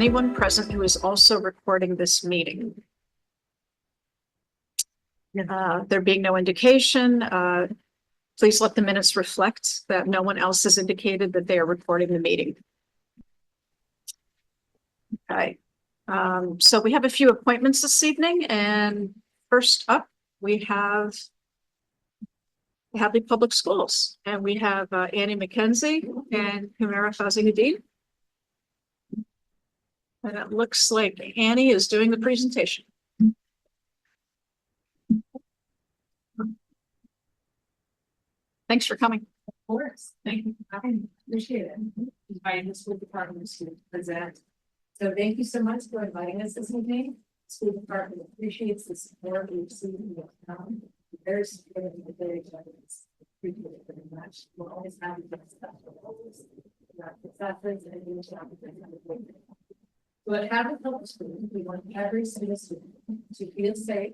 anyone present who is also recording this meeting? There being no indication, please let the minutes reflect that no one else has indicated that they are recording the meeting. Okay, so we have a few appointments this evening, and first up, we have Hadley Public Schools, and we have Annie McKenzie and Humera Fazingadin. And it looks like Annie is doing the presentation. Thanks for coming. Of course. Thank you for having me. Appreciate it. Inviting the school department to present. So thank you so much for inviting us this evening. School department appreciates the support we receive in the town. Very supportive of the very generous. Appreciate it very much. We're always happy to discuss successes and new challenges. So at Hadley Public School, we want every single student to feel safe,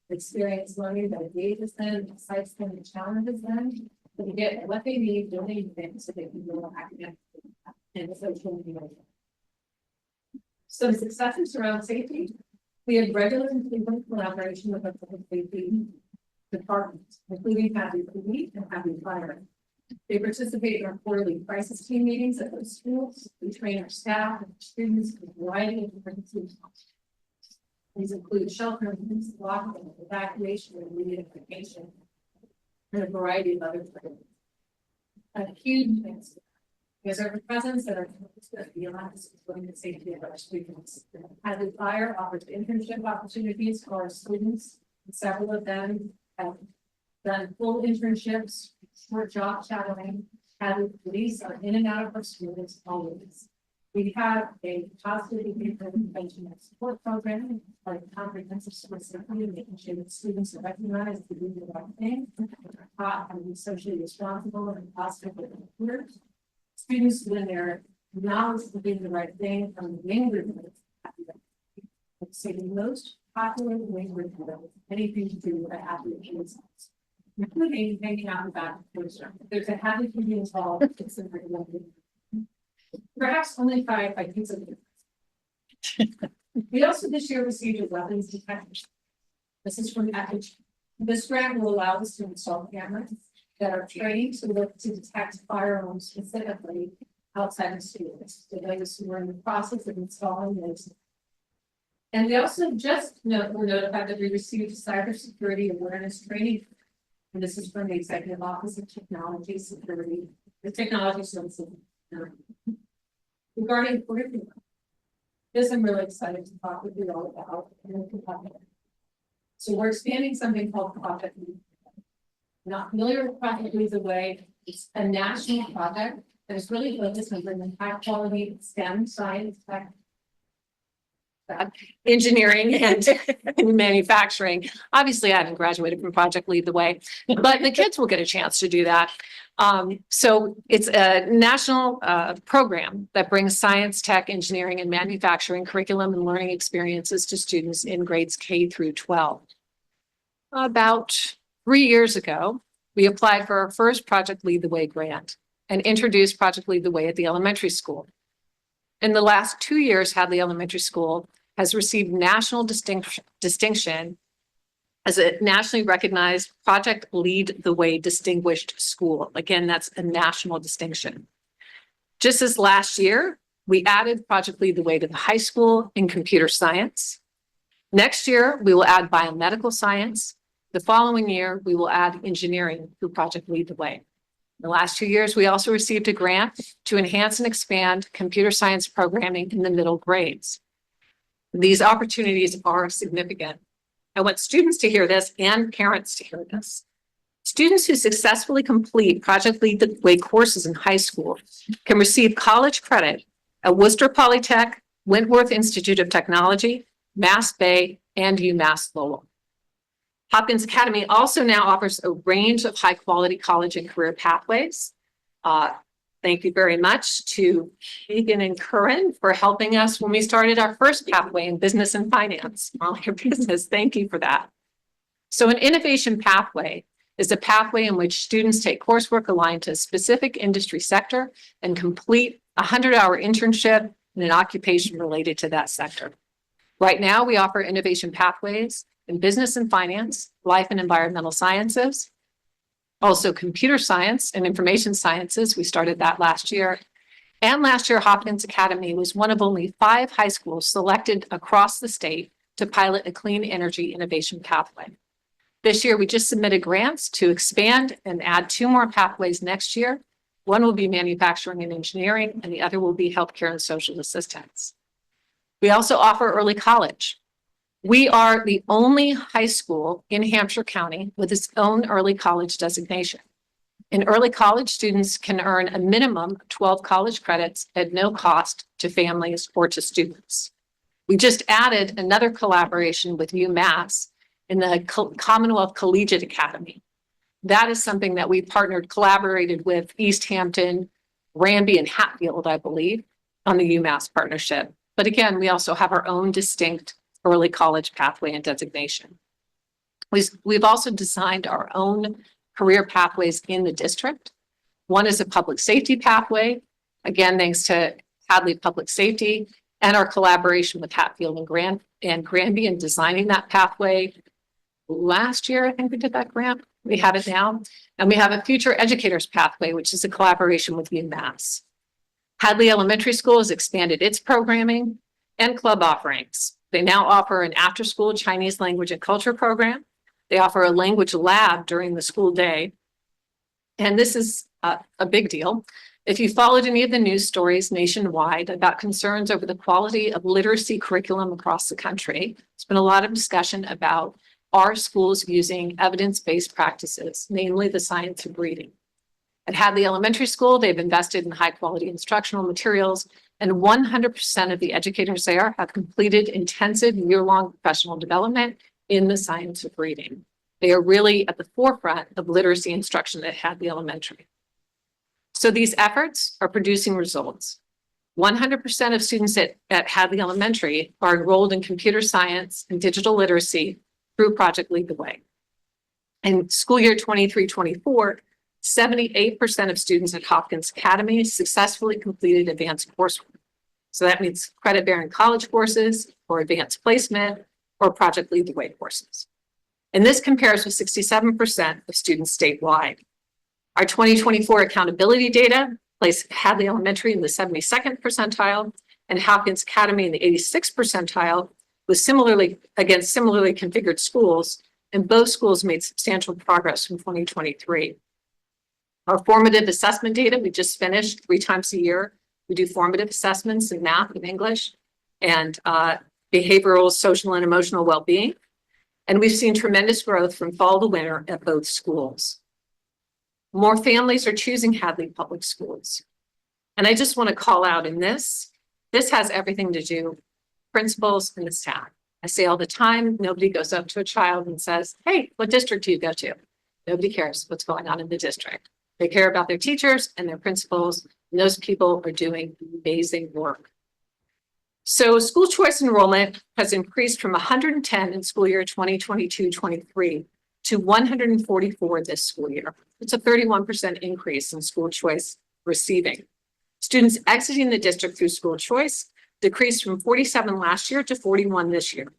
experience learning that engages them, excites them, and challenges them, to get what they need, don't need things so they can go academic and social media. So successes around safety, we have regular and frequent collaboration with our public safety departments, including Hadley PD and Hadley Fire. They participate in our quarterly crisis team meetings at those schools. We train our staff and students in a variety of different solutions. These include shelter, locking, evacuation, and reunification, and a variety of other things. A huge thanks because our presence at our campus that we allow us to supporting the safety of our students. Hadley Fire offers internship opportunities for our students. Several of them have done full internships, short job shadowing. Hadley Police are in and out of our schools always. We have a positive behavioral intervention and support program, like comprehensive support safety, making sure that students are recognized to do the right thing, taught and be socially responsible and positive with their peers. Students, when they're knowledge of doing the right thing from the language, say the most popular language anything to do with a happy kids, including hanging out in the back of the course. There's a happy community involved. It's a very lovely. Perhaps only five by pizza. We also this year received a weapons detection. This is from package. This grant will allow us to install cameras that are trained to look to detect firearms specifically outside of schools. So those who are in the process of installing those. And we also just were notified that we received cybersecurity awareness training. And this is from the Executive Office of Technology Security, the Technology Services. Regarding curriculum, this I'm really excited to talk with you all about. So we're expanding something called Project Lead. Not familiar with Project Lead the Way. It's a national project that is really focused on bringing high quality STEM science, tech, engineering, and manufacturing. Obviously, I haven't graduated from Project Lead the Way, but the kids will get a chance to do that. So it's a national program that brings science, tech, engineering, and manufacturing curriculum and learning experiences to students in grades K through 12. About 3 years ago, we applied for our first Project Lead the Way grant and introduced Project Lead the Way at the elementary school. In the last 2 years, Hadley Elementary School has received national distinction as a nationally recognized Project Lead the Way distinguished school. Again, that's a national distinction. Just as last year, we added Project Lead the Way to the high school in computer science. Next year, we will add biomedical science. The following year, we will add engineering through Project Lead the Way. In the last 2 years, we also received a grant to enhance and expand computer science programming in the middle grades. These opportunities are significant. I want students to hear this and parents to hear this. Students who successfully complete Project Lead the Way courses in high school can receive college credit at Worcester Polytech, Wentworth Institute of Technology, Mass Bay, and UMass Lowell. Hopkins Academy also now offers a range of high quality college and career pathways. Thank you very much to Keegan and Curran for helping us when we started our first pathway in business and finance. All your business, thank you for that. So an innovation pathway is a pathway in which students take coursework aligned to a specific industry sector and complete a 100-hour internship in an occupation related to that sector. Right now, we offer innovation pathways in business and finance, life and environmental sciences, also computer science and information sciences. We started that last year. And last year, Hopkins Academy was one of only 5 high schools selected across the state to pilot a clean energy innovation pathway. This year, we just submitted grants to expand and add 2 more pathways next year. One will be manufacturing and engineering, and the other will be healthcare and social assistance. We also offer early college. We are the only high school in Hampshire County with its own early college designation. In early college, students can earn a minimum of 12 college credits at no cost to families or to students. We just added another collaboration with UMass in the Commonwealth Collegiate Academy. That is something that we collaborated with East Hampton, Granby, and Hatfield, I believe, on the UMass partnership. But again, we also have our own distinct early college pathway and designation. We've also designed our own career pathways in the district. One is a public safety pathway, again, thanks to Hadley Public Safety and our collaboration with Hatfield and Granby in designing that pathway. Last year, I think we did that grant. We have it now. And we have a future educators pathway, which is a collaboration with UMass. Hadley Elementary School has expanded its programming and club offerings. They now offer an after-school Chinese language and culture program. They offer a language lab during the school day. And this is a big deal. If you followed any of the news stories nationwide about concerns over the quality of literacy curriculum across the country, there's been a lot of discussion about our schools using evidence-based practices, namely the science of reading. At Hadley Elementary School, they've invested in high-quality instructional materials, and 100% of the educators there have completed intensive year-long professional development in the science of reading. They are really at the forefront of literacy instruction at Hadley Elementary. So these efforts are producing results. 100% of students at Hadley Elementary are enrolled in computer science and digital literacy through Project Lead the Way. In school year 23-24, 78% of students at Hopkins Academy successfully completed advanced coursework. So that means credit-bearing college courses or advanced placement or Project Lead the Way courses. And this compares with 67% of students statewide. Our 2024 accountability data placed Hadley Elementary in the 72nd percentile and Hopkins Academy in the 86th percentile with similarly configured schools, and both schools made substantial progress from 2023. Our formative assessment data, we just finished 3 times a year. We do formative assessments in math and English and behavioral, social, and emotional well-being. And we've seen tremendous growth from fall to winter at both schools. More families are choosing Hadley Public Schools. And I just want to call out in this has everything to do with principals and the staff. I say all the time, nobody goes up to a child and says, hey, what district do you go to? Nobody cares what's going on in the district. They care about their teachers and their principals, and those people are doing amazing work. So school choice enrollment has increased from 110 in school year 2022-23 to 144 this school year. It's a 31% increase in school choice receiving. Students exiting the district through school choice decreased from 47 last year to 41 this year.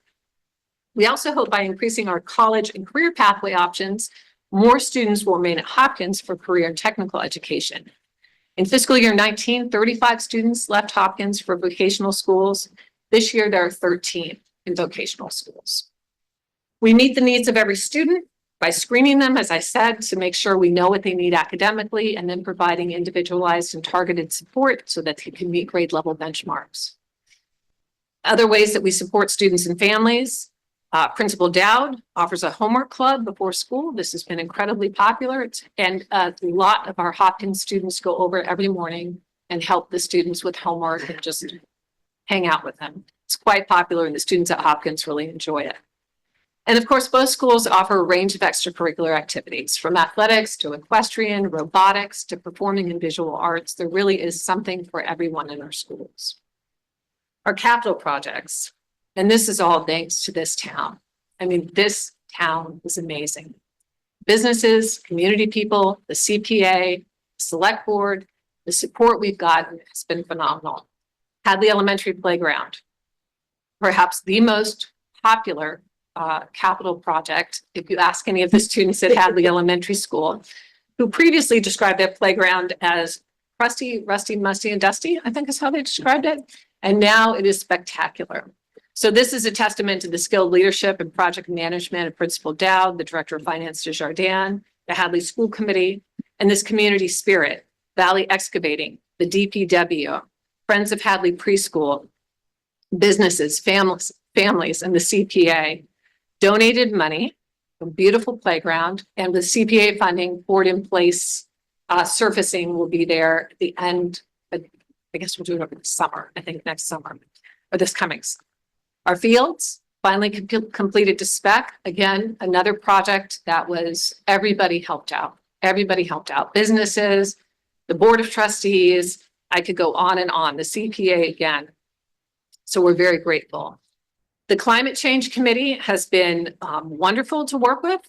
We also hope by increasing our college and career pathway options, more students will remain at Hopkins for career and technical education. In fiscal year 19, 35 students left Hopkins for vocational schools. This year, there are 13 in vocational schools. We meet the needs of every student by screening them, as I said, to make sure we know what they need academically, and then providing individualized and targeted support so that they can meet grade level benchmarks. Other ways that we support students and families, Principal Dowd offers a homework club before school. This has been incredibly popular, and a lot of our Hopkins students go over every morning and help the students with homework and just hang out with them. It's quite popular, and the students at Hopkins really enjoy it. And of course, both schools offer a range of extracurricular activities, from athletics to equestrian, robotics to performing and visual arts. There really is something for everyone in our schools. Our capital projects, and this is all thanks to this town. I mean, this town is amazing. Businesses, community people, the CPA, select board, the support we've gotten has been phenomenal. Hadley Elementary Playground, perhaps the most popular capital project, if you ask any of the students at Hadley Elementary School, who previously described their playground as crusty, rusty, musty, and dusty, I think is how they described it. And now it is spectacular. So this is a testament to the skilled leadership and project management of Principal Dowd, the Director of Finance Desjardins, the Hadley School Committee, and this community spirit, Valley Excavating, the DPW, Friends of Hadley Preschool, businesses, families, and the CPA donated money, a beautiful playground, and with CPA funding, board in place, surfacing will be there at the end. I guess we'll do it over the summer, I think next summer, or this coming summer. Our fields finally completed to spec. Again, another project that was, everybody helped out. Everybody helped out. Businesses, the Board of Trustees, I could go on and on, the CPA again. So we're very grateful. The Climate Change Committee has been wonderful to work with.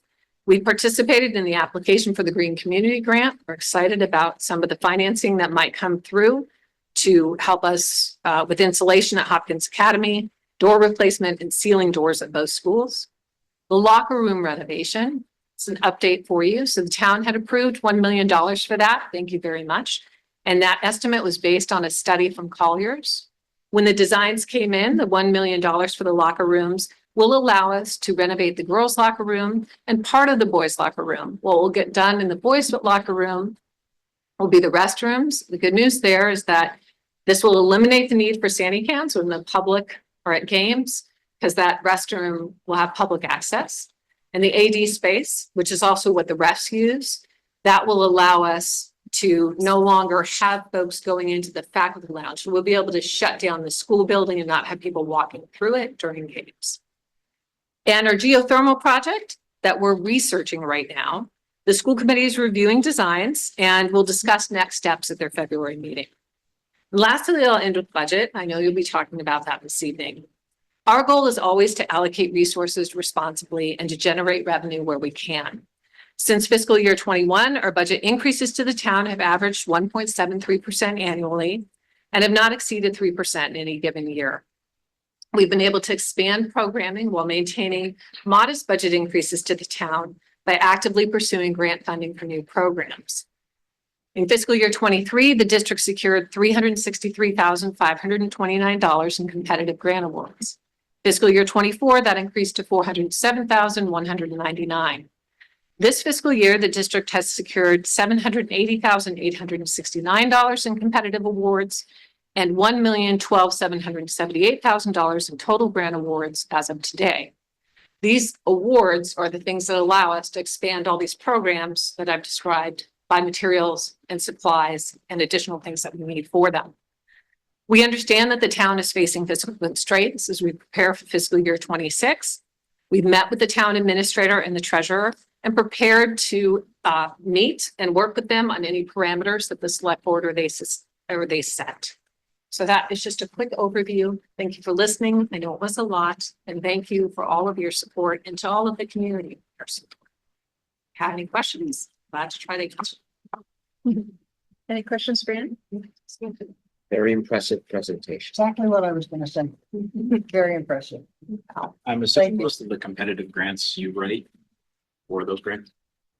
We participated in the application for the Green Community Grant. We're excited about some of the financing that might come through to help us with insulation at Hopkins Academy, door replacement and ceiling doors at both schools. The locker room renovation, it's an update for you. So the town had approved $1 million for that. Thank you very much. And that estimate was based on a study from Colliers. When the designs came in, the $1 million for the locker rooms will allow us to renovate the girls' locker room and part of the boys' locker room. What will get done in the boys' locker room will be the restrooms. The good news there is that this will eliminate the need for sandy cans when the public are at games, because that restroom will have public access. And the AD space, which is also what the refs use, that will allow us to no longer have folks going into the faculty lounge. We'll be able to shut down the school building and not have people walking through it during games. And our geothermal project that we're researching right now, the school committee is reviewing designs and we'll discuss next steps at their February meeting. And lastly, I'll end with budget. I know you'll be talking about that this evening. Our goal is always to allocate resources responsibly and to generate revenue where we can. Since fiscal year 21, our budget increases to the town have averaged 1.73% annually and have not exceeded 3% in any given year. We've been able to expand programming while maintaining modest budget increases to the town by actively pursuing grant funding for new programs. In fiscal year 23, the district secured $363,529 in competitive grant awards. Fiscal year 24, that increased to $407,199. This fiscal year, the district has secured $780,869 in competitive awards and $1,012,778,000 in total grant awards as of today. These awards are the things that allow us to expand all these programs that I've described by materials and supplies and additional things that we need for them. We understand that the town is facing fiscal constraints as we prepare for fiscal year 26. We've met with the town administrator and the treasurer and prepared to meet and work with them on any parameters that the select board or they set. So that is just a quick overview. Thank you for listening. I know it was a lot, and thank you for all of your support and to all of the community for your support. Have any questions? Glad to try to answer. Any questions, Fran? Very impressive presentation. Exactly what I was gonna say. Very impressive. I'm Thank assuming you. most of the competitive grants you write for those grants?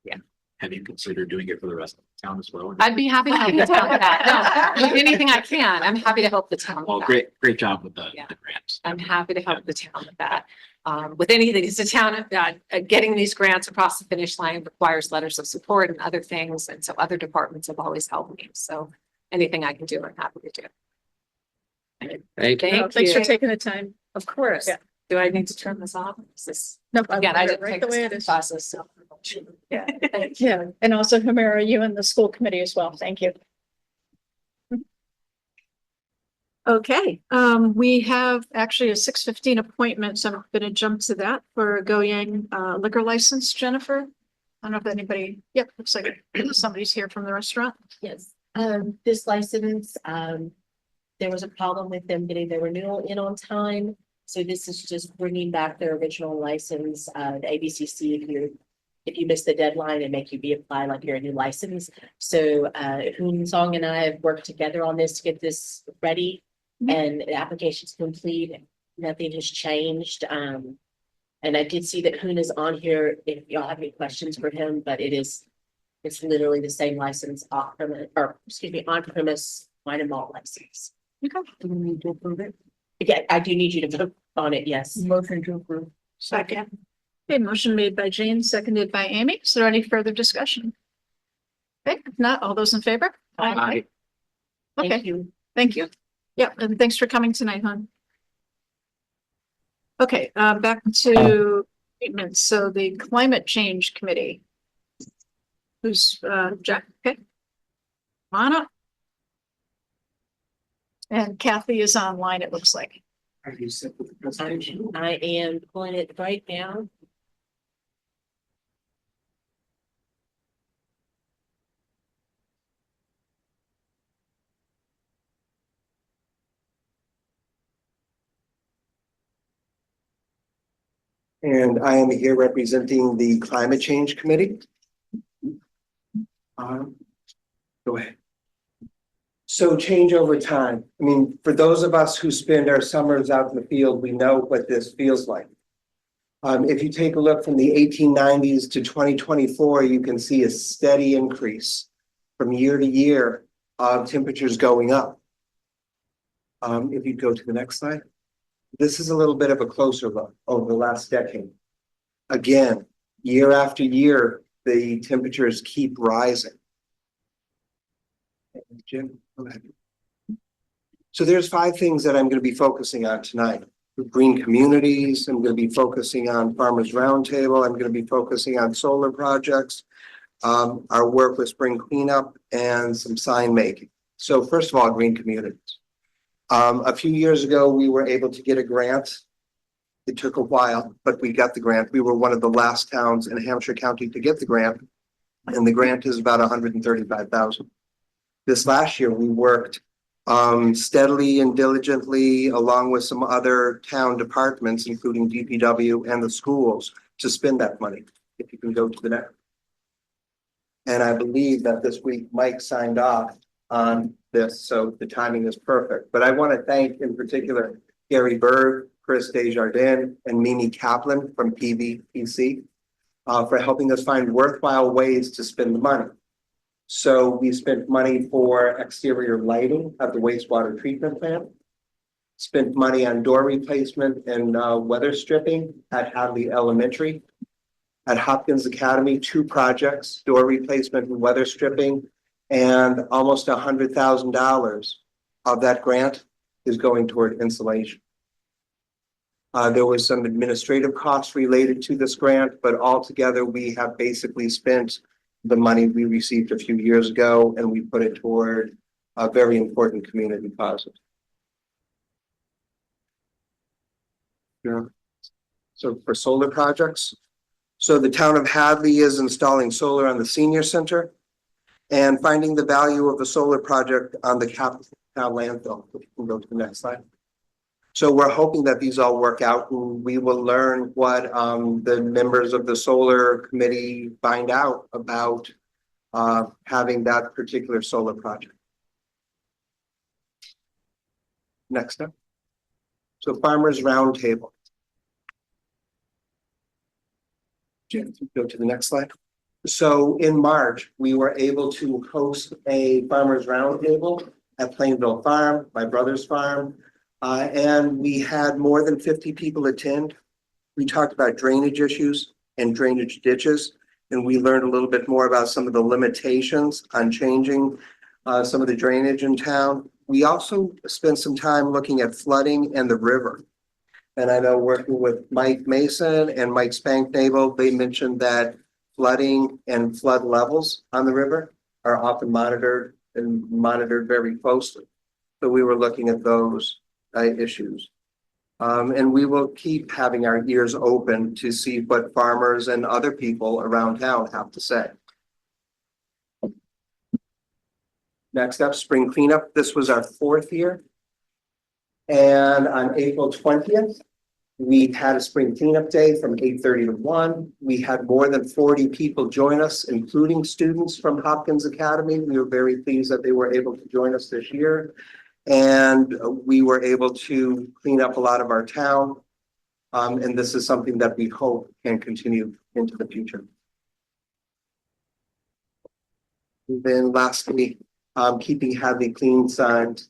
Yeah. Have you considered doing it for the rest of the town as well? I'd be happy to help the town with that. No, with anything I can. I'm happy to help the town. Well, with that. great job with the Yeah. grants. I'm happy to help the town with that. With anything, it's a town, getting these grants across the finish line requires letters of support and other things. And so other departments have always helped me. So anything I can do, I'm happy to do. Thank you. Thank Thanks for you. taking the time. Of course. Yeah. Do I need to turn this off? Is this? No, Again, I didn't right take the way it this is. process, so. Yeah. Thank you. Yeah, and also Humira, you and the school committee as well. Thank you. Okay, we have actually a 6:15 appointment, so I'm gonna jump to that for Goyang liquor license, Jennifer. I don't know if anybody, yep, looks like somebody's here from the restaurant. Yes, this license, there was a problem with them getting their renewal in on time. So this is just bringing back their original license, the ABCC, if you miss the deadline and make you reapply like you're a new license. So, Hoon Song and I have worked together on this to get this ready. And the application's complete, nothing has changed, and I did see that Hoon is on here, if y'all have any questions for him, but it's literally the same license off premise, or excuse me, on premise wine and malt license. Do we need to approve it? Yeah, I do need you to vote on it, yes. Motion to approve. Second. Okay, motion made by Jane, seconded by Amy. Is there any further discussion? Okay, if not, all those in favor? Aye. Thank Okay, you. thank you. Yeah, and thanks for coming tonight, hon. Okay, back to treatments. So the Climate Change Committee. Who's, Jack, okay? Come on up. And Kathy is online, it looks like. Are you set with the presentation? I am pulling it right now. And I am here representing the Climate Change Committee. Go ahead. So change over time. I mean, for those of us who spend our summers out in the field, we know what this feels like. If you take a look from the 1890s to 2024, you can see a steady increase from year to year of temperatures going up. If you go to the next slide. This is a little bit of a closer look over the last decade. Again, year after year, the temperatures keep rising. Jim, go ahead. So there's 5 things that I'm going to be focusing on tonight. Green communities, I'm going to be focusing on Farmers Roundtable, I'm going to be focusing on solar projects, our work with spring cleanup, and some sign making. So first of all, green communities. A few years ago, we were able to get a grant. It took a while, but we got the grant. We were one of the last towns in Hampshire County to get the grant, and the grant is about $135,000. This last year, we worked steadily and diligently, along with some other town departments, including DPW and the schools, to spend that money. If you can go to the next. And I believe that this week Mike signed off on this, so the timing is perfect. But I want to thank in particular Gary Berg, Chris Desjardins, and Mimi Kaplan from PVPC for helping us find worthwhile ways to spend the money. So we spent money for exterior lighting at the wastewater treatment plant, spent money on door replacement and weather stripping at Hadley Elementary. At Hopkins Academy, 2 projects, door replacement and weather stripping, and almost $100,000 of that grant is going toward insulation. There was some administrative costs related to this grant, but altogether we have basically spent the money we received a few years ago, and we put it toward a very important community cause. Yeah. So for solar projects, so the town of Hadley is installing solar on the senior center and finding the value of the solar project on the Capital landfill. If you can go to the next slide. So we're hoping that these all work out, and we will learn what the members of the solar committee find out about having that particular solar project. Next up. So Farmers Roundtable. Jim, go to the next slide. So in March, we were able to host a Farmers Roundtable at Plainville Farm, my brother's farm. And we had more than 50 people attend. We talked about drainage issues and drainage ditches, and we learned a little bit more about some of the limitations on changing some of the drainage in town. We also spent some time looking at flooding and the river. And I know working with Mike Mason and Mike Spanknagel, they mentioned that flooding and flood levels on the river are often monitored very closely. So we were looking at those issues. And we will keep having our ears open to see what farmers and other people around town have to say. Next up, spring cleanup. This was our 4th year. And on April 20th, we had a spring cleanup day from 8:30 to 1. We had more than 40 people join us, including students from Hopkins Academy. We were very pleased that they were able to join us this year. And we were able to clean up a lot of our town. And this is something that we hope can continue into the future. And then lastly, keeping Hadley clean signs.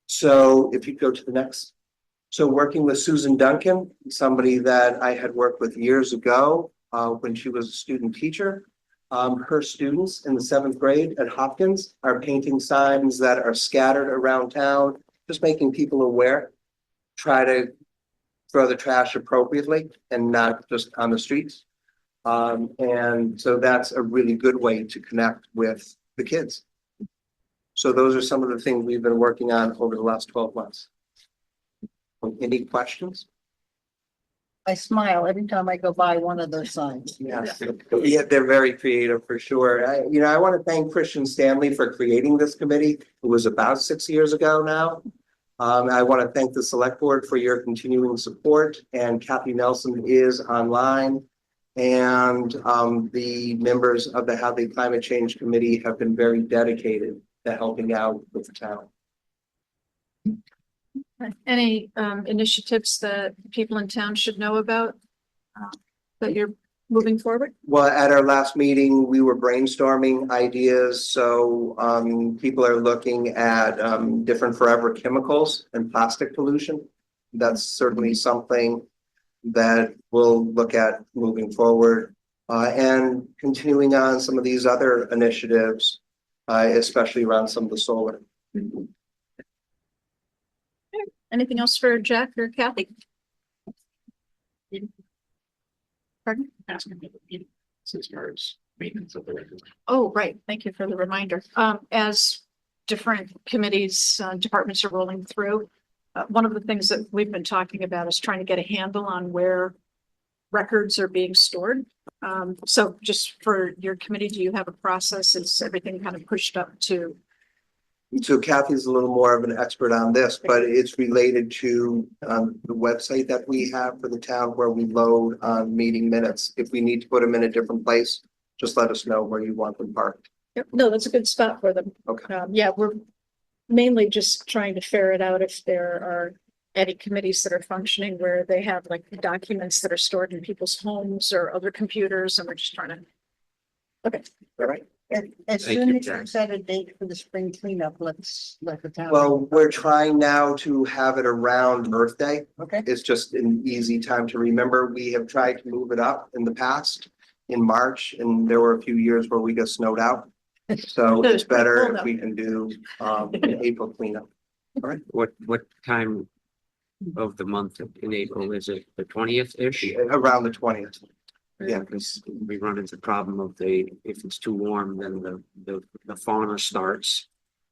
So if you go to the next. So working with Susan Duncan, somebody that I had worked with years ago, when she was a student teacher. Her students in the 7th grade at Hopkins are painting signs that are scattered around town, just making people aware. Try to throw the trash appropriately and not just on the streets. And so that's a really good way to connect with the kids. So those are some of the things we've been working on over the last 12 months. Any questions? I smile every time I go by one of those signs. Yes, yeah, they're very creative for sure. I want to thank Christian Stanley for creating this committee. It was about 6 years ago now. I want to thank the select board for your continuing support, and Kathy Nelson is online. And the members of the Hadley Climate Change Committee have been very dedicated to helping out with the town. Any initiatives that people in town should know about that you're moving forward? Well, at our last meeting, we were brainstorming ideas. So people are looking at different forever chemicals and plastic pollution. That's certainly something that we'll look at moving forward, and continuing on some of these other initiatives, especially around some of the solar. Anything else for Jack or Kathy? Pardon? Asking as far as maintenance of the record. Oh, right. Thank you for the reminder. As different committees, departments are rolling through, one of the things that we've been talking about is trying to get a handle on where records are being stored. So just for your committee, do you have a process? Is everything kind of pushed up to? So Kathy's a little more of an expert on this, but it's related to the website that we have for the town where we load meeting minutes. If we need to put them in a different place, just let us know where you want them parked. Yep. No, that's a good spot for them. Okay. Yeah, we're mainly just trying to ferret out if there are any committees that are functioning where they have like documents that are stored in people's homes or other computers, and we're just trying to. Okay. All right. And as Thank soon you, as you Jack. set a date for the spring cleanup, let's let the town. Well, we're trying now to have it around Earth Day. Okay, It's just an easy time to remember. We have tried to move it up in the past in March, and there were a few years where we got snowed out. So it's better if we can do an April cleanup. All right, What time of the month in April is it? The 20th-ish? around the 20th. Yeah. Because we run into the problem of if it's too warm, then the fauna starts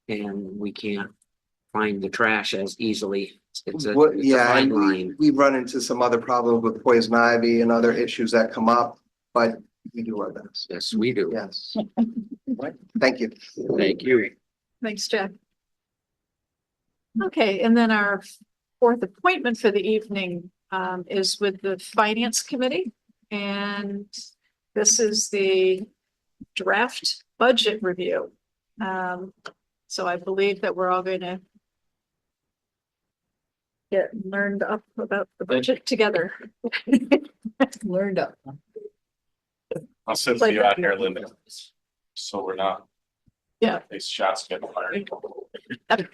and we can't find the trash as easily. It's a Yeah, fine and line. we've run into some other problems with poison ivy and other issues that come up, but we do our best. Yes, we do. Yes. Thank you. Thank you. Thanks, Jack. Okay, and then our fourth appointment for the evening is with the Finance Committee. And this is the draft budget review. So I believe that we're all going to get learned up about the budget together. learned up. I'll simply you out here, Linda. So we're not. Yeah. These shots get fired.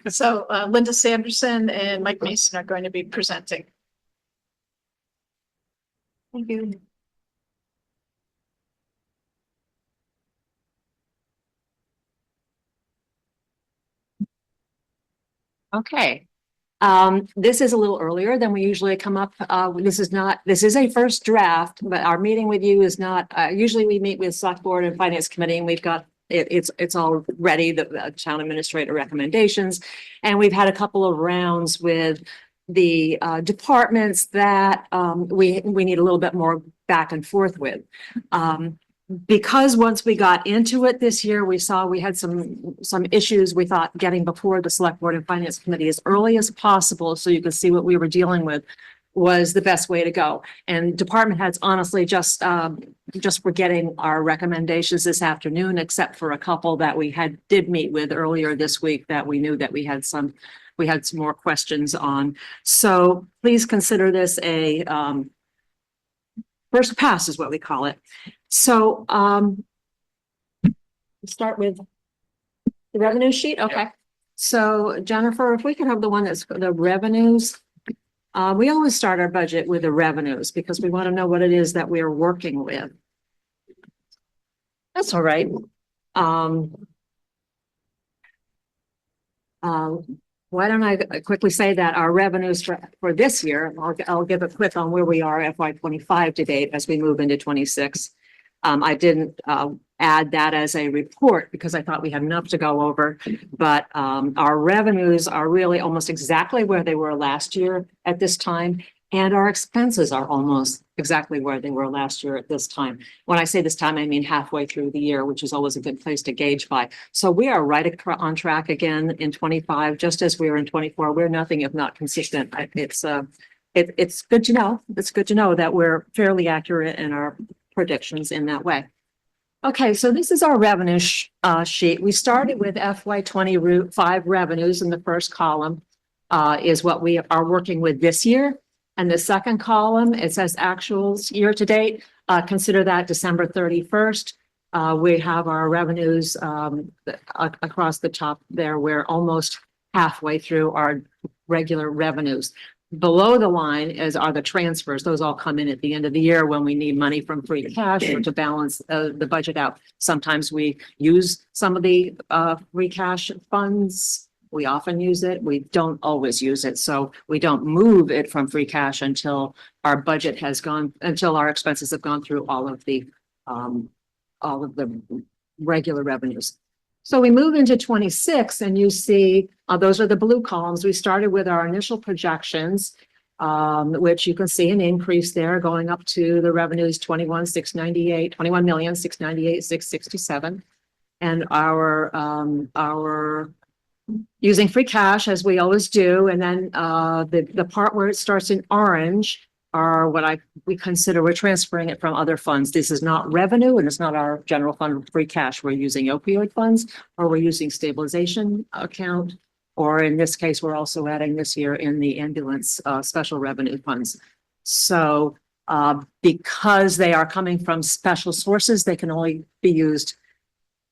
So Linda Sanderson and Mike Mason are going to be presenting. Thank you. Okay. This is a little earlier than we usually come up. This is a first draft, but our meeting with you is not, usually we meet with select board and finance committee and we've got it's all ready, the town administrator recommendations. And we've had a couple of rounds with the departments that we need a little bit more back and forth with. Because once we got into it this year, we saw we had some issues. We thought getting before the select board and finance committee as early as possible so you could see what we were dealing with was the best way to go. And department heads honestly just were getting our recommendations this afternoon, except for a couple that we did meet with earlier this week that we knew that we had some we had some more questions on. So please consider this a first pass is what we call it. So start with the revenue sheet. Okay. So Jennifer, if we could have the one that's the revenues. We always start our budget with the revenues because we want to know what it is that we're working with. That's all right. Why don't I quickly say that our revenues for this year, I'll give a quick on where we are FY 25 to date as we move into 26. I didn't add that as a report because I thought we had enough to go over, but our revenues are really almost exactly where they were last year at this time. And our expenses are almost exactly where they were last year at this time. When I say this time, I mean halfway through the year, which is always a good place to gauge by. So we are right on track again in 25, just as we were in 24. We're nothing if not consistent. It's good to know. It's good to know that we're fairly accurate in our predictions in that way. Okay, so this is our revenue sheet. We started with FY 25 revenues in the first column is what we are working with this year. And the second column, it says actuals year to date. Consider that December 31st. We have our revenues across the top there. We're almost halfway through our regular revenues. Below the line are the transfers. Those all come in at the end of the year when we need money from free cash or to balance the budget out. Sometimes we use some of the free cash funds. We often use it. We don't always use it. So we don't move it from free cash until our budget has gone, until our expenses have gone through all of the regular revenues. So we move into 26 and you see, those are the blue columns. We started with our initial projections, which you can see an increase there going up to the revenues 21,698,667. And our using free cash as we always do. And then the part where it starts in orange are what we consider we're transferring it from other funds. This is not revenue and it's not our general fund free cash. We're using opioid funds or we're using stabilization account. Or in this case, we're also adding this year in the ambulance special revenue funds. So because they are coming from special sources, they can only be used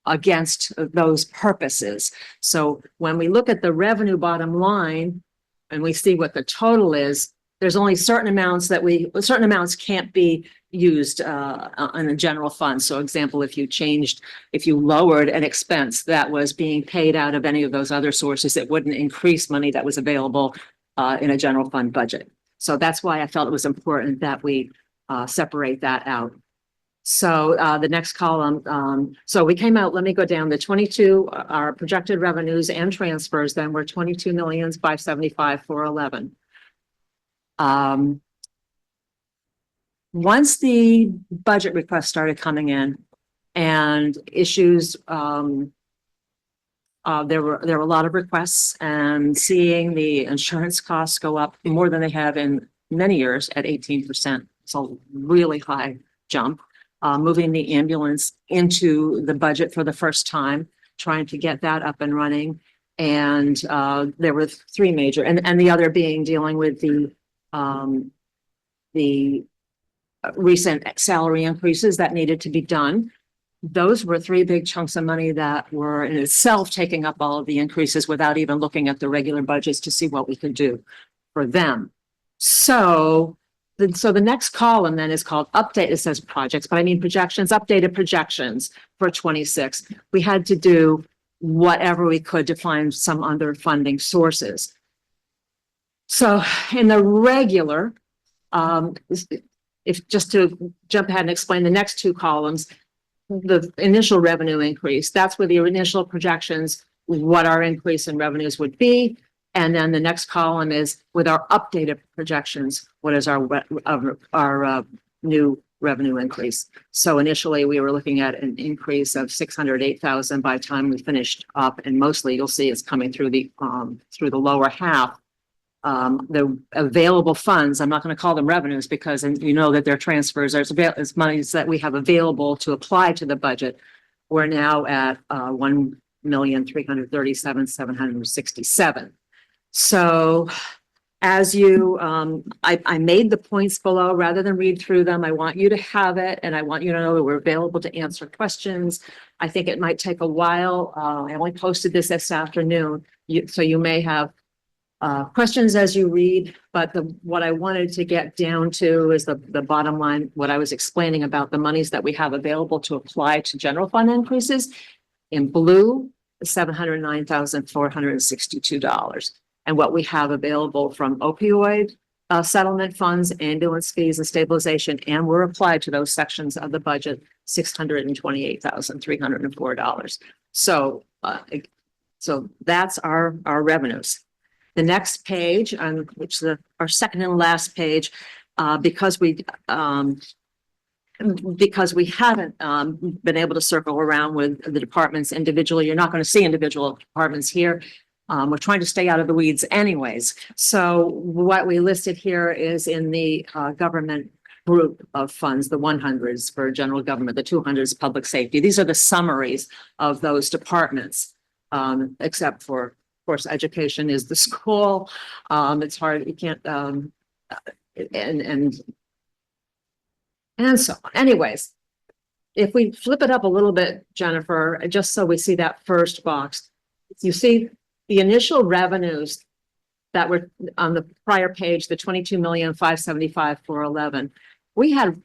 against those purposes. So when we look at the revenue bottom line and we see what the total is, there's only certain amounts can't be used in a general fund. So example, if you lowered an expense that was being paid out of any of those other sources, it wouldn't increase money that was available in a general fund budget. So that's why I felt it was important that we separate that out. So the next column, so we came out, let me go down the 22, our projected revenues and transfers, then we're 22,575,411. Once the budget requests started coming in and issues, there were a lot of requests, and seeing the insurance costs go up more than they have in many years at 18%. It's a really high jump. Moving the ambulance into the budget for the first time, trying to get that up and running. And there were three major, and the other being dealing with the recent salary increases that needed to be done. Those were three big chunks of money that were in itself taking up all of the increases without even looking at the regular budgets to see what we could do for them. So the next column then is called update. It says projects, but I mean projections, updated projections for 26. We had to do whatever we could to find some other funding sources. So in the regular, if just to jump ahead and explain the next two columns, the initial revenue increase, that's where the initial projections, what our increase in revenues would be. And then the next column is with our updated projections, what is our new revenue increase. So initially we were looking at an increase of 608,000 by the time we finished up, and mostly you'll see it's coming through the lower half. The available funds, I'm not going to call them revenues because you know that they're transfers, there's monies that we have available to apply to the budget. We're now at 1,337,767. So as you, I made the points below rather than read through them. I want you to have it and I want you to know that we're available to answer questions. I think it might take a while. I only posted this afternoon. So you may have questions as you read, but what I wanted to get down to is the bottom line, what I was explaining about the monies that we have available to apply to general fund increases. In blue, $709,462. And what we have available from opioid settlement funds, ambulance fees and stabilization, and were applied to those sections of the budget, $628,304. So that's our revenues. The next page, on which our second and last page, because we haven't been able to circle around with the departments individually, you're not going to see individual departments here. We're trying to stay out of the weeds anyways. So what we listed here is in the government group of funds, the 100s for general government, the 200s public safety. These are the summaries of those departments, except for, of course, education is the school. It's hard, you can't, and so on. Anyways, if we flip it up a little bit, Jennifer, just so we see that first box, you see the initial revenues that were on the prior page, the 22,575,411. We had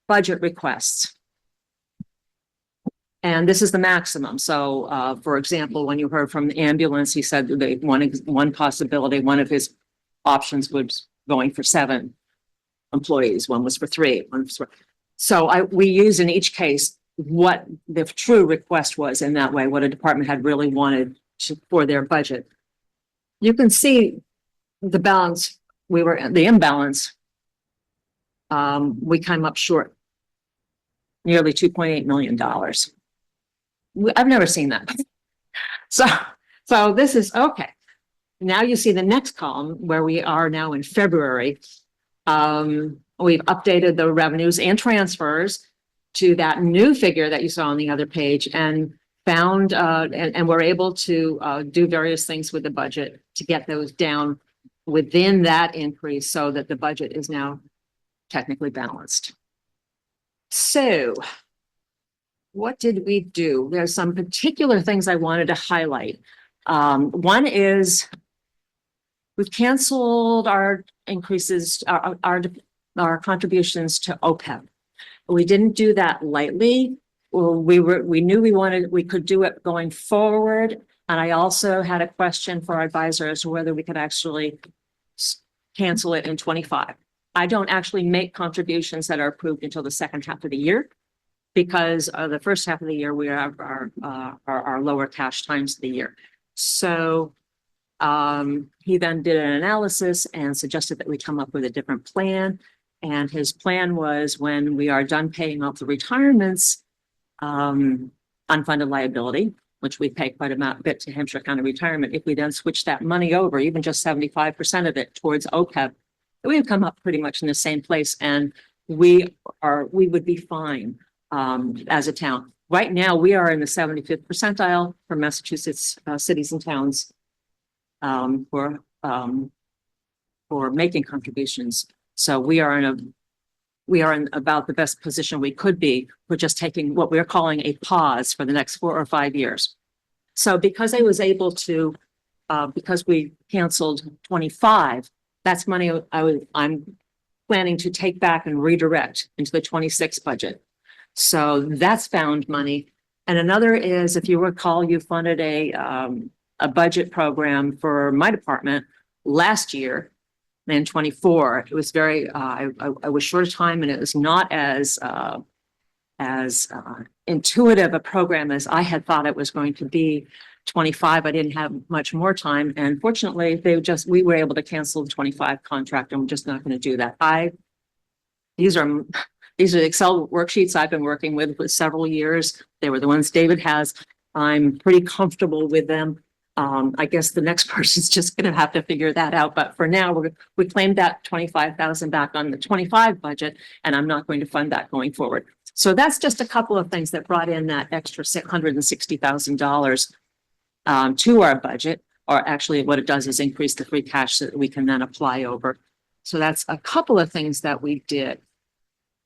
budget requests. And this is the maximum. So, for example, when you heard from the ambulance, he said that one possibility, one of his options was going for 7 employees. One was for 3. So we used in each case what the true request was in that way, what a department had really wanted for their budget. You can see the balance, the imbalance. We came up short, nearly $2.8 million. I've never seen that. So this is okay. Now you see the next column where we are now in February. We've updated the revenues and transfers to that new figure that you saw on the other page and found, and we're able to do various things with the budget to get those down within that increase so that the budget is now technically balanced. So what did we do? There's some particular things I wanted to highlight. One is we've canceled our increases, our contributions to OPEB. We didn't do that lightly. Well, we knew we could do it going forward. And I also had a question for our advisor as to whether we could actually cancel it in 25. I don't actually make contributions that are approved until the second half of the year, because the first half of the year we have our lower cash times of the year. So he then did an analysis and suggested that we come up with a different plan. And his plan was, when we are done paying off the retirements, unfunded liability, which we pay quite a bit to Hampshire County Retirement, if we then switch that money over, even just 75% of it towards OPEB, we would come up pretty much in the same place, and we would be fine as a town. Right now, we are in the 75th percentile for Massachusetts cities and towns for making contributions. So we are in about the best position we could be. We're just taking what we're calling a pause for the next 4 or 5 years. So because I was able to, because we canceled 25, that's money I'm planning to take back and redirect into the 26 budget. So that's found money. And another is, if you recall, you funded a budget program for my department last year. In 24, it was very, I was short of time, and it was not as intuitive a program as I had thought it was going to be. 25, I didn't have much more time, and fortunately, we were able to cancel the 25 contract, and we're just not going to do that. These are the Excel worksheets I've been working with for several years. They were the ones David has. I'm pretty comfortable with them. I guess the next person's just going to have to figure that out. But for now, we claimed that 25,000 back on the 25 budget, and I'm not going to fund that going forward. So that's just a couple of things that brought in that extra $660,000 to our budget. or actually what it does is increase the free cash that we can then apply over. So that's a couple of things that we did.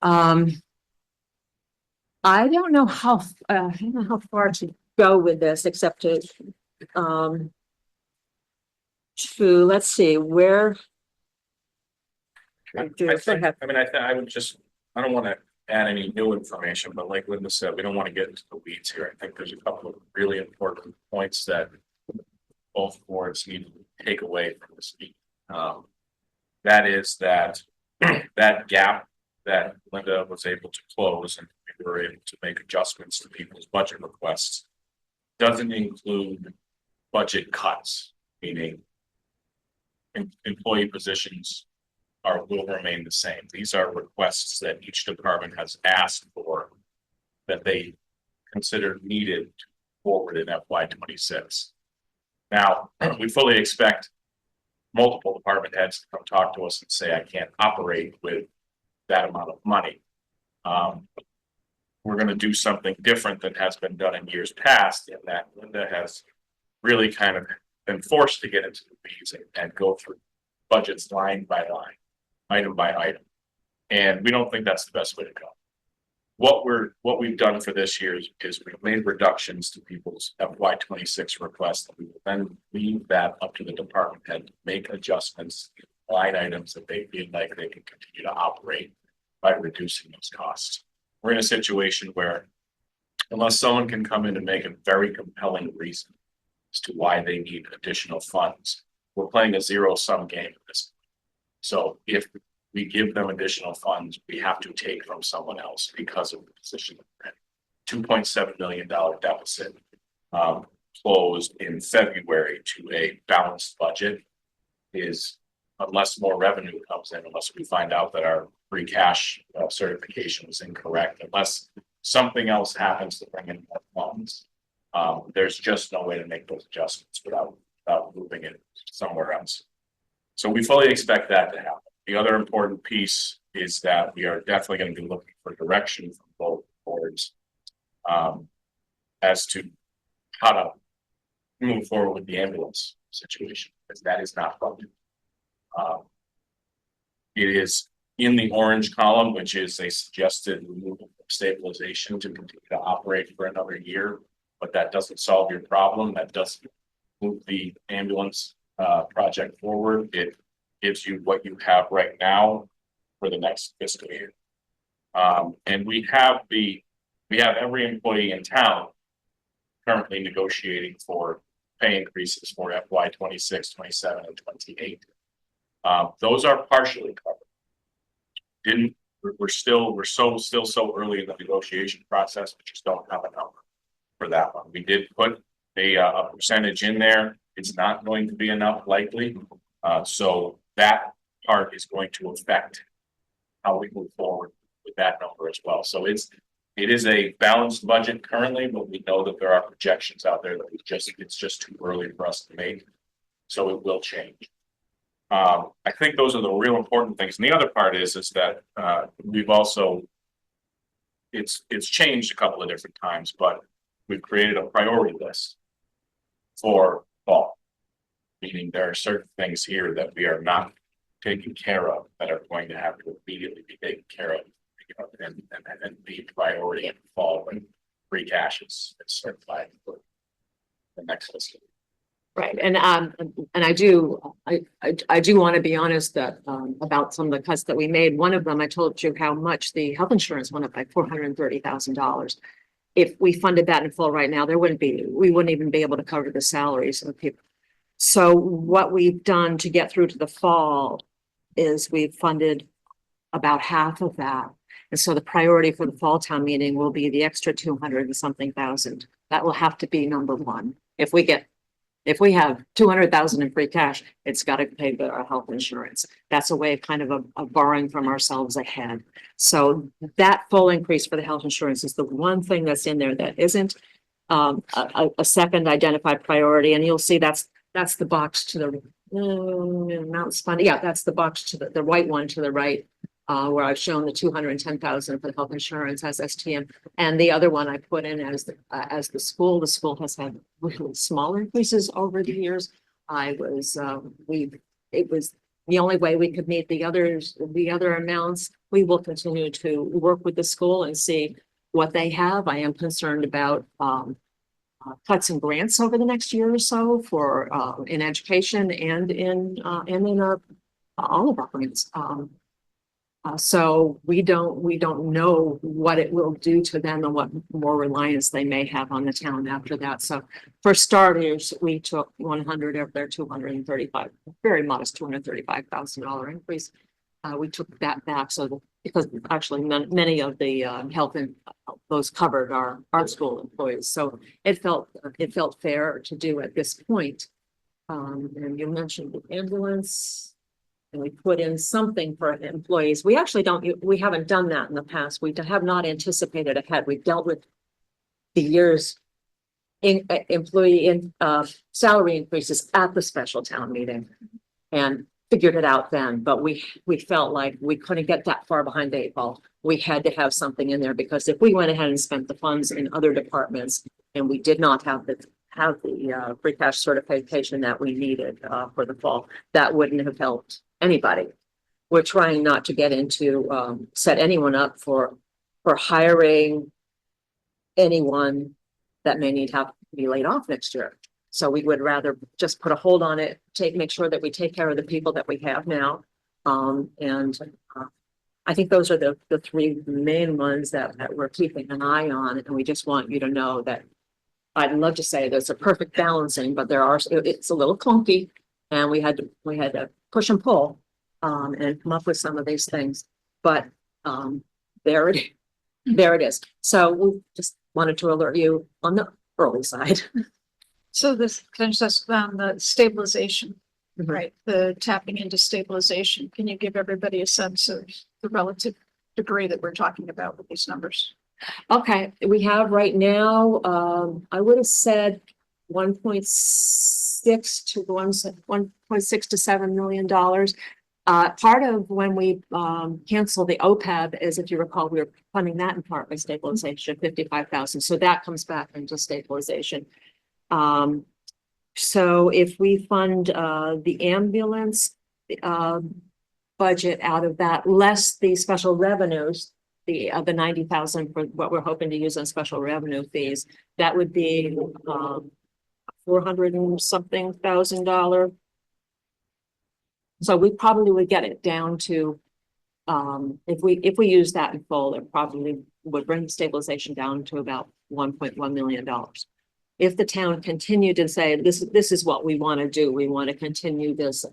I don't know I don't know how far to go with this, except let's see, where. I think, I mean, I would just, I don't want to add any new information, but like Linda said, we don't want to get into the weeds here. I think there's a couple of really important points that both boards need to take away from this meeting. That is that gap that Linda was able to close and we were able to make adjustments to people's budget requests doesn't include budget cuts, meaning employee positions will remain the same. These are requests that each department has asked for that they consider needed to forward in FY 26. Now, we fully expect multiple department heads to come talk to us and say, I can't operate with that amount of money. We're going to do something different than has been done in years past, in that Linda has really kind of been forced to get into the weeds and go through budgets line by line, item by item. And we don't think that's the best way to go. What we've done for this year is we've made reductions to people's FY 26 requests. We will then leave that up to the department head to make adjustments, line items that they feel like they can continue to operate by reducing those costs. We're in a situation where unless someone can come in and make a very compelling reason as to why they need additional funds, we're playing a zero-sum game at this point. So if we give them additional funds, we have to take from someone else because of the position we're in. $2.7 million deficit closed in February to a balanced budget is, unless more revenue comes in, unless we find out that our free cash certification was incorrect, unless something else happens to bring in more funds, there's just no way to make those adjustments without moving it somewhere else. So we fully expect that to happen. The other important piece is that we are definitely going to be looking for direction from both boards as to how to move forward with the ambulance situation, because that is not funded. It is in the orange column, which is a suggested removal of stabilization to continue to operate for another year, but that doesn't solve your problem. That doesn't move the ambulance project forward. It gives you what you have right now for the next fiscal year. And we have every employee in town currently negotiating for pay increases for FY 26, 27, and 28. Those are partially covered. We're still so early in the negotiation process, we just don't have a number for that one. We did put a percentage in there. It's not going to be enough likely. So that part is going to affect how we move forward with that number as well. So it is a balanced budget currently, but we know that there are projections out there that it's just too early for us to make. So it will change. I think those are the real important things. And the other part is that we've also, it's changed a couple of different times, but we've created a priority list for fall. Meaning there are certain things here that we are not taking care of that are going to have to immediately be taken care of, and be priority in fall when free cash is certified for the next fiscal year. Right, and I do want to be honest that about some of the cuts that we made. One of them, I told you how much the health insurance went up by $430,000. If we funded that in full right now, we wouldn't even be able to cover the salaries of people. So what we've done to get through to the fall is we've funded about half of that. And so the priority for the fall town meeting will be the extra 200 and something thousand. That will have to be number one. If we have 200,000 in free cash, it's got to pay for our health insurance. That's a way of kind of borrowing from ourselves ahead. So that full increase for the health insurance is the one thing that's in there that isn't a second identified priority. And you'll see that's the box to the Mount Spun. Yeah, that's the box to the white one to the right, where I've shown the 210,000 for the health insurance as STM, and the other one I put in as the school. The school has had really small increases over the years. I was, it was the only way we could meet the other amounts. We will continue to work with the school and see what they have. I am concerned about, cuts and grants over the next year or so for, in education and in our, all of our grants. So we don't know what it will do to them and what more reliance they may have on the town after that. So for starters, we took 100 of their 235, very modest $235,000 increase. We took that back because actually many of the health and those covered our school employees. So it felt fair to do at this point. And you mentioned the ambulance. And we put in something for employees. We actually we haven't done that in the past. We have not anticipated ahead. We've dealt with the year's employee salary increases at the special town meeting and figured it out then. But we felt like we couldn't get that far behind the 8 ball. We had to have something in there because if we went ahead and spent the funds in other departments and we did not have the free cash certification that we needed for the fall, that wouldn't have helped anybody. We're trying not to get into, set anyone up for hiring anyone that may need to be laid off next year. So we would rather just put a hold on it, make sure that we take care of the people that we have now. I think those are the 3 main ones that we're keeping an eye on. And we just want you to know that I'd love to say there's a perfect balancing, but it's a little clunky. And we had to push and pull and come up with some of these things. But there it is. So we just wanted to alert you on the early side. So this finishes us on the stabilization, Mhm. right? The tapping into stabilization. Can you give everybody a sense of the relative degree that we're talking about with these numbers? Okay, we have right now, I would have said 1.6 to $1.6 to $7 million. Part of when we canceled the OPEB is, if you recall, we were funding that in part by stabilization, 55,000. So that comes back into stabilization. So if we fund the ambulance budget out of that, less the special revenues, the 90,000 for what we're hoping to use on special revenue fees, that would be $400 and something thousand. So we probably would get it down to, if we use that in full, it probably would bring stabilization down to about $1.1 million. If the town continued to say, this is what we want to do, we want to continue this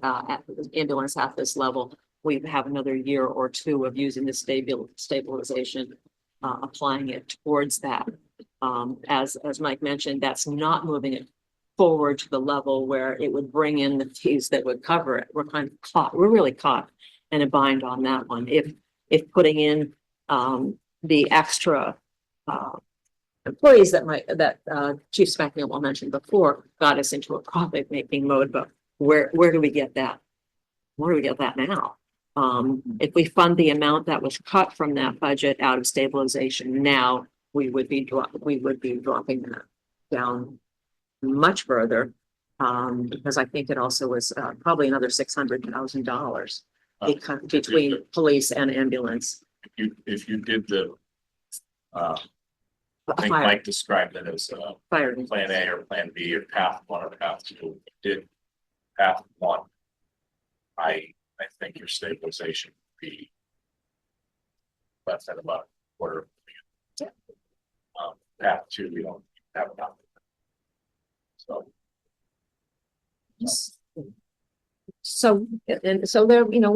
ambulance at this level, we have another year or 2 of using the stabilization, applying it towards that. As Mike mentioned, that's not moving it forward to the level where it would bring in the fees that would cover it. We're really caught in a bind on that one. If putting in the extra employees that Chief Spacknell mentioned before got us into a profit making mode, but where do we get that? Where do we get that now? If we fund the amount that was cut from that budget out of stabilization now, we would be dropping that down much further, because I think it also was probably another $600,000 between police and ambulance. If you did I think Fire. Mike described it as Fire. plan A or plan B or path 1 or path 2. Did path 1. I think your stabilization would be less than about a $250,000. Path 2, we don't have enough. So. So there, we know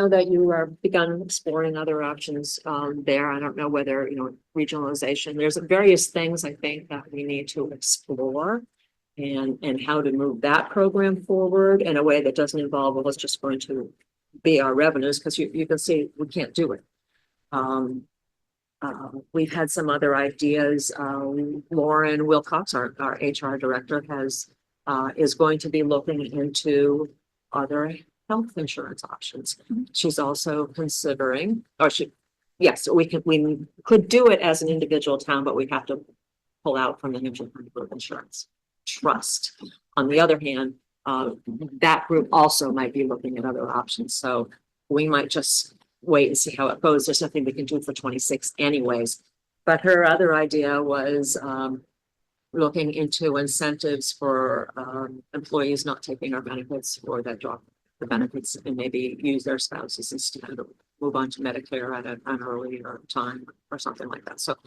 that you are begun exploring other options there. I don't know whether, regionalization, there's various things I think that we need to explore and how to move that program forward in a way that doesn't involve what's just going to be our revenues, because you can see we can't do it. We've had some other ideas. Lauren Wilcox, our HR director, is going to be looking into other health insurance options. She's also considering, we could do it as an individual town, but we have to pull out from the New Hampshire Group Insurance Trust. On the other hand, that group also might be looking at other options. So we might just wait and see how it goes. There's nothing we can do for 26 anyways. But her other idea was, looking into incentives for, employees not taking our benefits or that drop the benefits and maybe use their spouses instead of move on to Medicare at an earlier time or something like that. So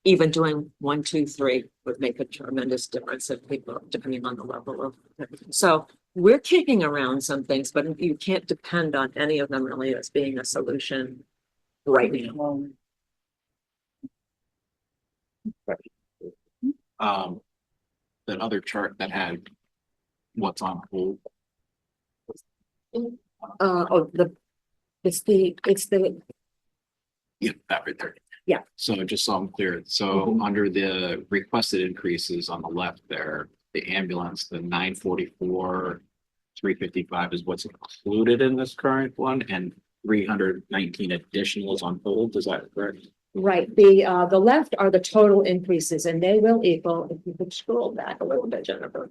even doing 1, 2, 3 would make a tremendous difference if people, depending on the level of. So we're kicking around some things, but you can't depend on any of them really as being a solution right now. That other chart that had what's on hold. It's the, Yeah, that right there. Yeah. So just so I'm clear, so under the requested increases on the left there, the ambulance, the 944, 355 is what's included in this current one, and 319 additional is on hold, is that correct? right, the left are the total increases and they will equal, if you could scroll back a little bit, Jennifer.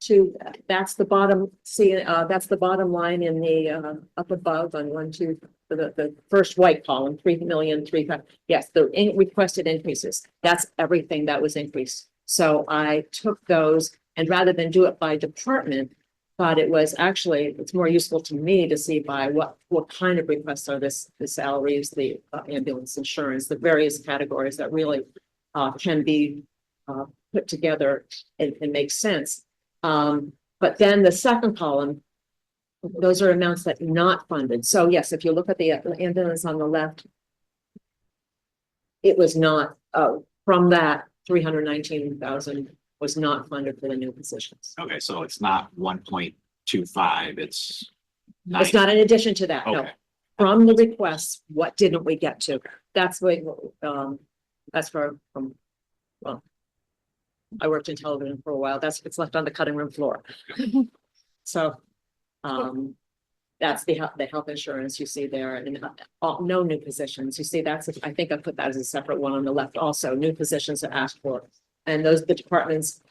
To that, that's the bottom, see, that's the bottom line in the, up above on 1, 2, the first white column, 3,000,035. Yes, the requested increases, that's everything that was increased. So I took those and rather than do it by department, thought it was actually, it's more useful to me to see by what kind of requests are the salaries, the ambulance insurance, the various categories that really can be put together and make sense. But then the second column, those are amounts that are not funded. So yes, if you look at the ambulance on the left, it was not, from that 319,000 was not funded for the new positions. Okay, so it's not 1.25, it's. It's not in addition to that, no. Okay. From the requests, what didn't we get to? That's what, that's from, well, I worked in television for a while. It's left on the cutting room floor. So, that's the health insurance you see there and no new positions. You see, I think I put that as a separate one on the left also, new positions are asked for. And those, the departments,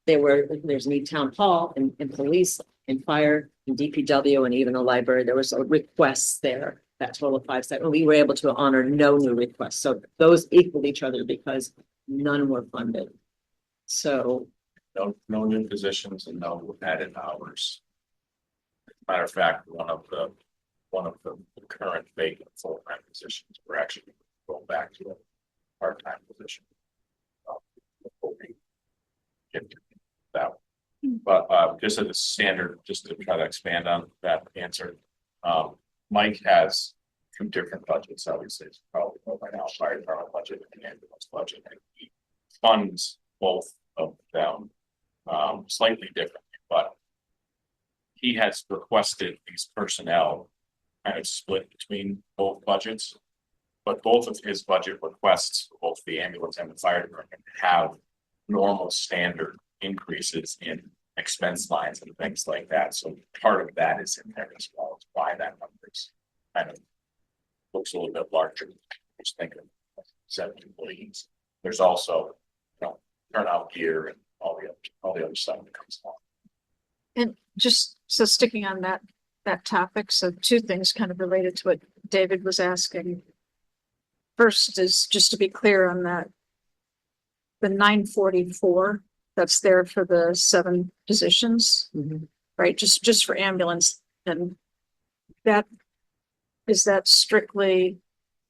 there's need town hall and police and fire and DPW and even the library. There was a requests there that total of 5 7. We were able to honor no new requests. So those equal each other because none were funded. So. No new positions and no added hours. Matter of fact, one of the current vacant full-time positions, we're actually going back to a part-time position. Before we get to that. But just as a standard, just to try to expand on that answer, Mike has 2 different budgets, obviously, it's probably by now, fire department budget and ambulance budget, and he funds both of them slightly differently, but he has requested these personnel kind of split between both budgets. But both of his budget requests, for both the ambulance and the fire department, have normal standard increases in expense lines and things like that. So part of that is in there as well. It's why that number is kind of looks a little bit larger. Just think of 7 employees. There's also, turnout gear and all the other stuff that comes along. And just so sticking on that topic, so 2 things kind of related to what David was asking. First is just to be clear on that. The 944, that's there for the 7 positions, right? Just for ambulance. And is that strictly,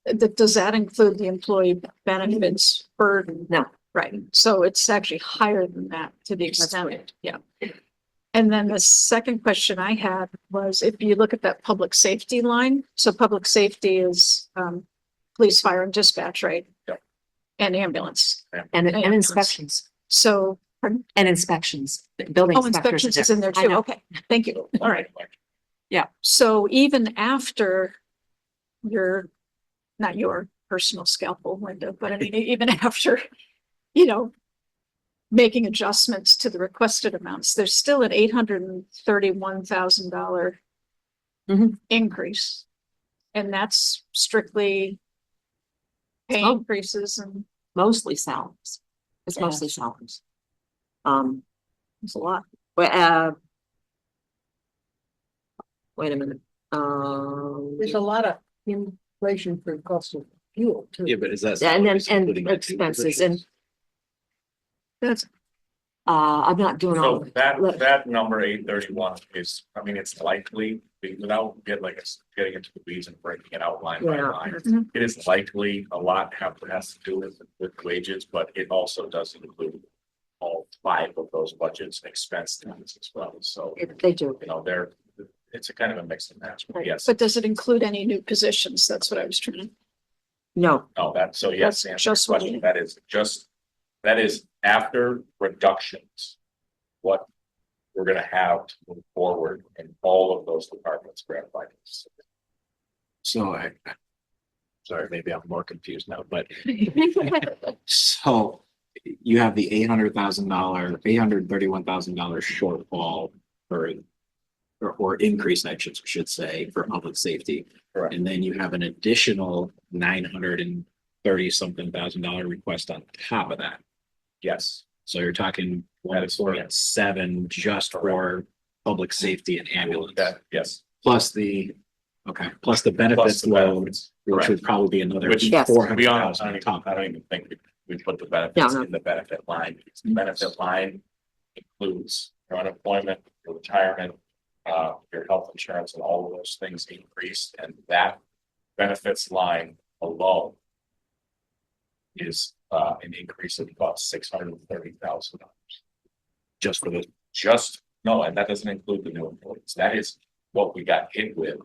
does that include the employee benefits burden? No. Right. So it's actually higher than that to the extent, yeah. And then the second question I had was if you look at that public safety line, so public safety is police, fire and dispatch, right? Yep. And ambulance. And ambulance. inspections So, pardon? and inspections, building. Inspections is in there I too. know. Okay, thank you. All right. Yeah. So even after not your personal scalpel, Linda, but I mean, even after, making adjustments to the requested amounts, there's still an $831,000 increase. And that's strictly pay Oh. increases and Mostly salaries. It's Yeah. mostly salaries. it's a lot. Well, wait a minute. There's a lot of inflation for cost of fuel too. Yeah, but is that? And then, salaries and including IT expenses and, positions? That's, I'm not doing all. So that number 831 is, I mean, it's likely, without getting into the weeds and breaking it out line by Yeah. line. It is likely a lot has to do with wages, but it also does include all 5 of those budgets expense things as well. So, They do. it's a kind of a mix and match, but yes. but does it include any new positions? That's what I was trying to. No, No, so yes, That's to answer your just what question, we- that is after reductions. What we're gonna have to move forward in all of those departments gratified. So sorry, maybe I'm more confused now, but so you have the $831,000 shortfall for, or increase, I should say, for public safety. Correct. And then you have an additional $930-something thousand request on top of that. Yes, So you're talking That is correct. 1.7 just for public safety and ambulance. yes. Plus the benefits the load, benefits, which correct. would probably be another Which, Yes. to be honest, 400,000 I on don't top. I don't even think we put the benefits No. in the benefit line. Because the benefit line includes your unemployment, your retirement, your health insurance, and all of those things increased, and that benefits line alone is an increase of about $630,000. Just for the, No, and that doesn't include the new employees. That is what we got hit with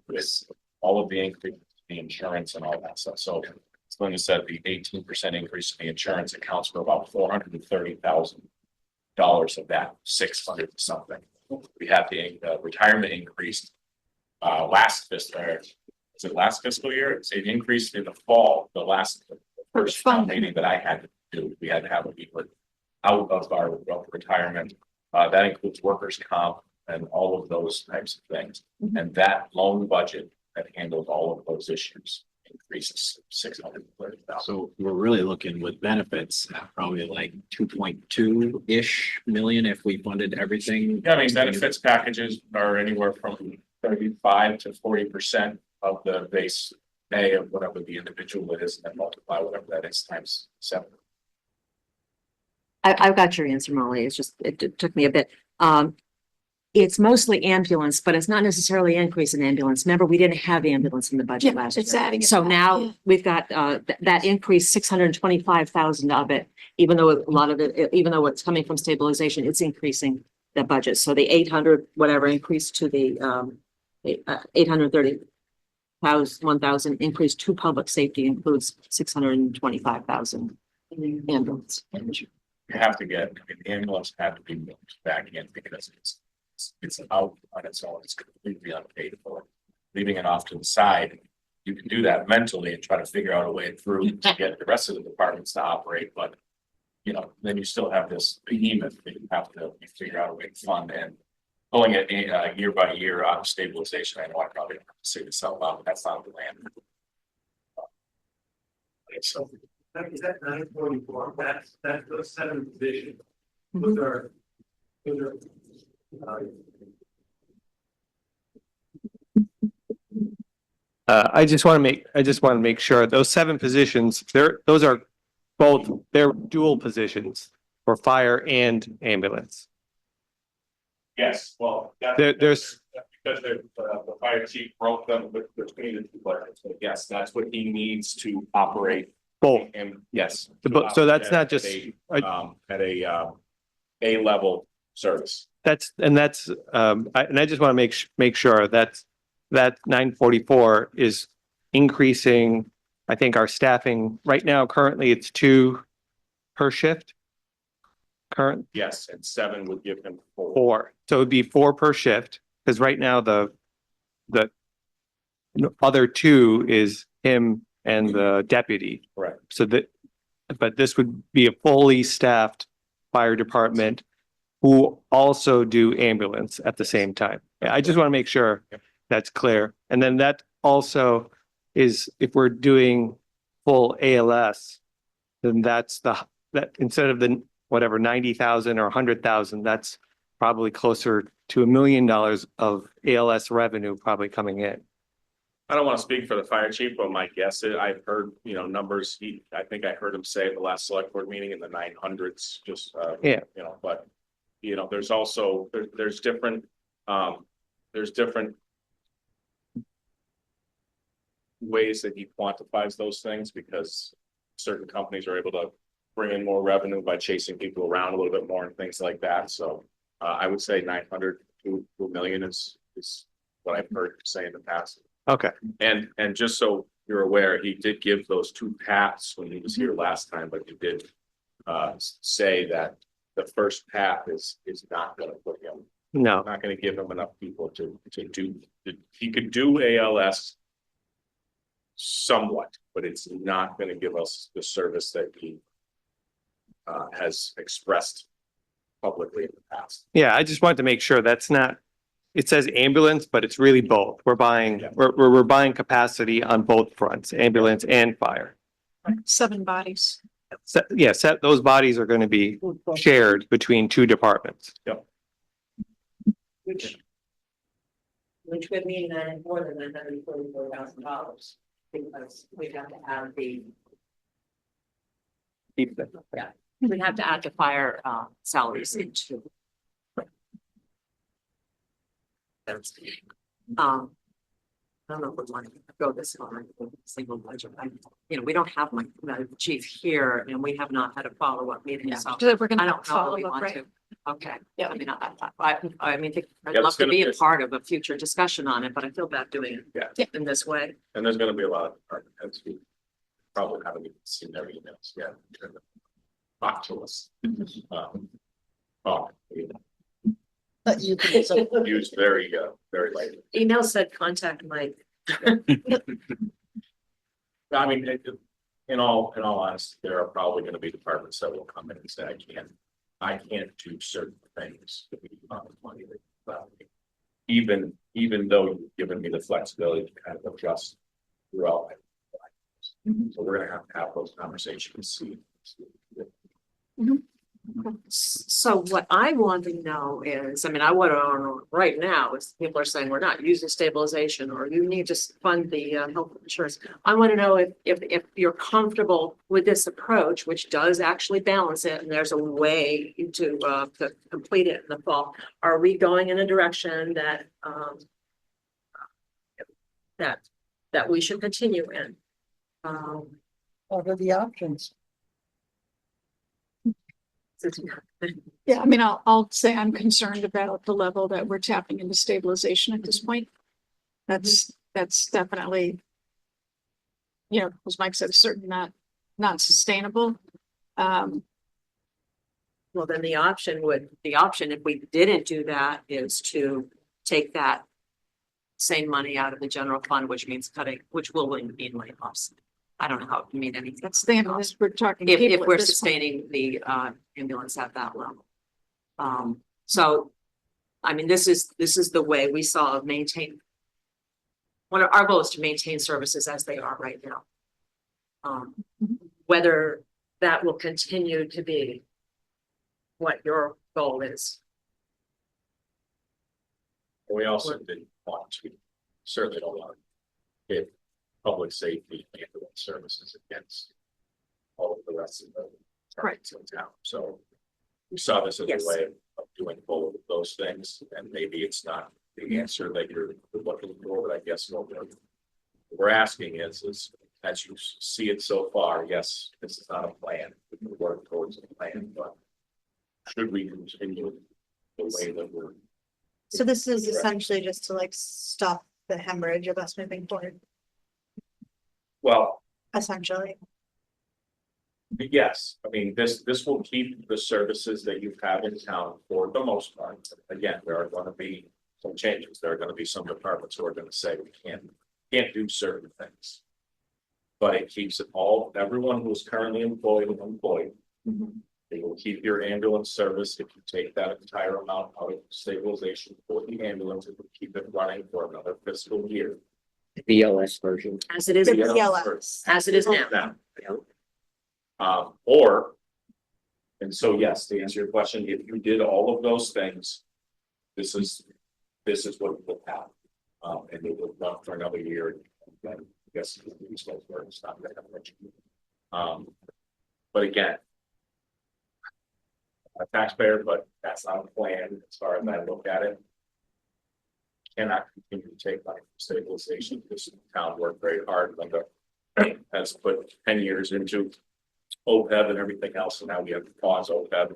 all of the increase, the insurance and all that stuff. So as Linda said, the 18% increase in the insurance accounts for about $430,000 of that 600 something. We have the retirement increase last fiscal year. Was it last fiscal year? It increased in the fall, the first town meeting that I had to do. We had to have a meeting out of our retirement. That includes workers' comp and all of those types of things. And that loan budget that handles all of those issues increases $630,000. so we're really looking with benefits, at probably like 2.2-ish million if we funded everything. Yeah, I mean, benefits packages are anywhere from 35 to 40% of the base pay of whatever the individual is, and multiply whatever that is times 7. I've got your answer, Molly. It's just, it took me a bit. It's mostly ambulance, but it's not necessarily increase in ambulance. Remember, we didn't have ambulance in the budget Yeah, last it's year. adding it So back, now yeah. we've got that increase, 625,000 of it, even though a lot of it, even though it's coming from stabilization, it's increasing the budget. So the 800, whatever, increase to the 830,000 increase to public safety includes 625,000 ambulance. You have to get, I mean, the ambulance had to be moved back in because it's out on its own, it's completely unpaid for. Leaving it off to the side, you can do that mentally and try to figure out a way through to get the rest of the departments to operate, but. Then you still have this behemoth that you have to figure out a way to fund, and pulling it year by year out of stabilization. I know I probably don't have to say this out loud, but that's not the plan. So. Is that 944? That's those 7 positions. Those are. I just want to make sure those 7 positions, those are they're dual positions for fire and ambulance. Yes, well. There's, Because the fire chief broke them between the two budgets, but yes, that's what he needs to operate. both. And yes. So that's not just, At a A-level service. and I just want to make sure that 944 is increasing. I think our staffing right now, currently it's 2 per shift. Current Yes, and 7 would give him 4. 4, so it'd be 4 per shift, because right now the other 2 is him and the deputy. Correct. So but this would be a fully staffed fire department who also do ambulance at the same time. Yeah, I just want to make sure that's clear. And then that also is, if we're doing full ALS, then that instead of the whatever 90,000 or 100,000, that's probably closer to $1 million of ALS revenue probably coming in. I don't want to speak for the fire chief, but my guess is I've heard, numbers. I think I heard him say at the last select board meeting in the 900s, just, Yeah. But, there's also, there's different ways that he quantifies those things because certain companies are able to bring in more revenue by chasing people around a little bit more and things like that. So, I would say 900 to $1 million is what I've heard him say in the past. Okay, And just so you're aware, he did give those two paths when he was here last time, but he did say that the first path is not gonna put him, no, not gonna give him enough people to do. He could do ALS somewhat, but it's not gonna give us the service that he has expressed publicly in the past. yeah, I just wanted to make sure that's not, it says ambulance, but it's really both. We're buying, Yeah. we're buying capacity on both fronts, ambulance and fire. 7 bodies. Set those bodies are going to be shared between 2 departments. Which would mean that more than $144,000 because we have to have the. Keep that. We'd have to add the fire salaries into. I don't know if we want to go this far, single budget. We don't have my chief here and we have not had a follow-up meeting, so So we're I gonna don't know that we follow up, want right? to. Okay. Yeah. I mean, I'd Yeah, love it's to gonna be a be- part of a future discussion on it, but I feel bad doing Yeah. it in this way. And there's gonna be a lot of department heads who probably haven't even seen their emails yet. Back to us. You can say, Used very lightly. Email said contact Mike. I mean, in all honesty, there are probably gonna be departments that will come in and say, I can't do certain things. To be on the money that you allow me." Even though you've given me the flexibility to kind of adjust throughout. my life. So we're gonna have those conversations, see. So what I want to know is, I want to know right now is people are saying we're not using stabilization or you need to fund the health insurance. I want to know if you're comfortable with this approach, which does actually balance it and there's a way to complete it in the fall. Are we going in a direction that that we should continue in? what are the options? Yeah, I'll say I'm concerned about the level that we're tapping into stabilization at this point. That's definitely, as Mike said, certainly not sustainable. Well, then the option if we didn't do that is to take that same money out of the general fund, which means which will mean layoffs. I don't know how it can mean anything. That's the end of this, we're talking. If people at we're this point. sustaining the ambulance at that level. So, this is the way we saw maintain. One of our goal is to maintain services as they are right now. Whether that will continue to be what your goal is. We also didn't want to, certainly don't want to hit public safety and ambulance services against all of the rest of the departments in town. So we saw this as Yes. a way of doing both of those things, and maybe it's not the answer that you're looking for, but I guess what we're asking is as you see it so far, yes, this is not a plan. We can work towards a plan, but should we continue the way that we're So this is essentially just to stop the hemorrhage of us moving forward, well, essentially. yes, this will keep the services that you've had in town for the most part. Again, there are gonna be some changes. There are gonna be some departments who are gonna say we can't do certain things. But it keeps it all, everyone who is currently employed. It will keep your ambulance service. If you take that entire amount out of stabilization for the ambulance, it will keep it running for another fiscal year. BLS version. As it is, The Yeah. BLS. as it is now. And so, yes, to answer your question, if you did all of those things this is what we'll have. And it will run for another year. Then I guess it's not that much. But again, a taxpayer, but that's not a plan as far as I look at it. Cannot continue to take money from stabilization. This town worked very hard. Linda has put 10 years into OPEB and everything else, and now we have to pause OPEB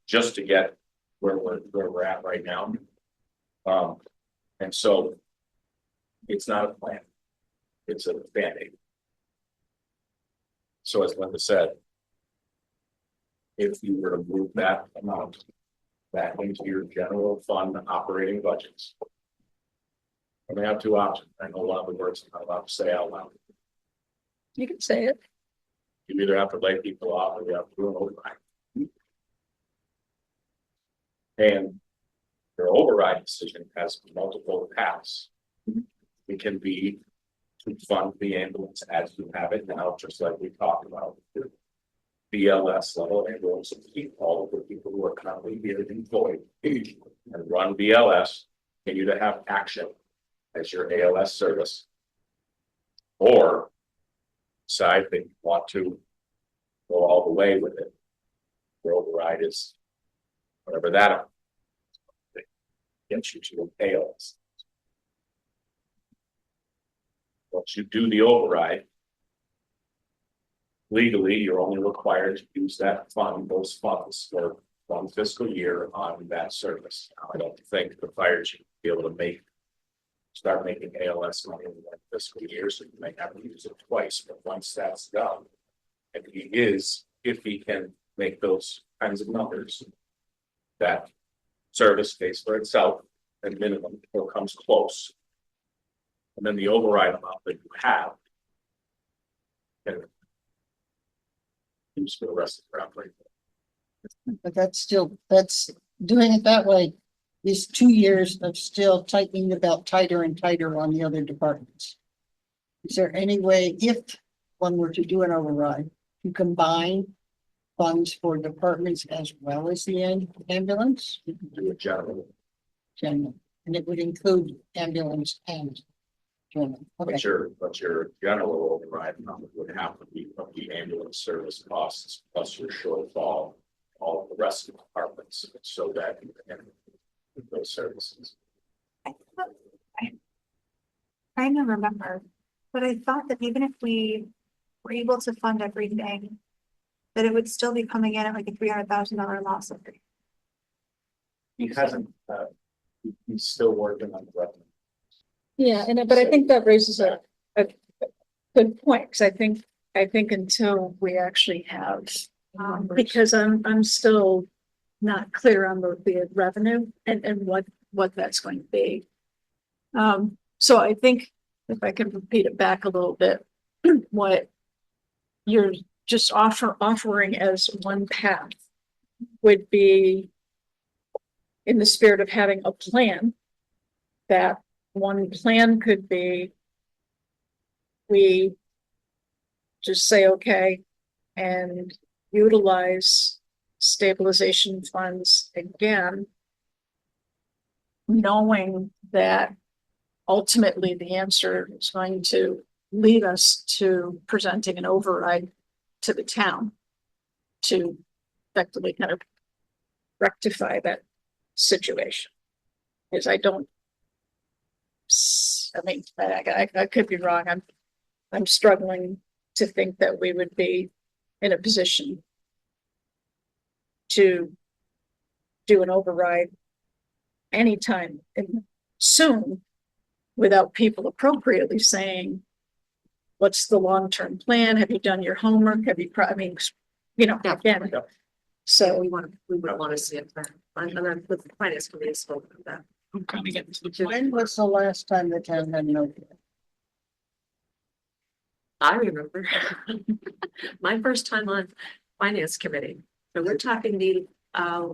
just to get where we're at right now. And so it's not a plan. It's a Band-Aid. So as Linda said, if you were to move that amount back into your general fund operating budgets, I may have two options. I know a lot of the words I'm not allowed to say out loud. You can say it. You either have to lay people off or you have to do an override. And your override decision has multiple paths. It can be to fund the ambulance as you have it now, just like we talked about. BLS level ambulance and keep all of the people who are currently here employed and run BLS, continue to have action as your ALS service. Or decide that you want to go all the way with it. Your override is whatever that gets you to ALS. Once you do the override, legally, you're only required to use that fund, those funds for 1 fiscal year on that service. Now, I don't think the fire chief will be able to start making ALS money in 1 fiscal year, so you may have to use it twice, but once that's done, and if he can make those kinds of numbers, that service pays for itself at minimum or comes close. And then the override amount that you have can use for the rest of the property. But that's doing it that way is 2 years of still tightening the belt tighter and tighter on the other departments. Is there any way, if one were to do an override, to combine funds for departments as well as the ambulance? You can do it generally, General, and it would include ambulance and general. Okay, but your general override number would have to be from the ambulance service costs plus your shortfall, all of the rest of the departments, so that you can those services. I don't remember, but I thought that even if we were able to fund everything, that it would still be coming in at like a $300,000 loss. He hasn't, he's still working on the revenue. Yeah, but I think that raises a good point, because I think until we actually have, because I'm still not clear on the revenue and what that's going to be. So I think if I can repeat it back a little bit, what you're just offering as one path would be in the spirit of having a plan. That one plan could be, we just say, okay, and utilize stabilization funds again, knowing that ultimately the answer is going to lead us to presenting an override to the town to effectively kind of rectify that situation. Because I mean, I could be wrong. I'm struggling to think that we would be in a position to do an override anytime soon without people appropriately saying, what's the long-term plan? Have you done your homework? Have you, again, so We would want to see it. And then with the finance committee spoke about that. I'm kind of getting to the point. when was the last time the town had an override? I remember my first time on finance committee. So we're talking the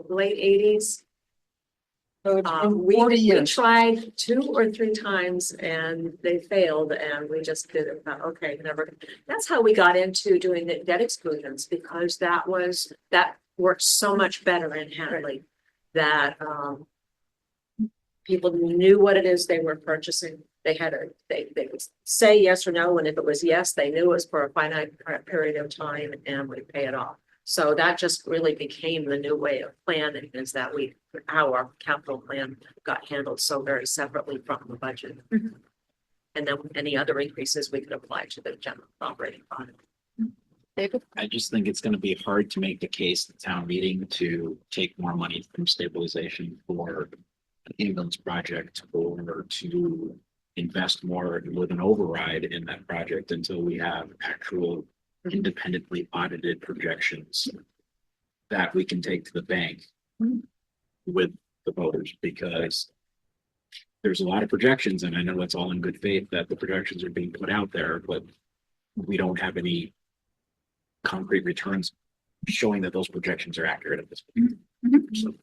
late 80s. So it's been We 40 years. tried 2 or 3 times and they failed, and we just did it. Okay, never. That's how we got into doing the debt exclusions, because that worked so much better in Hadley that people knew what it is they were purchasing. They had they would say yes or no, and if it was yes, they knew it was for a finite period of time and would pay it off. So that just really became the new way of planning, is that how our capital plan got handled so very separately from the budget. And then any other increases we could apply to the general operating fund. David? I just think it's gonna be hard to make the case at town meeting to take more money from stabilization for an ambulance project or to invest more with an override in that project until we have actual independently audited projections that we can take to the bank with the voters, because there's a lot of projections, and I know it's all in good faith that the projections are being put out there, but we don't have any concrete returns showing that those projections are accurate at this point. So,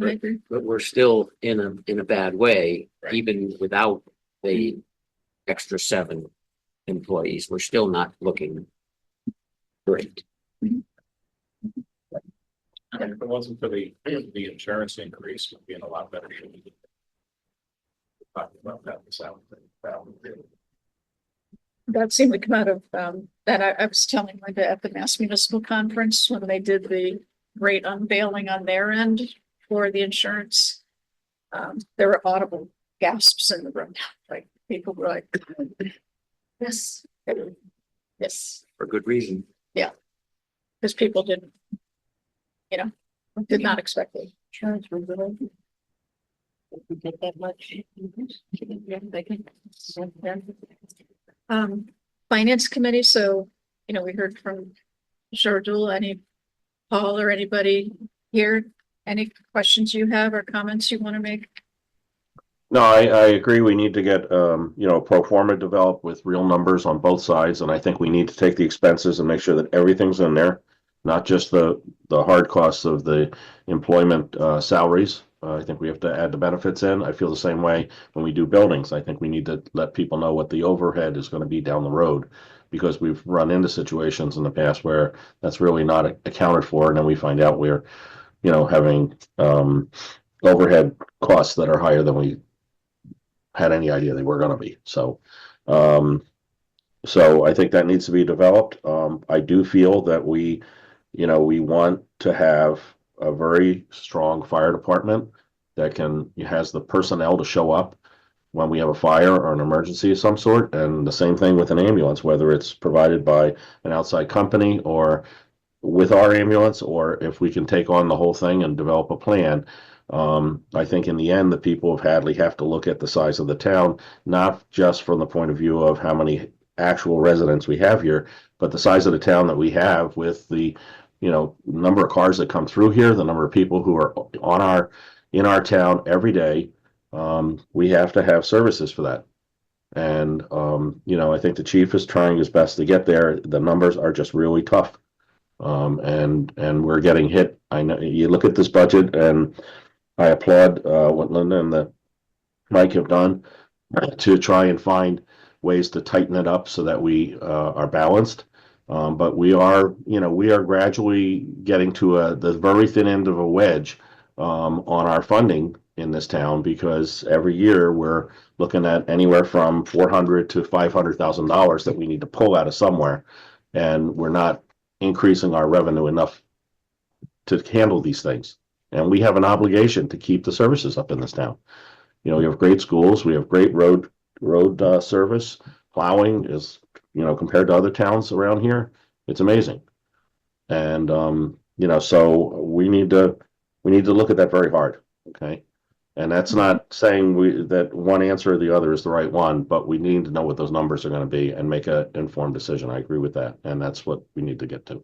I agree. But we're still in a bad way, Right. even without the extra 7 employees. We're still not looking great. If it wasn't for the insurance increase, we'd be in a lot better shape. Talking about that this out. That seemed to come out of, that I was telling Linda at the Mass Municipal Conference when they did the great unveiling on their end for the insurance. There were audible gasps in the room, like people were like, yes, yes, For good reason. because people didn't, did not expect it. Insurance was good. If we get that much. Yeah, they can. Finance committee, so, we heard from Shardul, Paul or anybody here, any questions you have or comments you want to make? No, I agree. We need to get, a pro forma developed with real numbers on both sides. And I think we need to take the expenses and make sure that everything's in there, not just the hard costs of the employment, salaries. I think we have to add the benefits in. I feel the same way when we do buildings. I think we need to let people know what the overhead is going to be down the road, because we've run into situations in the past where that's really not accounted for. And then we find out we're, having, overhead costs that are higher than we had any idea they were going to be. So I think that needs to be developed. I do feel that we want to have a very strong fire department that has the personnel to show up when we have a fire or an emergency of some sort. And the same thing with an ambulance, whether it's provided by an outside company or with our ambulance, or if we can take on the whole thing and develop a plan. I think in the end, the people of Hadley have to look at the size of the town, not just from the point of view of how many actual residents we have here, but the size of the town that we have with the, number of cars that come through here, the number of people who are in our town every day. We have to have services for that. And, I think the chief is trying his best to get there. The numbers are just really tough. And we're getting hit. I know you look at this budget, and I applaud what Linda and Mike have done to try and find ways to tighten it up so that we are balanced. But we are gradually getting to the very thin end of a wedge on our funding in this town, because every year we're looking at anywhere from $400,000 to $500,000 that we need to pull out of somewhere, and we're not increasing our revenue enough to handle these things. And we have an obligation to keep the services up in this town. We have great schools, we have great road service. Plowing is, compared to other towns around here, it's amazing. And so we need to look at that very hard. Okay. And that's not saying that one answer or the other is the right one, but we need to know what those numbers are going to be and make an informed decision. I agree with that. And that's what we need to get to.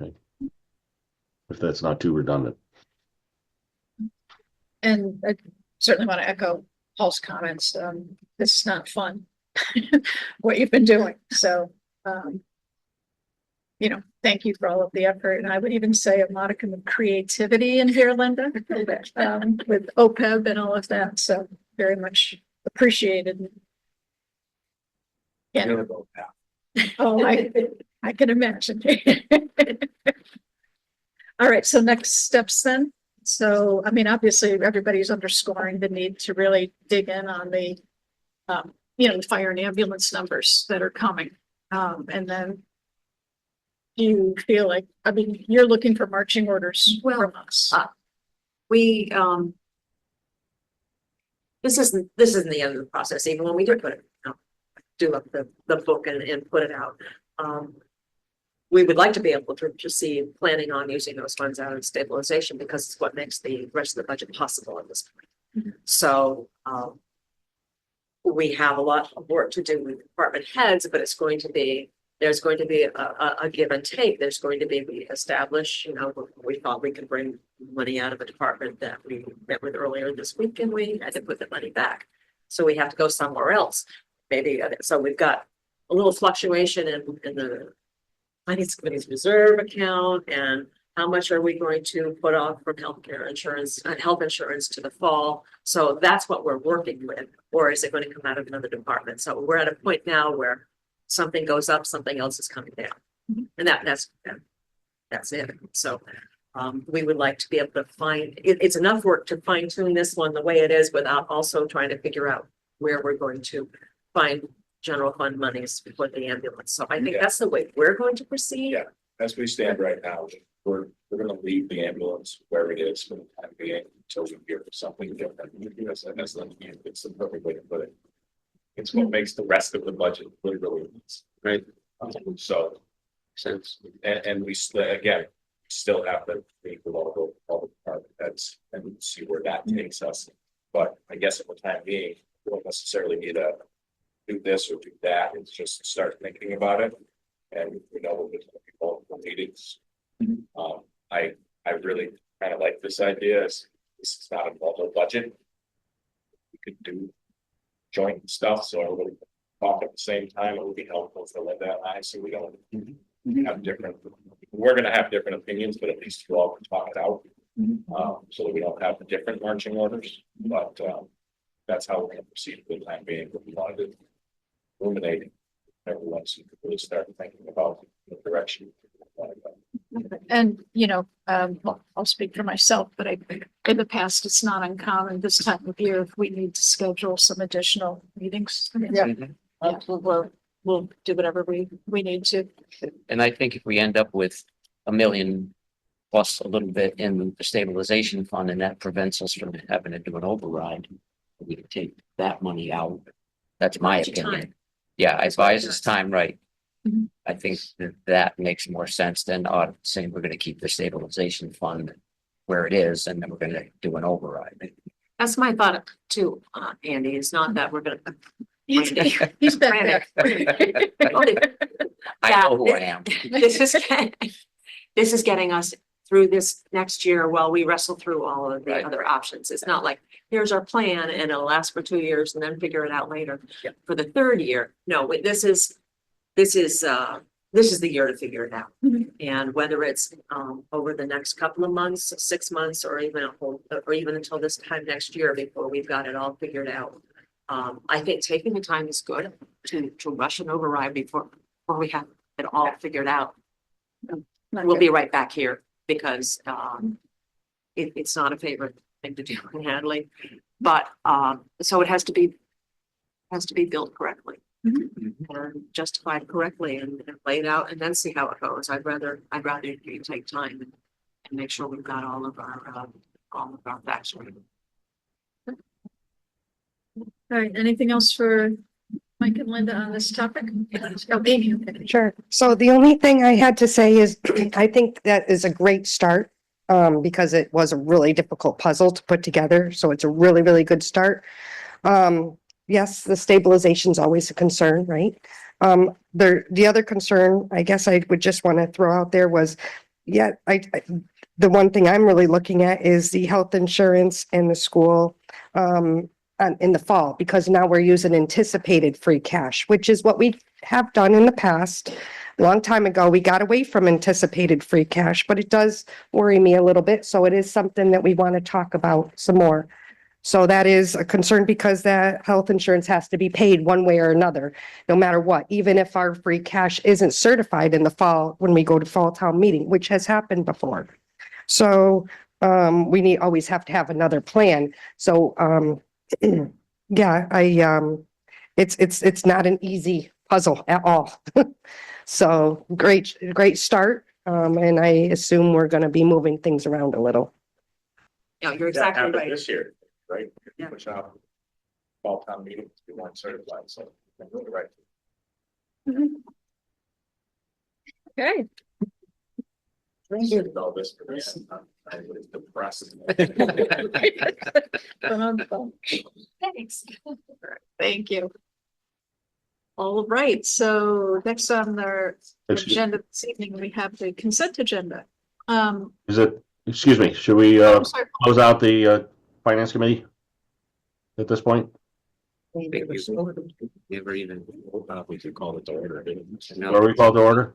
Okay. If that's not too redundant. And I certainly want to echo Paul's comments. This is not fun, what you've been doing. So, thank you for all of the effort. And I would even say a modicum of creativity in here, Linda, with OPEB and all of that. So very much appreciated. Yeah. Oh, I can imagine. All right. So next steps then. So, I mean, obviously, everybody's underscoring the need to really dig in on the, the fire and ambulance numbers that are coming. And then do you feel like, I mean, you're looking for marching orders from us? We, this isn't the end of the process, even when we do put it, do up the book and put it out. We would like to be able to proceed planning on using those funds out of stabilization because it's what makes the rest of the budget possible at this point. So, we have a lot of work to do with department heads, but there's going to be a give and take. There's going to be, we establish, we thought we could bring money out of a department that we met with earlier this week and we had to put the money back. So we have to go somewhere else. Maybe, so we've got a little fluctuation in the finance committee's reserve account and how much are we going to put off from healthcare insurance and health insurance to the fall? So that's what we're working with, or is it going to come out of another department? So we're at a point now where something goes up, something else is coming down. And that's it. So we would like to be able to find, it's enough work to fine tune this one the way it is without also trying to figure out where we're going to find general fund monies for the ambulance. So I think that's the way we're going to proceed. Yeah. As we stand right now, we're gonna leave the ambulance where it is for the time being until we hear something different. It's the perfect way to put it. It's what makes the rest of the budget really nice, right? So, Sense. and we still have to meet with all the department heads and see where that takes us. But I guess at the time being, we don't necessarily need to do this or do that. It's just start thinking about it. And we know what the meetings. I really kind of like this idea. This is not a normal budget. We could do joint stuff, so everybody can talk at the same time. It would be helpful for Linda and I, so we don't have different. We're gonna have different opinions, but at least we'll all can talk it out. So that we don't have the different marching orders, but that's how we're gonna proceed for the time being. But we wanted to ruminate everyone so we could really start thinking about the direction. And, I'll speak for myself, but in the past, it's not uncommon this time of year if we need to schedule some additional meetings. Yeah. We'll do whatever we need to. And I think if we end up with $1 million plus a little bit in the stabilization fund, and that prevents us from having to do an override, we can take that money out. That's my opinion. Yeah, it buys us time, right? Mhm. I think that makes more sense than saying we're gonna keep the stabilization fund where it is, and then we're gonna do an override. That's my thought too, Andy. It's not that we're gonna. He's back there. I know who I am. This is getting us through this next year while we wrestle through all of the Right. other options. It's not like, here's our plan and it'll last for 2 years and then figure it out later. Yeah. For the third year, no, this is the year to figure it out. Mhm. And whether it's over the next couple of months, 6 months, or even until this time next year before we've got it all figured out. I think taking the time is good to rush and override before we have it all figured out. We'll be right back here because it's not a favorite thing to do in Hadley. But so it has to be built correctly. And justified correctly and laid out and then see how it goes. I'd rather you take time and make sure we've got all of our facts right. All right, anything else for Mike and Linda on this topic? Oh, Amy. okay. Sure. So the only thing I had to say is I think that is a great start because it was a really difficult puzzle to put together. So it's a really, really good start. Yes, the stabilization is always a concern, right? The other concern, I guess I would just want to throw out there was, the one thing I'm really looking at is the health insurance in the school in the fall, because now we're using anticipated free cash, which is what we have done in the past. A long time ago, we got away from anticipated free cash, but it does worry me a little bit. So it is something that we want to talk about some more. So that is a concern because that health insurance has to be paid one way or another, no matter what, even if our free cash isn't certified in the fall when we go to fall town meeting, which has happened before. So we always have to have another plan. So, yeah, it's not an easy puzzle at all. So great start. And I assume we're gonna be moving things around a little. Yeah, you're That exactly happened right. this year, right? Yeah. Which, fall town meetings, we weren't certified, so. You're right. Okay. Should know this, but I was depressed. Thanks. Thank you. All right, so next on our Excuse- agenda this evening, we have the consent agenda. Is it, excuse me, should we, I'm sorry, close out the, finance committee? At this point? Never even, we could call it to order. Are we called to order?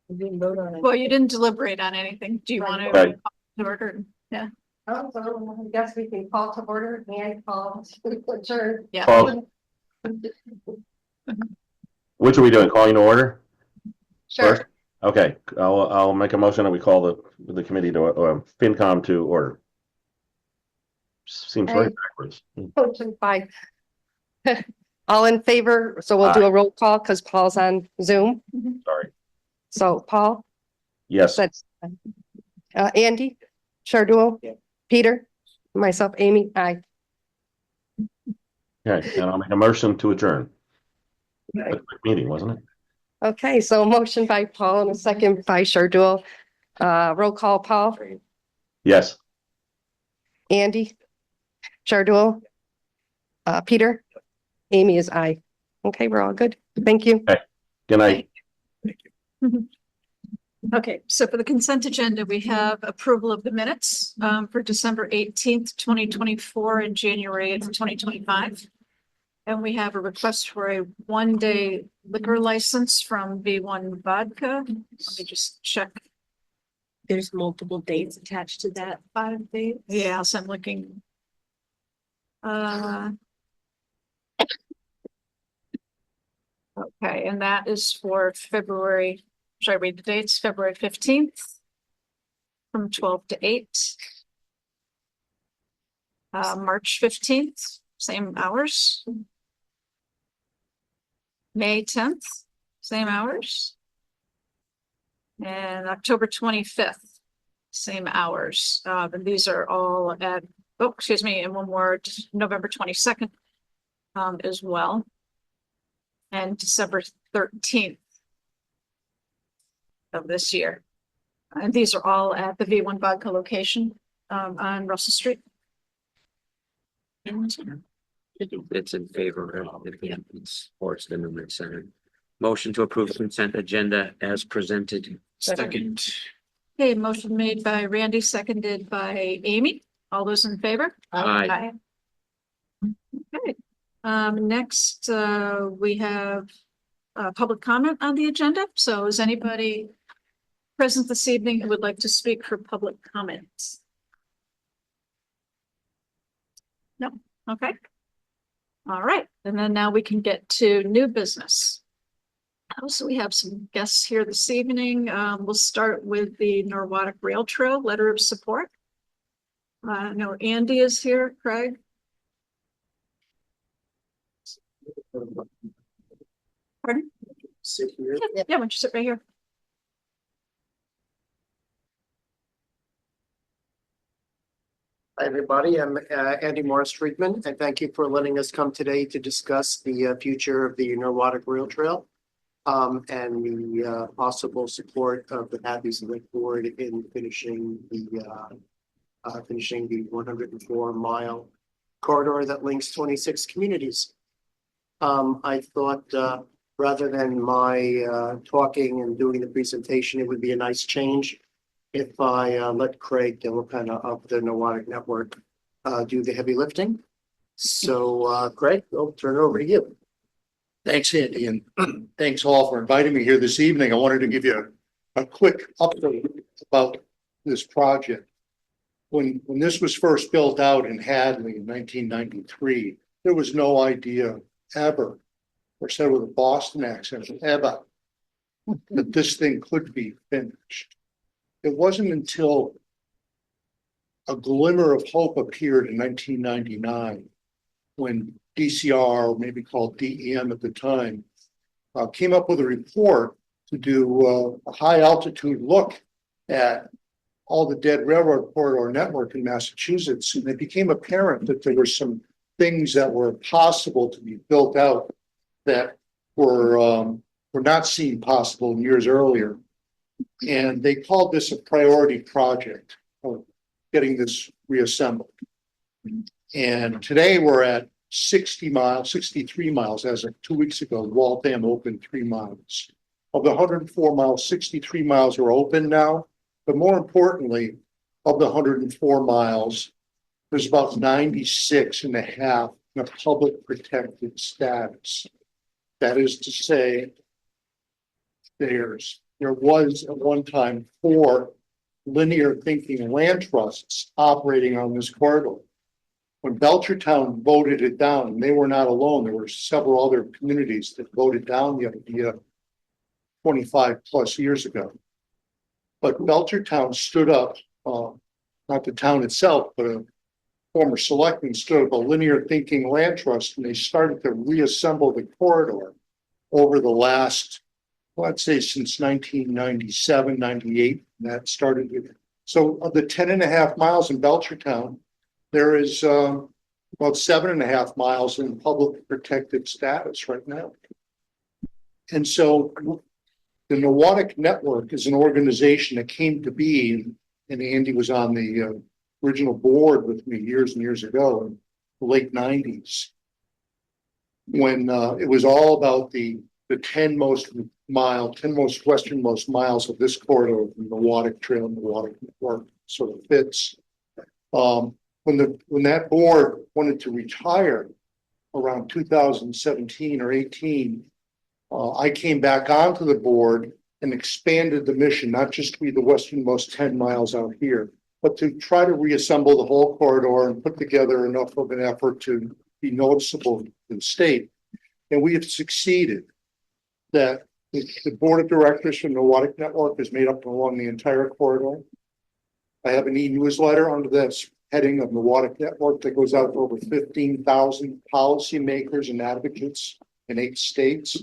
We didn't vote on it. well, you didn't deliberate on anything. Do you want to? Right. Order? Yeah, Oh, so I guess we can call to order and call to adjourn. yeah. Call- Which are we doing? Calling to order? Sure. First? Okay, I'll make a motion that we call the committee to, FinCom to order. Seems right Aye. backwards. Motion by. All in favor, so we'll do a roll call because Paul's on Zoom. Sorry. So Paul, Yes, that's Andy, Shardul, Peter, myself, Amy, aye. okay, and I'll make a motion to adjourn. A quick meeting, wasn't it? Okay, so motion by Paul and a second by Shardul. Roll call, Paul, Yes. Andy, Shardul, Peter, Amy is aye. Okay, we're all good. Thank you. Good night. Okay, so for the consent agenda, we have approval of the minutes for December 18th, 2024 and January 8th, 2025. And we have a request for a one-day liquor license from V1 Vodka. Let me just check. There's multiple dates attached to that. 5 days. Yeah, so I'm looking. Okay, and that is for February, should I read the dates? February 15th from 12 to 8. March 15th, same hours. May 10th, same hours. And October 25th, same hours. And these are all at, oh, excuse me, and one more, November 22nd as well. And December 13th of this year. And these are all at the V1 Vodka location on Russell Street. It's in favor of the sports the Newman Center. Motion to approve consent agenda as presented. Second. Okay, motion made by Randy, seconded by Amy. All those in favor? Aye. Okay, next, we have public comment on the agenda. So is anybody present this evening who would like to speak for public comments? No, okay. All right, and then now we can get to new business. So we have some guests here this evening. We'll start with the Norwottuck Rail Trail Letter of Support. I know Andy is here, Craig. Pardon? Sit here. Yeah, why don't you sit right here? Hi, everybody. I'm Andy Morris Friedman, and thank you for letting us come today to discuss the future of the Norwottuck Rail Trail and the possible support of the Happy Select Board in finishing the 104-mile corridor that links 26 communities. I thought rather than my talking and doing the presentation, it would be a nice change if I let Craig Delapenna of the Norwottuck Network do the heavy lifting. So Craig, I'll turn it over to you. Thanks, Andy, and thanks all for inviting me here this evening. I wanted to give you a quick update about this project. When this was first built out in Hadley in 1993, there was no idea ever, or said with a Boston accent, ever, that this thing could be finished. it wasn't until a glimmer of hope appeared in 1999 when DCR, maybe called DEM at the time, came up with a report to do a high altitude look at all the dead railroad corridor network in Massachusetts. And it became apparent that there were some things that were possible to be built out that were not seen possible years earlier. And they called this a priority project of getting this reassembled. And today we're at 60 miles, 63 miles as of 2 weeks ago. Waltham opened 3 miles. Of the 104 miles, 63 miles are open now. But more importantly, of the 104 miles, there's about 96 and a half in a public protected status. That is to say, there was at one time 4 linear thinking land trusts operating on this corridor. When Belchertown voted it down, and they were not alone, there were several other communities that voted down the idea 25 plus years ago. But Belchertown stood up, not the town itself, but a former selectman stood up a linear thinking land trust, and they started to reassemble the corridor over the last, well, I'd say since 1997, 98, that started. So of the 10 and a half miles in Belchertown, there is about 7.5 miles in public protected status right now. And so the Nowatic Network is an organization that came to be, and Andy was on the original board with me years and years ago in the late 90s, when it was all about the 10 most westernmost miles of this corridor, the Nowatic Trail and the Nowatic Network sort of fits. When that board wanted to retire around 2017 or 18, I came back onto the board and expanded the mission, not just to be the westernmost 10 miles out here, but to try to reassemble the whole corridor and put together enough of an effort to be noticeable to the state. And we have succeeded. That the board of directors from the Nowatic Network is made up along the entire corridor. I have an e-newsletter under this heading of the Nowatic Network that goes out to over 15,000 policymakers and advocates in 8 states.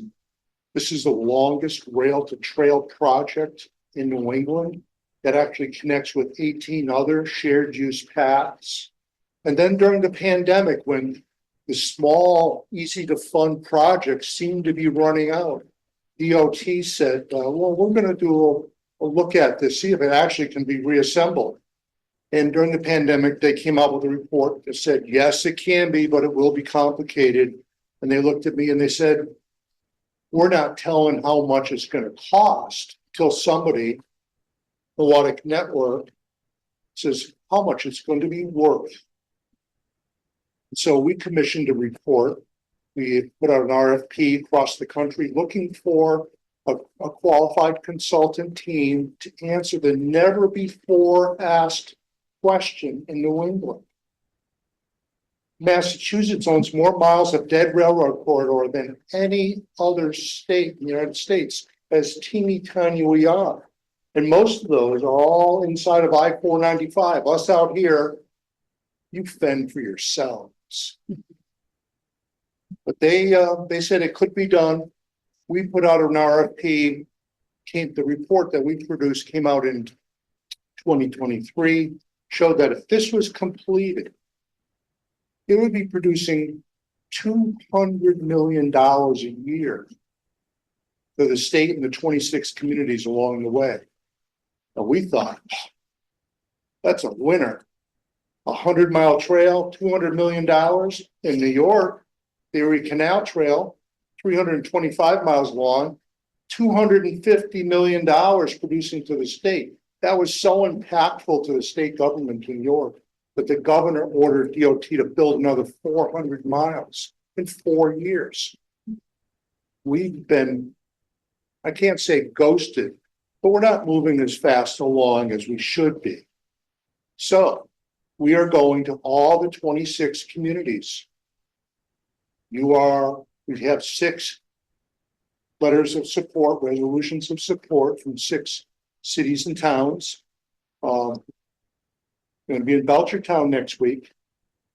This is the longest rail to trail project in New England that actually connects with 18 other shared use paths. And then during the pandemic, when the small, easy to fund projects seemed to be running out, DOT said, well, we're going to do a look at this, see if it actually can be reassembled. And during the pandemic, they came out with a report that said, yes, it can be, but it will be complicated. And they looked at me and they said, we're not telling how much it's going to cost till somebody, the Nowatic Network, says how much it's going to be worth. So we commissioned a report. We put out an RFP across the country looking for a qualified consultant team to answer the never before asked question in New England. Massachusetts owns more miles of dead railroad corridor than any other state in the United States, as teeny tiny we are. And most of those are all inside of I-495. Us out here, you fend for yourselves. But they said it could be done. We put out an RFP. The report that we produced came out in 2023, showed that if this was completed, it would be producing $200 million a year for the state and the 26 communities along the way. And we thought, that's a winner. 100-mile trail, $200 million. In New York, the Erie Canal Trail, 325 miles long, $250 million producing to the state. That was so impactful to the state government in New York that the governor ordered DOT to build another 400 miles in 4 years. We've been, I can't say ghosted, but we're not moving as fast along as we should be. So we are going to all the 26 communities. We have 6 letters of support, resolutions of support from 6 cities and towns. Gonna be in Belchertown next week.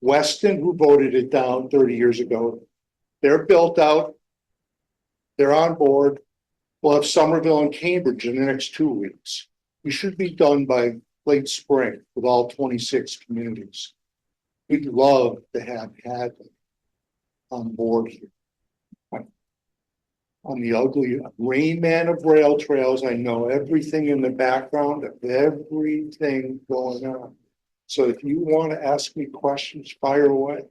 Weston, who voted it down 30 years ago, they're built out. They're on board. We'll have Somerville and Cambridge in the next 2 weeks. We should be done by late spring with all 26 communities. We'd love to have Hadley on board here. I'm the ugly rain man of rail trails. I know everything in the background of everything going on. So if you want to ask me questions, fire away.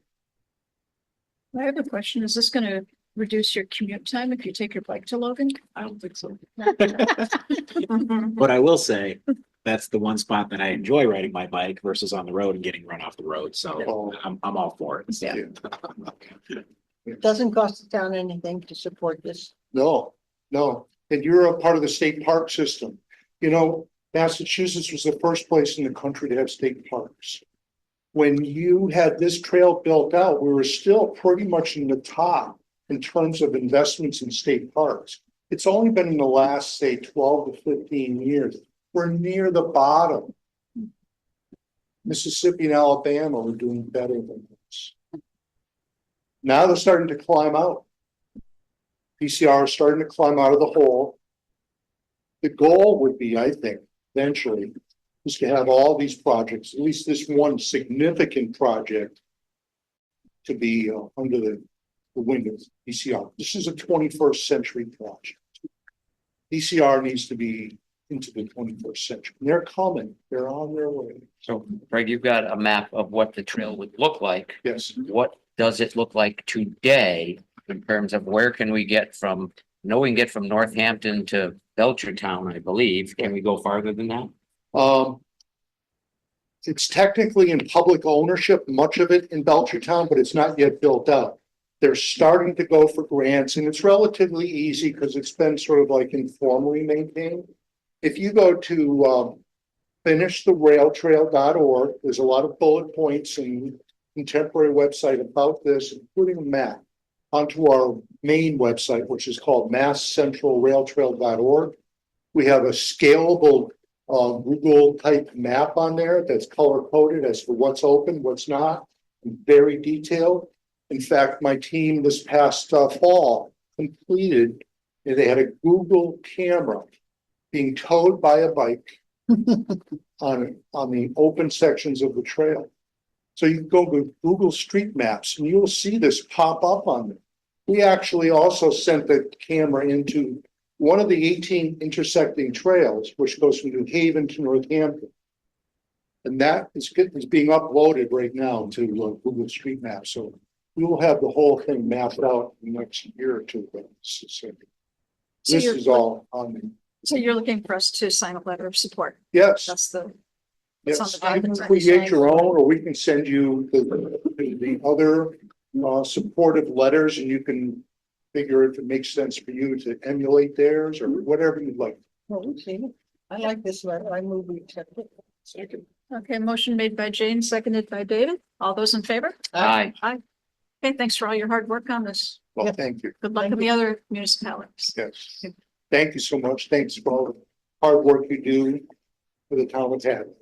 I have a question. Is this gonna reduce your commute time if you take your bike to Logan? I don't think so. Mhm. But I will say, that's the one spot that I enjoy riding my bike versus on the road and getting run off the road. So I'm all for it. Yeah. It doesn't cost the town anything to support this. No, no. And you're a part of the state park system. You know, Massachusetts was the first place in the country to have state parks. When you had this trail built out, we were still pretty much in the top in terms of investments in state parks. It's only been in the last, say, 12 to 15 years. We're near the bottom. Mississippi and Alabama are doing better than this. Now they're starting to climb out. PCR is starting to climb out of the hole. The goal would be, I think, eventually, is to have all these projects, at least this one significant project, to be under the windows, PCR. This is a 21st century project. PCR needs to be into the 21st century. They're coming. They're on their way. So Greg, you've got a map of what the trail would look like. Yes. What does it look like today in terms of where can we get from, I know we can get from Northampton to Belchertown, I believe. Can we go farther than that? It's technically in public ownership, much of it in Belchertown, but it's not yet built out. They're starting to go for grants and it's relatively easy because it's been sort of like informally maintained. If you go to finishtherailtrail.org, there's a lot of bullet points and contemporary website about this, including a map onto our main website, which is called masscentralrailtrail.org. We have a scalable Google type map on there that's color coded as to what's open, what's not, and very detailed. In fact, my team this past fall completed, they had a Google camera being towed by a bike on the open sections of the trail. So you can go to Google Street Maps and you'll see this pop up on there. We actually also sent the camera into one of the 18 intersecting trails, which goes from New Haven to Northampton. And that is being uploaded right now to Google Street Maps. So we will have the whole thing mapped out in the next year or two. This is all on me. So you're looking for us to sign a letter of support. Yes. That's the. Yes, Sounds you like can it's create your own, or we can send you the other supportive letters and you can figure if it makes sense for you to emulate theirs or whatever you'd like. Well, we'll see. I like this letter. I move we accept it. Second. Okay, motion made by Jane, seconded by David. All those in favor? Aye. Aye. Okay, thanks for all your hard work on this. Well, thank you. Good luck in the other municipalities. Yes. Thank you so much. Thanks for all the hard work you do for the town of Hadley.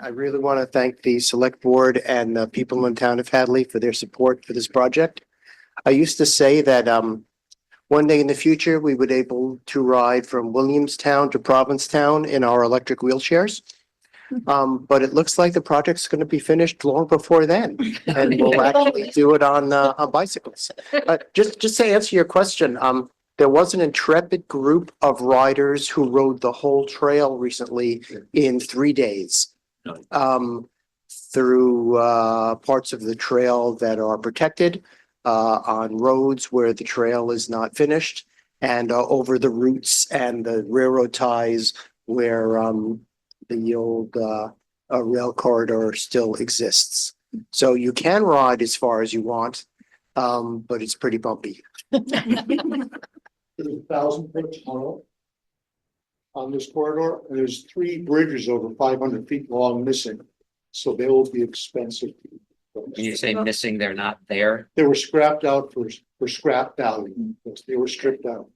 I really want to thank the select board and the people in town of Hadley for their support for this project. I used to say that one day in the future, we would able to ride from Williamstown to Provincetown in our electric wheelchairs. But it looks like the project's going to be finished long before then, and we'll actually do it on bicycles. Just to answer your question, there was an intrepid group of riders who rode the whole trail recently in 3 days. Through parts of the trail that are protected, on roads where the trail is not finished, and over the routes and the railroad ties where the old rail corridor still exists. So you can ride as far as you want, but it's pretty bumpy. There's 1,000-foot tunnel on this corridor, and there's 3 bridges over 500 feet long missing. So they will be expensive. When you say missing, they're not there. They were scrapped out for scrap value. They were stripped out.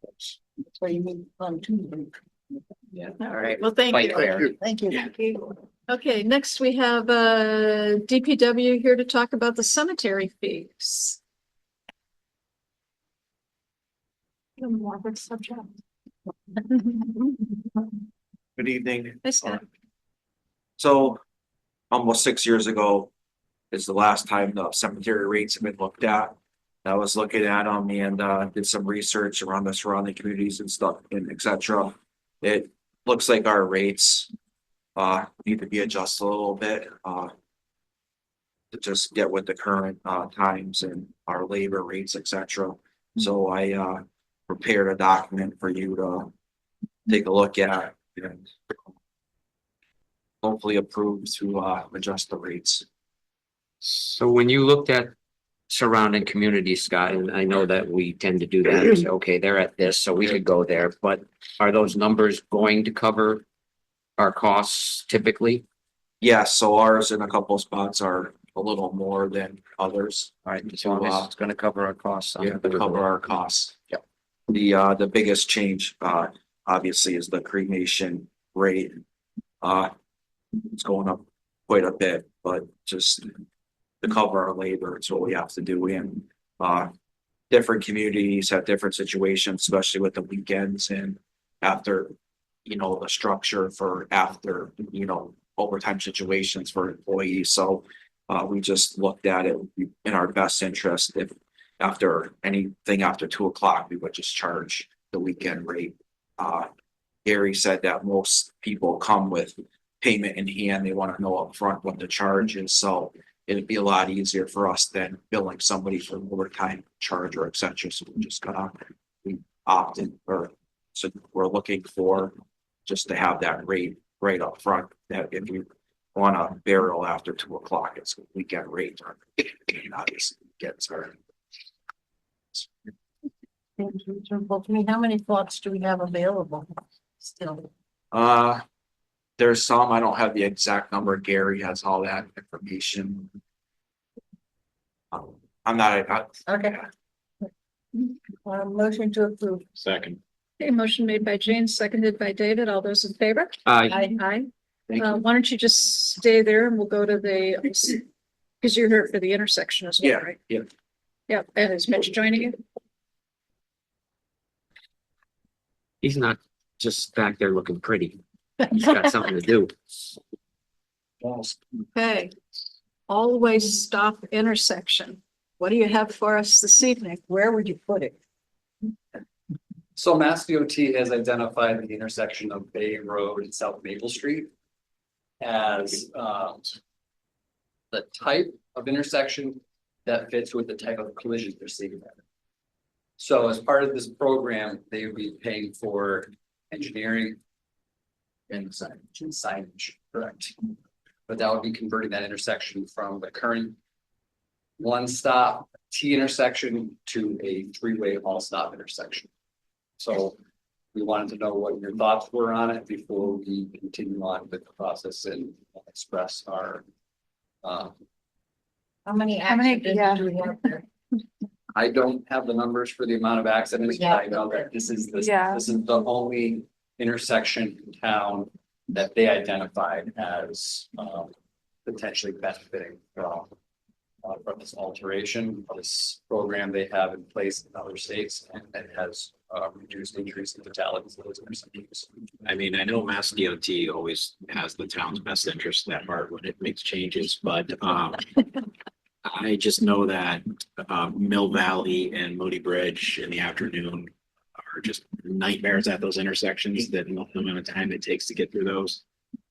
That's why you need pontoon. All right, well, thank Quite you. fair. Thank you. Thank you. Okay, next we have DPW here to talk about the cemetery fees. More of a subject. Good evening. Hi, Scott. So almost 6 years ago is the last time the cemetery rates have been looked at. I was looking at them and did some research around the surrounding communities and stuff and et cetera. It looks like our rates need to be adjusted a little bit to just get with the current times and our labor rates, et cetera. So I prepared a document for you to take a look at and hopefully approve to adjust the rates. So when you looked at surrounding communities, Scott, and I know that we tend to do that, and say, okay, they're at this, so we could go there, but are those numbers going to cover our costs typically? Yeah, so ours in a couple of spots are a little more than others. All right, as long as it's gonna cover our costs. Yeah, to cover our costs. Yep. The biggest change obviously is the cremation rate. It's going up quite a bit, but just to cover our labor, it's what we have to do. And different communities have different situations, especially with the weekends and after, you know, the structure for after, you know, overtime situations for employees. So we just looked at it in our best interest. If after anything after 2 o'clock, we would just charge the weekend rate. Gary said that most people come with payment in hand. They want to know upfront what the charge is. So it'd be a lot easier for us than billing somebody for overtime charge or et cetera. So we just we opted or so we're looking for just to have that rate right up front, that if you want a burial after 2 o'clock, it's weekend rate. Obviously gets our. Well, to me, how many plots do we have available still? There's some, I don't have the exact number. Gary has all that information. I'm not. Okay. Motion to approve. Second. Okay, motion made by Jane, seconded by David. All those in favor? Aye. Aye. Thank you. Why don't you just stay there and we'll go to the, because you're here for the intersection as well, Yeah, right? yeah. Yeah, and is Mitch joining you? He's not just back there looking pretty. He's got something to do. Okay. Always stop intersection. What do you have for us this evening? Where would you put it? So Mass DOT has identified the intersection of Bay Road and South Maple Street as the type of intersection that fits with the type of collision they're seeing there. So as part of this program, they will be paying for engineering and signage, correct? But that would be converting that intersection from the current one-stop T intersection to a three-way all-stop intersection. So we wanted to know what your thoughts were on it before we continue on with the process and express our. How many many- accidents yeah. do we have there? I don't have the numbers for the amount of accidents, but I know that this is Yeah. this is the only intersection in town that they identified as potentially benefiting from this alteration, this program they have in place in other states, and it has reduced increase in fatalities of those intersections. I mean, I know Mass DOT always has the town's best interest in that part when it makes changes, but I just know that Mill Valley and Moody Bridge in the afternoon are just nightmares at those intersections, that no amount of time it takes to get through those.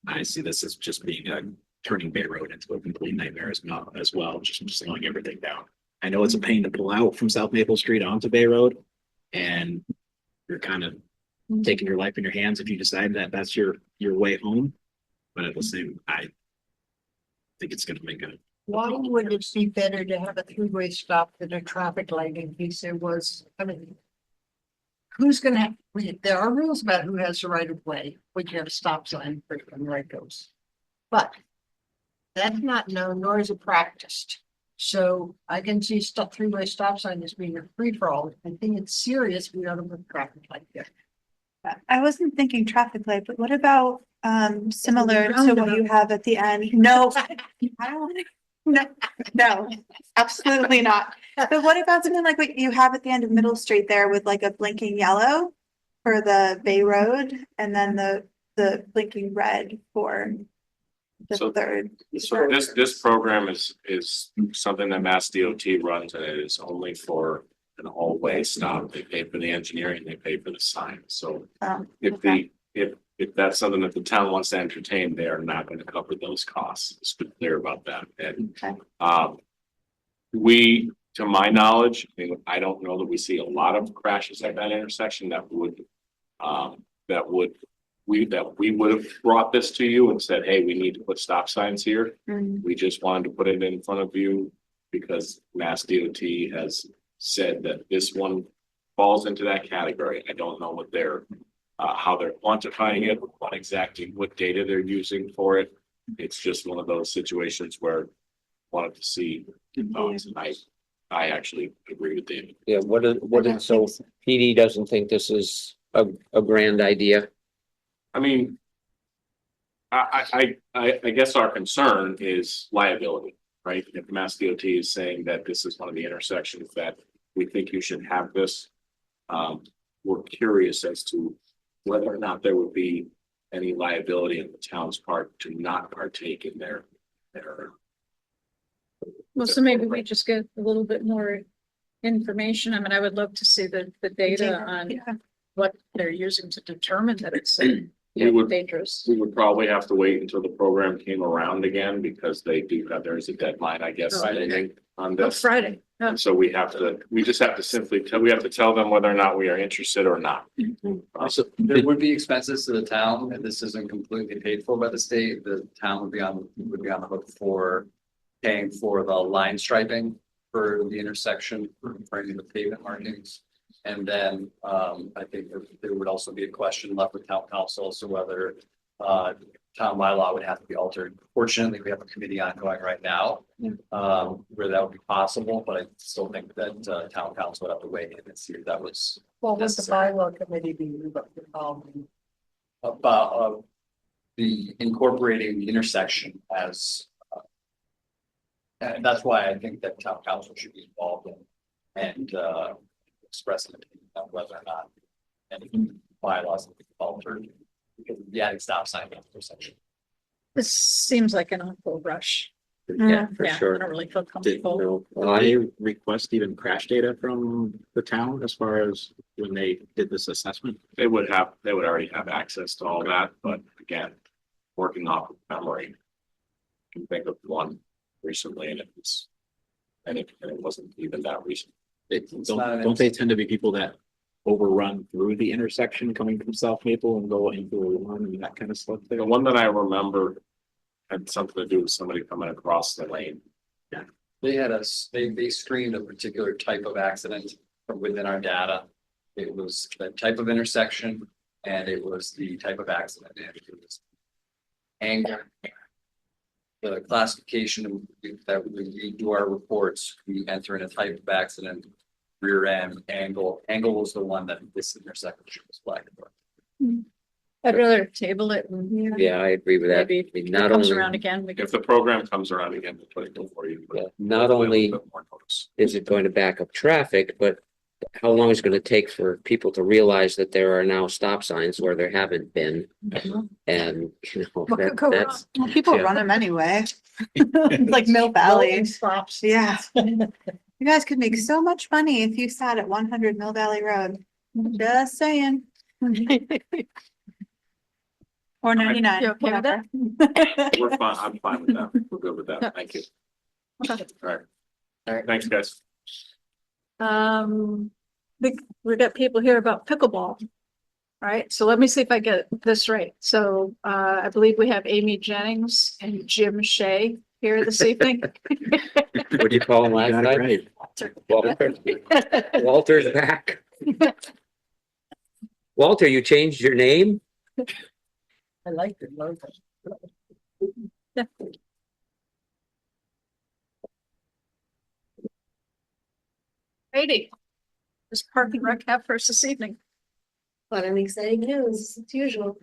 I see this as just being turning Bay Road into a complete nightmare as well, just slowing everything down. I know it's a pain to pull out from South Maple Street onto Bay Road, and you're kind of taking your life in your hands if you decide that that's your way home. But at the same, I think it's going to make a. Why would it be better to have a three-way stop than a traffic light in case there was, I mean. Who's gonna, there are rules about who has the right of way, which you have a stop sign for when the right goes. But that's not known, nor is it practiced. So I can see three-way stop sign as being a free-for-all. I think it's serious, we ought to put traffic light there. I wasn't thinking traffic light, but what about, similar to what you have at the end? No. I don't want to, no, no, absolutely not. But what about something like what you have at the end of Middle Street there with like a blinking yellow for the Bay Road and then the blinking red for So- the third? So this program is something that Mass DOT runs, and it is only for an all-way stop. They pay for the engineering, they pay for the sign. So if if that's something that the town wants to entertain, they are not going to cover those costs. Let's be clear about that. And we, to my knowledge, I don't know that we see a lot of crashes at that intersection that would we would have brought this to you and said, hey, we need to put stop signs here. We just wanted to put it in front of you because Mass DOT has said that this one falls into that category. I don't know what they're how they're quantifying it, what data they're using for it. It's just one of those situations where I wanted to see, I actually agree with David. Yeah, so PD doesn't think this is a grand idea. I mean, I guess our concern is liability, right? If Mass DOT is saying that this is one of the intersections that we think you should have this, we're curious as to whether or not there would be any liability on the town's part to not partake in their. Well, so maybe we just get a little bit more information. I mean, I would love to see the data on Yeah. what they're using to determine that it's We would, dangerous. we would probably have to wait until the program came around again because they do have, there's a deadline, I guess, I think, on Oh, this. Friday. Yeah. And so we just have to simply we have to tell them whether or not we are interested or not. So there would be expenses to the town, and this isn't completely paid for by the state. The town would be on the hook for paying for the line striping for the intersection, for any of the pavement markings. And then, I think there would also be a question left with town council as to whether, town bylaw would have to be altered. Fortunately, we have a committee ongoing right now, where that would be possible, but I still think that, town council would have to weigh in and see if that was Well, would the necessary. bylaw committee be About, the incorporating the intersection as, and that's why I think that town council should be involved in and, express an opinion on whether or not any bylaws will be altered. Because the adding stop sign in the intersection. This seems like an awful rush. Yeah, for Yeah, I sure. don't really feel Did comfortable. they request even crash data from the town as far as when they did this assessment? They would already have access to all that, but again, working off of memory. I can think of one recently and it wasn't even that recent. Don't they tend to be people that overrun through the intersection coming from South Maple and go into one and that kind of stuff there? The one that I remember had something to do with somebody coming across the lane. They had they screened a particular type of accident from within our data. It was the type of intersection and it was the type of accident. And it was angle. The classification that we do our reports, we enter in a type of accident, rear end, angle. Angle was the one that this intersection was flagged for. I'd rather table it and Yeah, I agree with that. maybe I mean, it not comes only, around again. We If the program comes around again, we'll put it before you. but yeah, not hopefully a only little bit more notice. is it going to back up traffic, but how long is it going to take for people to realize that there are now stop signs where there haven't been? And, you know, What could go that's, Well, people Yeah. run them anyway. Like Mill Valley. stops? Yeah. You guys could make so much money if you sat at 100 Mill Valley Road. Just saying. Or 99. You okay with that? whatever. We're fine. I'm fine with that. We're good with that. Thank you. Okay. All right. Thanks, guys. We've got people here about pickleball. All right, so let me see if I get this right. So I believe we have Amy Jennings and Jim Shea here this evening. what do you call him last Got it night? right. Walter. Walter's back. Walter, you changed your name? I like it. Katie, this park and rec have for us this evening. But I'm exciting news, as usual.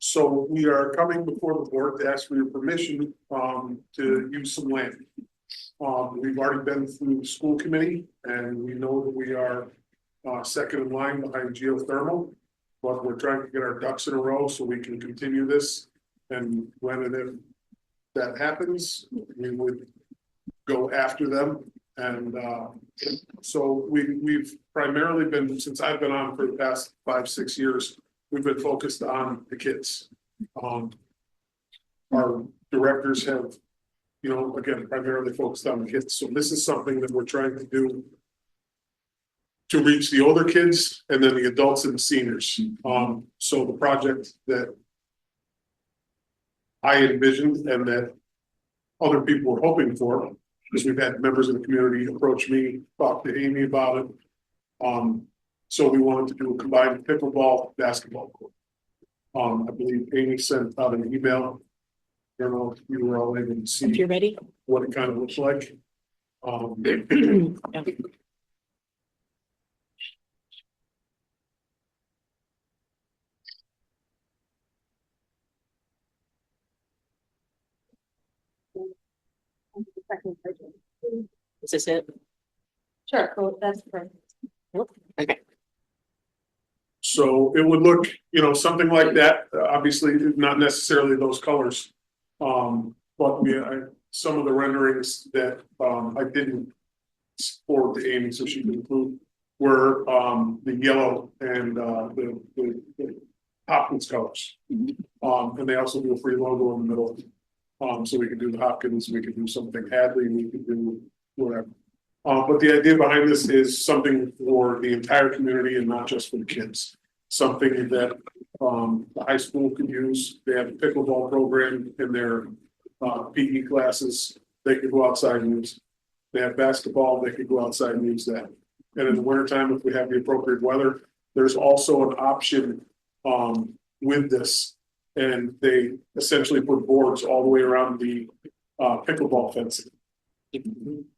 So we are coming before the board to ask for your permission, to use some land. We've already been through the school committee and we know that we are, second in line behind geothermal. But we're trying to get our ducks in a row so we can continue this. And when and if that happens, we would go after them. And, so we've primarily been, since I've been on for the past 5-6 years, we've been focused on the kids. Our directors have, you know, again, primarily focused on the kids. So this is something that we're trying to do to reach the older kids and then the adults and the seniors. So the project that I envisioned and that other people were hoping for, because we've had members of the community approach me, talk to Amy about it. So we wanted to do a combined pickleball basketball court. I believe Amy sent out an email. I don't know if you were all able to If see you're ready. what it kind of looks like. Is this it? Sure, cool, that's perfect. Okay. So it would look, you know, something like that, obviously not necessarily those colors. But some of the renderings that, I didn't forward to Amy so she could include were, the yellow and, the Hopkins colors. And they also do a free logo in the middle. So we could do the Hopkins, we could do something Hadley, we could do whatever. But the idea behind this is something for the entire community and not just for the kids. Something that the high school could use. They have a pickleball program in their PE classes. They could go outside and use. They have basketball, they could go outside and use that. And in the wintertime, if we have the appropriate weather, there's also an option with this. And they essentially put boards all the way around the pickleball fencing.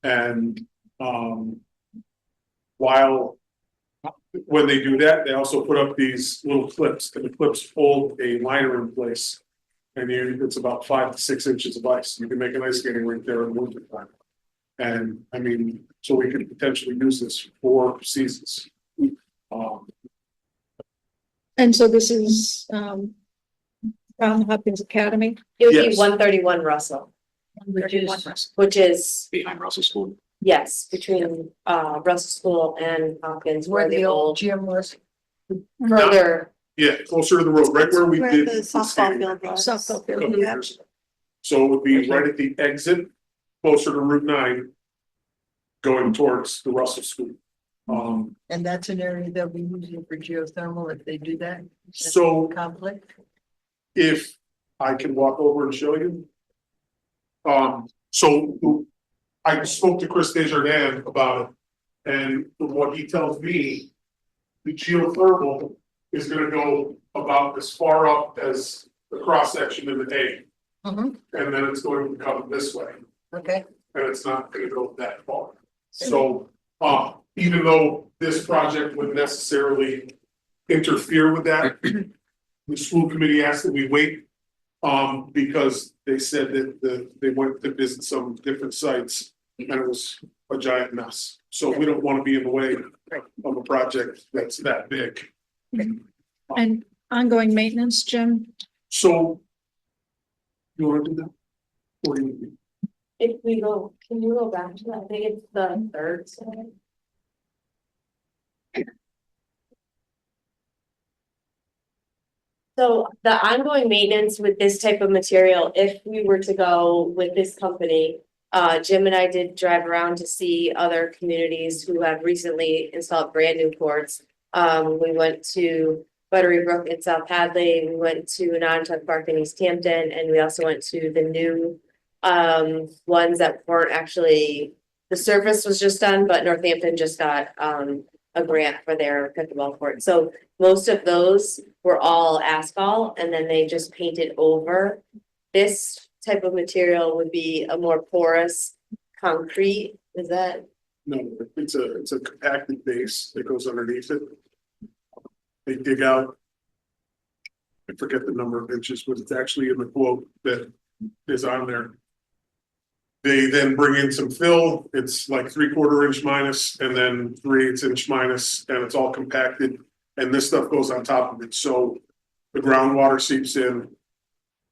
And while when they do that, they also put up these little clips, and the clips hold a liner in place. And it's about 5 to 6 inches of ice. You can make an ice skating rink there in the winter time. And I mean, so we could potentially use this for seasons. And so this is, Brown Hopkins Academy. It would be Yes. 131 Russell, which is, Behind Russell School. yes, between Russell School and Hopkins, where the old gym was. further. Yeah, closer to the road, right where we Where did. the softball field was. Softball a couple field, of yeah. years ago. So it would be right at the exit, closer to Route 9. Going towards the Russell School. And that's an area that we use for geothermal if they do that. So Conflict. if I can walk over and show you. So I spoke to Chris Desjardins about it. And from what he tells me, the geothermal is gonna go about as far up as the cross section in the A. Mhm. And then it's going to come this way, Okay. and it's not gonna go that far. So, even though this project wouldn't necessarily interfere with that, the school committee asked that we wait. Because they said that they went to visit some different sites and it was a giant mess. So we don't want to be in the way of a project that's that big. And ongoing maintenance, Jim? So. You wanna do that? Or do you? If we go, can you go back to that? I think it's the third slide. So the ongoing maintenance with this type of material, if we were to go with this company, Jim and I did drive around to see other communities who have recently installed brand new courts. We went to Buttery Brook in South Hadley, we went to Nantucket Park in East Hampton, and we also went to the new ones that weren't actually, the surface was just done, but Northampton just got a grant for their pickleball court. So most of those were all asphalt and then they just painted over. This type of material would be a more porous concrete. Is that? No, it's a compacted base that goes underneath it. they dig out. I forget the number of inches, but it's actually in the quote that is on there. They then bring in some fill, it's like 3/4 inch minus, and then 3/8 inch minus, and it's all compacted. And this stuff goes on top of it, so the groundwater seeps in.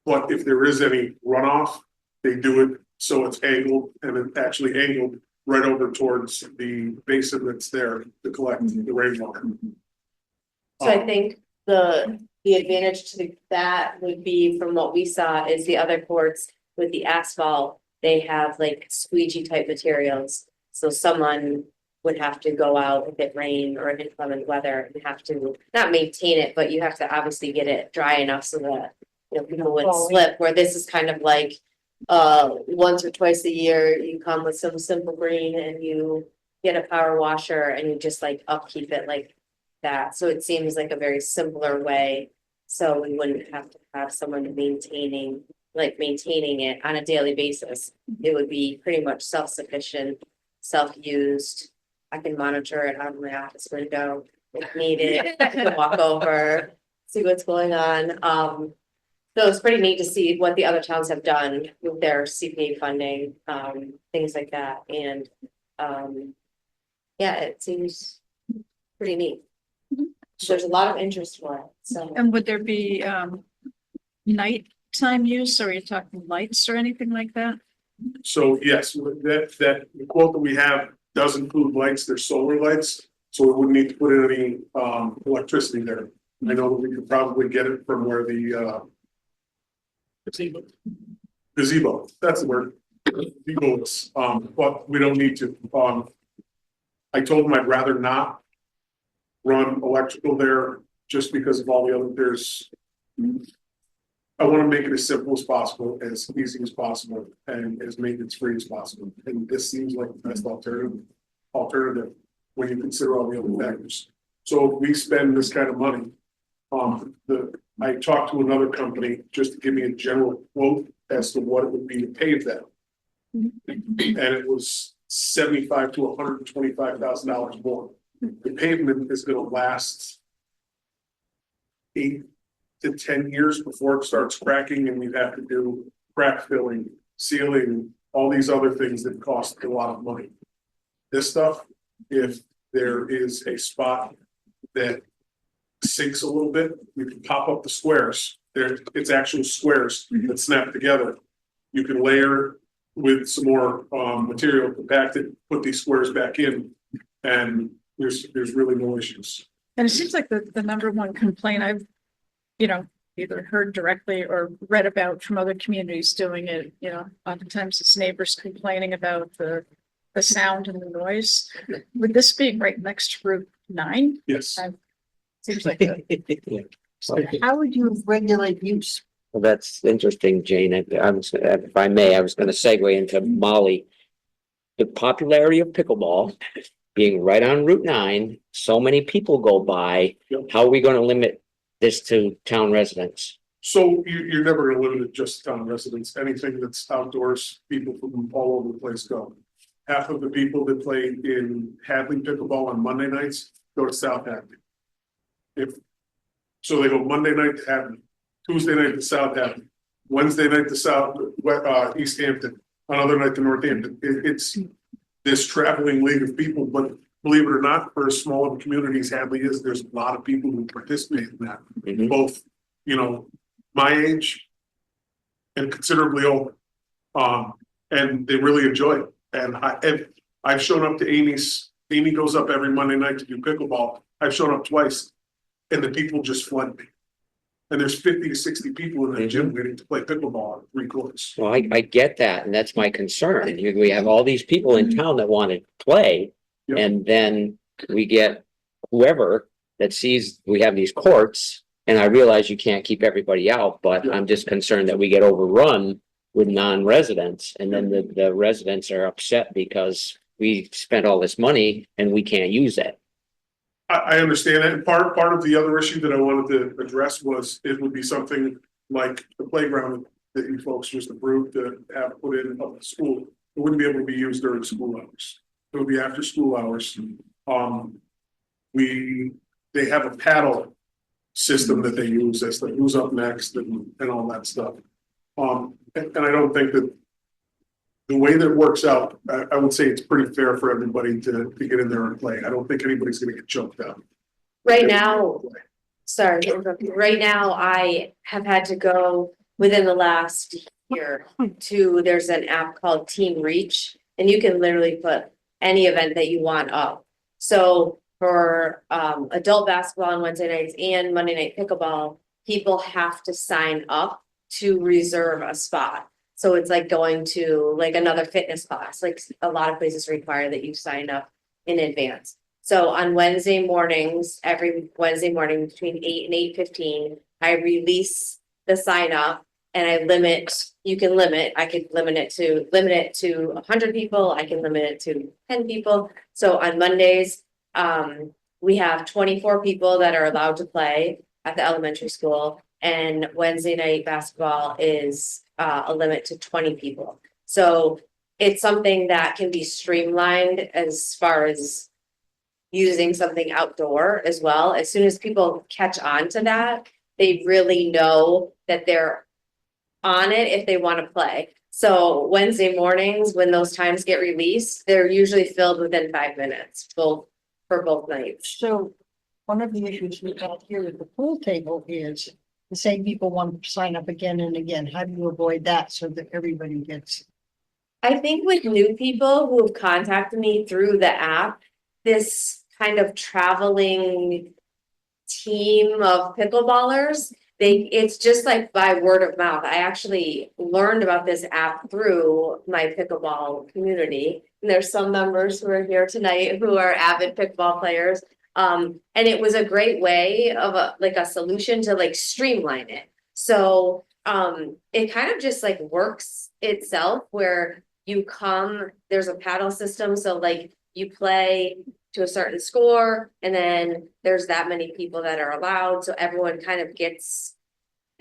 But if there is any runoff, they do it so it's angled, and it's actually angled right over towards the basin that's there to collect the rainwater. So I think the advantage to that would be from what we saw is the other courts with the asphalt, they have like squeegee type materials. So someone would have to go out if it rained or if inclement weather and have to not maintain it, but you have to obviously get it dry enough so that, you know, people wouldn't slip, where this is kind of like once or twice a year, you come with some simple green and you get a power washer and you just like upkeep it like that. So it seems like a very simpler way. So we wouldn't have to have someone maintaining it on a daily basis. It would be pretty much self-sufficient, self-used. I can monitor it out of my office window if needed. I can walk over, see what's going on. So it's pretty neat to see what the other towns have done with their CPA funding, things like that. And yeah, it seems pretty neat. There's a lot of interest for it, so. And would there be nighttime use, or are you talking lights or anything like that? So yes, that the quote that we have does include lights, there's solar lights, so we wouldn't need to put in any electricity there. I know that we could probably get it from where the gazebo, that's the word. Gazebo is, but we don't need to. I told them I'd rather not run electrical there just because of all the other, I want to make it as simple as possible, as easy as possible, and as maintenance free as possible. And this seems like the best alternative when you consider all the other factors. So if we spend this kind of money, I talked to another company just to give me a general quote as to what it would be to pave that. And it was $75,000 to $125,000 more. The pavement is gonna last 8 to 10 years before it starts cracking, and we have to do crack filling, sealing, all these other things that cost a lot of money. This stuff, if there is a spot that sinks a little bit, you can pop up the squares. It's actual squares that snap together. You can layer with some more material, compact it, put these squares back in, and there's really no issues. And it seems like the number one complaint I've, either heard directly or read about from other communities doing it, oftentimes it's neighbors complaining about the sound and the noise. With this being right next to Route 9, Yes. seems like How would you regulate use? Well, that's interesting, Jane. If I may, I was gonna segue into Molly. The popularity of pickleball being right on Route 9, so many people go by. Yep. How are we gonna limit this to town residents? So you're never gonna limit it just to town residents. Anything that's outdoors, people from all over the place go. Half of the people that play in Hadley pickleball on Monday nights go to South Hadley. So they go Monday night to Hadley, Tuesday night to South Hadley, Wednesday night to East Hampton, another night to Northampton. It's this traveling league of people, but believe it or not, for as small of a community as Hadley is, there's a lot of people who participate in that. Mhm. Both, my age and considerably older. And they really enjoy it. And I've shown up to Amy goes up every Monday night to do pickleball. I've shown up twice and the people just flood me. And there's 50 to 60 people in the gym waiting to play pickleball at 3 courts. Well, I get that, and that's my concern. We have all these people in town that want to play. Yep. And then we get whoever that sees we have these courts, and I realize you can't keep everybody out, but I'm just concerned that we get overrun with non-residents, and then the residents are upset because we spent all this money and we can't use it. I understand that. And part of the other issue that I wanted to address was it would be something like the playground that you folks just approved to have put in up at school. It wouldn't be able to be used during school hours. It would be after school hours. They have a paddle system that they use as the who's up next and all that stuff. And I don't think that the way that works out, I would say it's pretty fair for everybody to get in there and play. I don't think anybody's gonna get choked out. Right now, sorry, right now I have had to go within the last year to, there's an app called Team Reach, and you can literally put any event that you want up. So for adult basketball on Wednesday nights and Monday night pickleball, people have to sign up to reserve a spot. So it's like going to like another fitness class, like a lot of places require that you sign up in advance. So on Wednesday mornings, every Wednesday morning between 8 and 8:15, I release the sign up and I limit, you can limit, I could limit it to 100 people, I can limit it to 10 people. So on Mondays, we have 24 people that are allowed to play at the elementary school, and Wednesday night basketball is a limit to 20 people. So it's something that can be streamlined as far as using something outdoor as well. As soon as people catch on to that, they really know that they're on it if they want to play. So Wednesday mornings, when those times get released, they're usually filled within 5 minutes, for both nights. So one of the issues we got here with the pool table is the same people want to sign up again and again. How do you avoid that so that everybody gets? I think with new people who have contacted me through the app, this kind of traveling team of pickleballers, it's just like by word of mouth. I actually learned about this app through my pickleball community. And there's some members who are here tonight who are avid pickleball players. And it was a great way of a solution to like streamline it. So it kind of just like works itself where you come, there's a paddle system. So like you play to a certain score, and then there's that many people that are allowed. So everyone kind of gets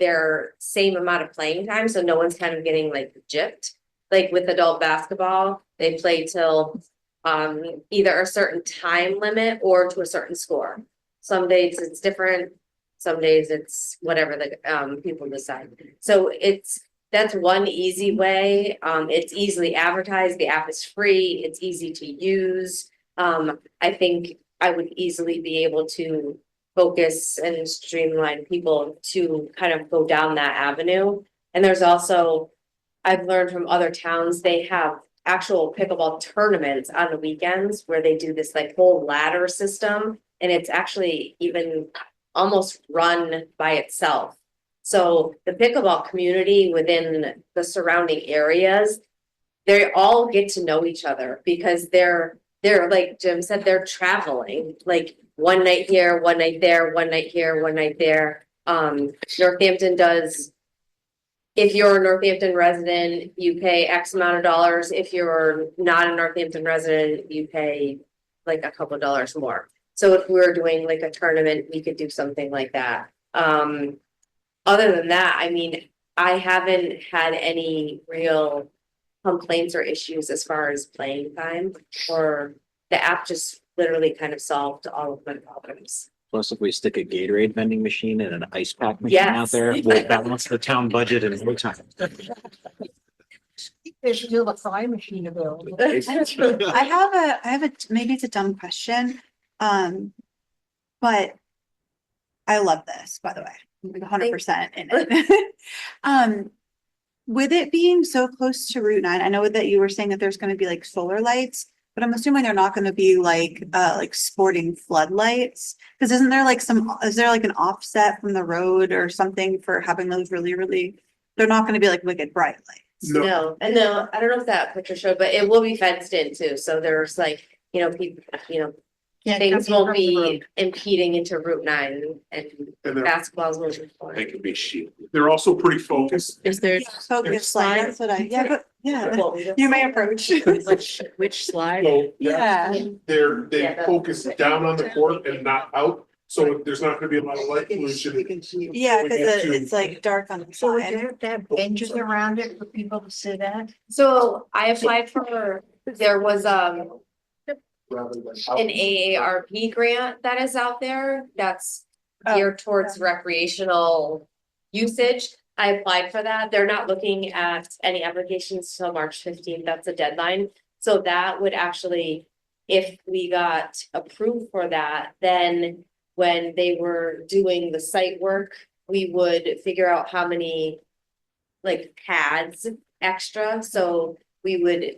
their same amount of playing time. So no one's kind of getting like gypped. Like with adult basketball, they play till either a certain time limit or to a certain score. Some days it's different. Some days it's whatever the people decide. So that's one easy way. It's easily advertised. The app is free. It's easy to use. I think I would easily be able to focus and streamline people to kind of go down that avenue. And there's also, I've learned from other towns, they have actual pickleball tournaments on the weekends where they do this like whole ladder system, and it's actually even almost run by itself. So the pickleball community within the surrounding areas, they all get to know each other because they're like Jim said, they're traveling, like one night here, one night there, one night here, one night there. Northampton does, if you're a Northampton resident, you pay X amount of dollars. If you're not a Northampton resident, you pay like a couple dollars more. So if we're doing like a tournament, we could do something like that. Other than that, I mean, I haven't had any real complaints or issues as far as playing time, or the app just literally kind of solved all of my problems. Plus, if we stick a Gatorade vending machine and an ice pack machine out Yes. there, we'll balance the town budget in no time. There's still a fry machine available. I have a, maybe it's a dumb question. But I love this, by the way, like 100% in it. With it being so close to Route 9, I know that you were saying that there's gonna be like solar lights, but I'm assuming they're not gonna be like sporting floodlights. Cause isn't there like is there like an offset from the road or something for having those really, they're not gonna be like wicked bright lights? No, and no, I don't know if that picture showed, but it will be fenced in too. So there's like, people, Can't things come in won't from the be road. impeding into Route 9 and And they're, basketball's moving They forward. could be shielded. they're also pretty focused. Is there? Focus light, that's what yeah, you may approach. Which slide? So Yeah. they Yeah, that- focus down on the court and not out, so there's not gonna be a lot of light pollution. Yeah, We cause get to- it's like dark on the So would side. you have to have benches around it for people to sit at? So I applied for, there was Rather than out. an AARP grant that is out there that's geared towards recreational usage. I applied for that. They're not looking at any applications till March 15th. That's the deadline. So that would actually, if we got approved for that, then when they were doing the site work, we would figure out how many like pads extra. So we would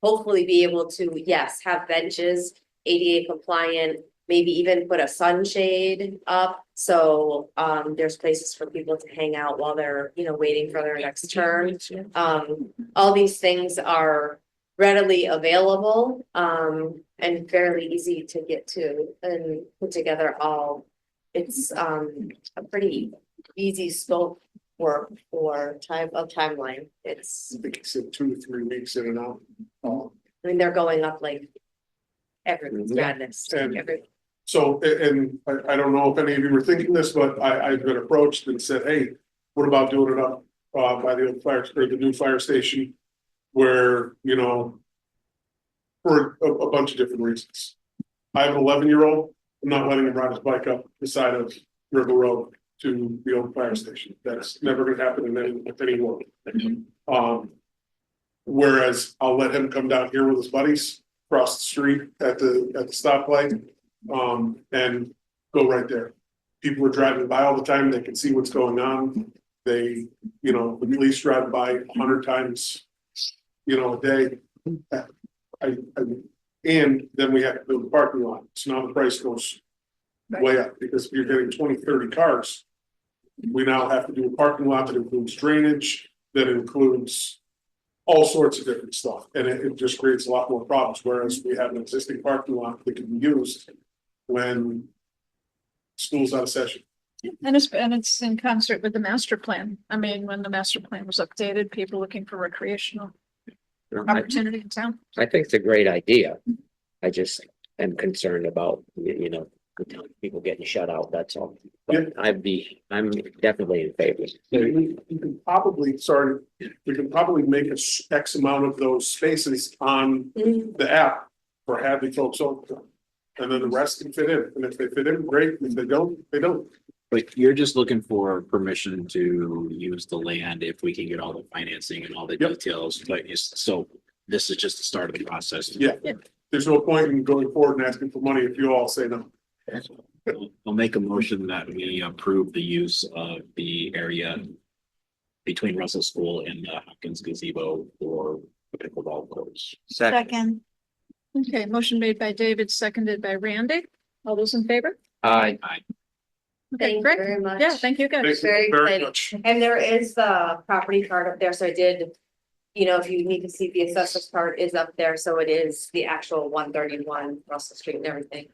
hopefully be able to, yes, have benches, ADA compliant, maybe even put a sunshade up. So there's places for people to hang out while they're, waiting for their next turn. All these things are readily available and fairly easy to get to and put together all. It's a pretty easy scope work for timeline. It's, I think he said 2 to 3 weeks in and out. I mean, they're going up like everyone's madness. And so, and I don't know if any of you were thinking this, but I've been approached and said, hey, what about doing it up by the old fire, or the new fire station? Where, for a bunch of different reasons. I have an 11-year-old, I'm not letting him ride his bike up the side of River Road to the old fire station. That's never gonna happen in any world. Whereas I'll let him come down here with his buddies, across the street at the stoplight, and go right there. People are driving by all the time, they can see what's going on. They, the police drive by 100 times, a day. And then we have to build a parking lot, so now the price goes way up, because if you're getting 20, 30 cars, we now have to do a parking lot that includes drainage, that includes all sorts of different stuff, and it just creates a lot more problems, whereas we have an existing parking lot that can be used when school's out of session. And it's in concert with the master plan. I mean, when the master plan was updated, people looking for recreational opportunity in town. I think it's a great idea. I just am concerned about, people getting shut out, that's all. But I'm definitely in favor. You can probably, we can probably make X amount of those spaces on the app for having folks over. And then the rest can fit in, and if they fit in, great, if they don't, they don't. But you're just looking for permission to use the land if we can get all the financing and all the details, so this is just the start of the process. Yeah, there's no point in going forward and asking for money if you all say no. I'll make a motion that we approve the use of the area between Russell School and the Hopkins gazebo for the pickleball courts. Second. Okay, motion made by David, seconded by Randy. All those in favor? Aye. Okay, Thank you great. very much. Yeah, thank you guys. Thank you Very very exciting. much. And there is the property card up there, so I did, if you need to see the assessor's card is up there, so it is the actual 131 Russell Street and everything.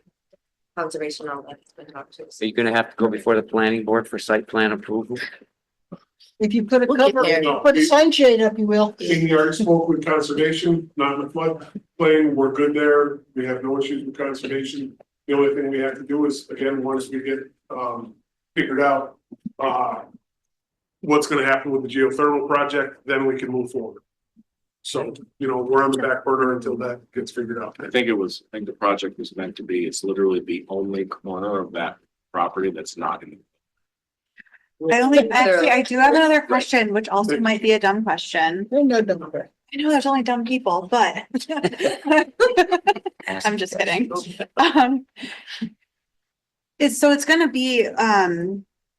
Conservation, all that's been talked to. So you're gonna have to go before the planning board for site plan approval? If you put a We'll get cover, there. put a sign shade up, you will. King Yard spoke with conservation, not in the floodplain, we're good there, we have no issues with conservation. The only thing we have to do is, again, once we get figured out what's gonna happen with the geothermal project, then we can move forward. So, we're on the back burner until that gets figured out. I think the project was meant to be, it's literally the only corner of that property that's not in. I do have another question, which also might be a dumb question. They're no dumber. I know there's only dumb people, but I'm just kidding. It's gonna be,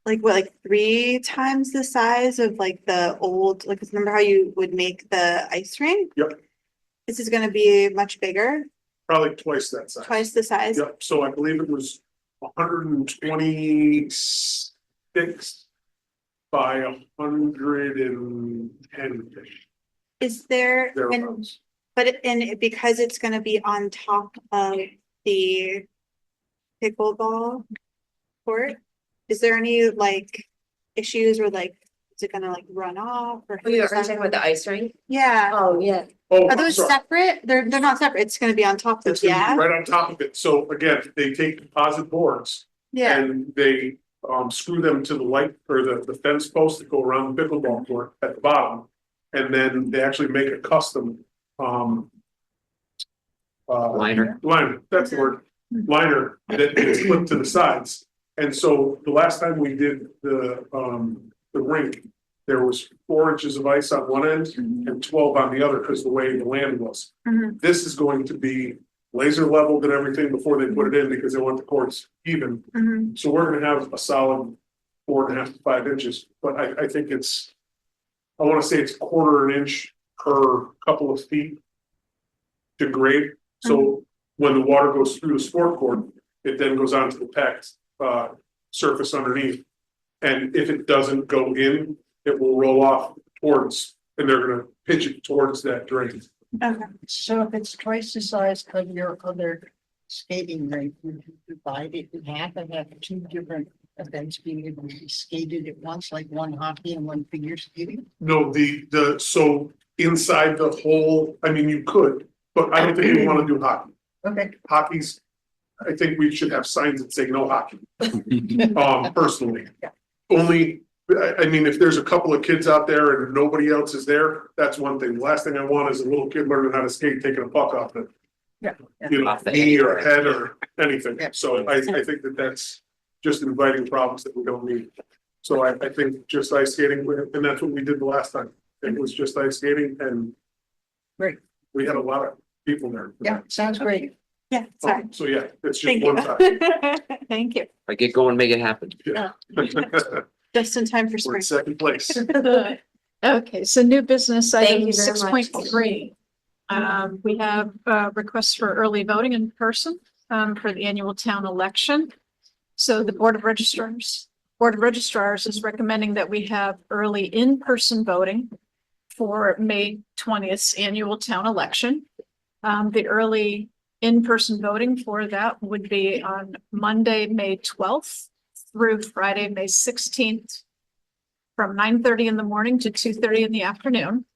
like 3 times the size of like the old, like, remember how you would make the ice rink? Yep. This is gonna be much bigger, Probably twice that size. twice the size. Yep, so I believe it was 126 by 110. Is there, and, Thereabouts. because it's gonna be on top of the pickleball court, is there any like issues or like, is it gonna like run off or? Oh, you're talking about the ice rink? Yeah, Oh, yeah. Oh, are I'm those sorry. separate? They're not separate, it's gonna be on top of, It's gonna yeah, be right on top of it. So again, they take composite boards yeah, and they screw them to the light or the fence post that go around the pickleball court at the bottom. And then they actually make a custom Liner. liner, that's the word, liner that is clipped to the sides. And so the last time we did the rink, there was 4 inches of ice on one end and 12 on the other because the way the land was. Mhm. This is going to be laser leveled and everything before they put it in because they want the courts even. Mhm. So we're gonna have a solid 4.5 to 5 inches, but I think it's, I wanna say it's 1/4 inch per couple of feet to grade. So when the water goes through the sport court, it then goes onto the packed surface underneath. And if it doesn't go in, it will roll off towards, and they're gonna pitch it towards that drain. Okay. So if it's twice the size of your other skating rink, would you divide it in half and have 2 different events being able to be skated at once, like one hockey and one figure skating? No, so inside the whole, I mean, you could, but I don't think you wanna do hockey. Okay. Hockey's, I think we should have signs that say no hockey. Personally. Yeah. Only, I mean, if there's a couple of kids out there and nobody else is there, that's one thing. The last thing I want is a little kid learning how to skate, taking a puck off the, Yeah. you know, knee or head or anything. Yeah. So I think that that's just inviting problems that we don't need. So I think just ice skating, and that's what we did the last time. It was just ice skating and Great. we had a lot of people there. Yeah, sounds great. Yeah, sorry. So yeah, it's just Thank one you. time. Thank you. If I get going, make it happen. Yeah. Just in time for We're spring. in second place. Okay, so new business Thank item you very much. 6.3. We have requests for early voting in person for the annual town election. So the Board of Registrars is recommending that we have early in-person voting for May 20th annual town election. The early in-person voting for that would be on Monday, May 12th through Friday, May 16th from 9:30 in the morning to 2:30 in the afternoon.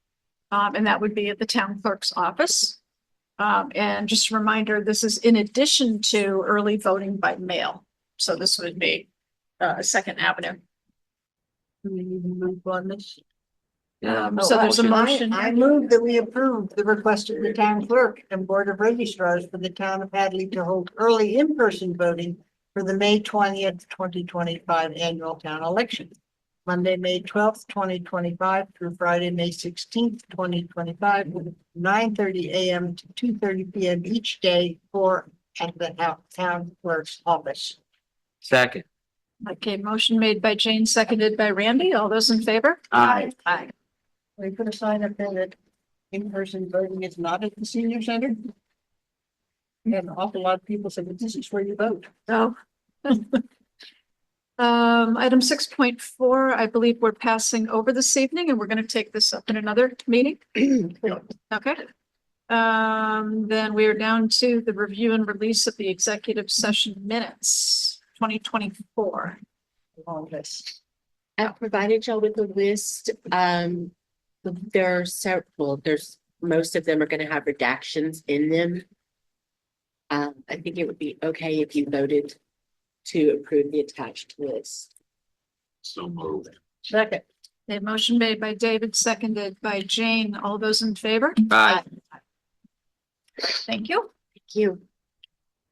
And that would be at the town clerk's office. And just a reminder, this is in addition to early voting by mail. So this would be Second Avenue. Do we need to move on this? So there's a motion. I move that we approve the request of the town clerk and board of registrars for the town of Hadley to hold early in-person voting for the May 20th, 2025 annual town election. Monday, May 12th, 2025 through Friday, May 16th, 2025, from 9:30 a.m. to 2:30 p.m. each day for at the town clerk's office. Second. Okay, motion made by Jane, seconded by Randy. All those in favor? Aye. Aye. We put a sign up there that in-person voting is not at the senior center. We had an awful lot of people said, but this is where you vote. Oh. Item 6.4, I believe we're passing over this evening and we're going to take this up in another meeting. Okay. Then we are down to the review and release of the executive session minutes, 2024. All this. I've provided y'all with a list. There are several, most of them are gonna have redactions in them. I think it would be okay if you voted to approve the attached list. So moved. Second. A motion made by David, seconded by Jane. All those in favor? Aye. Thank you. Thank you.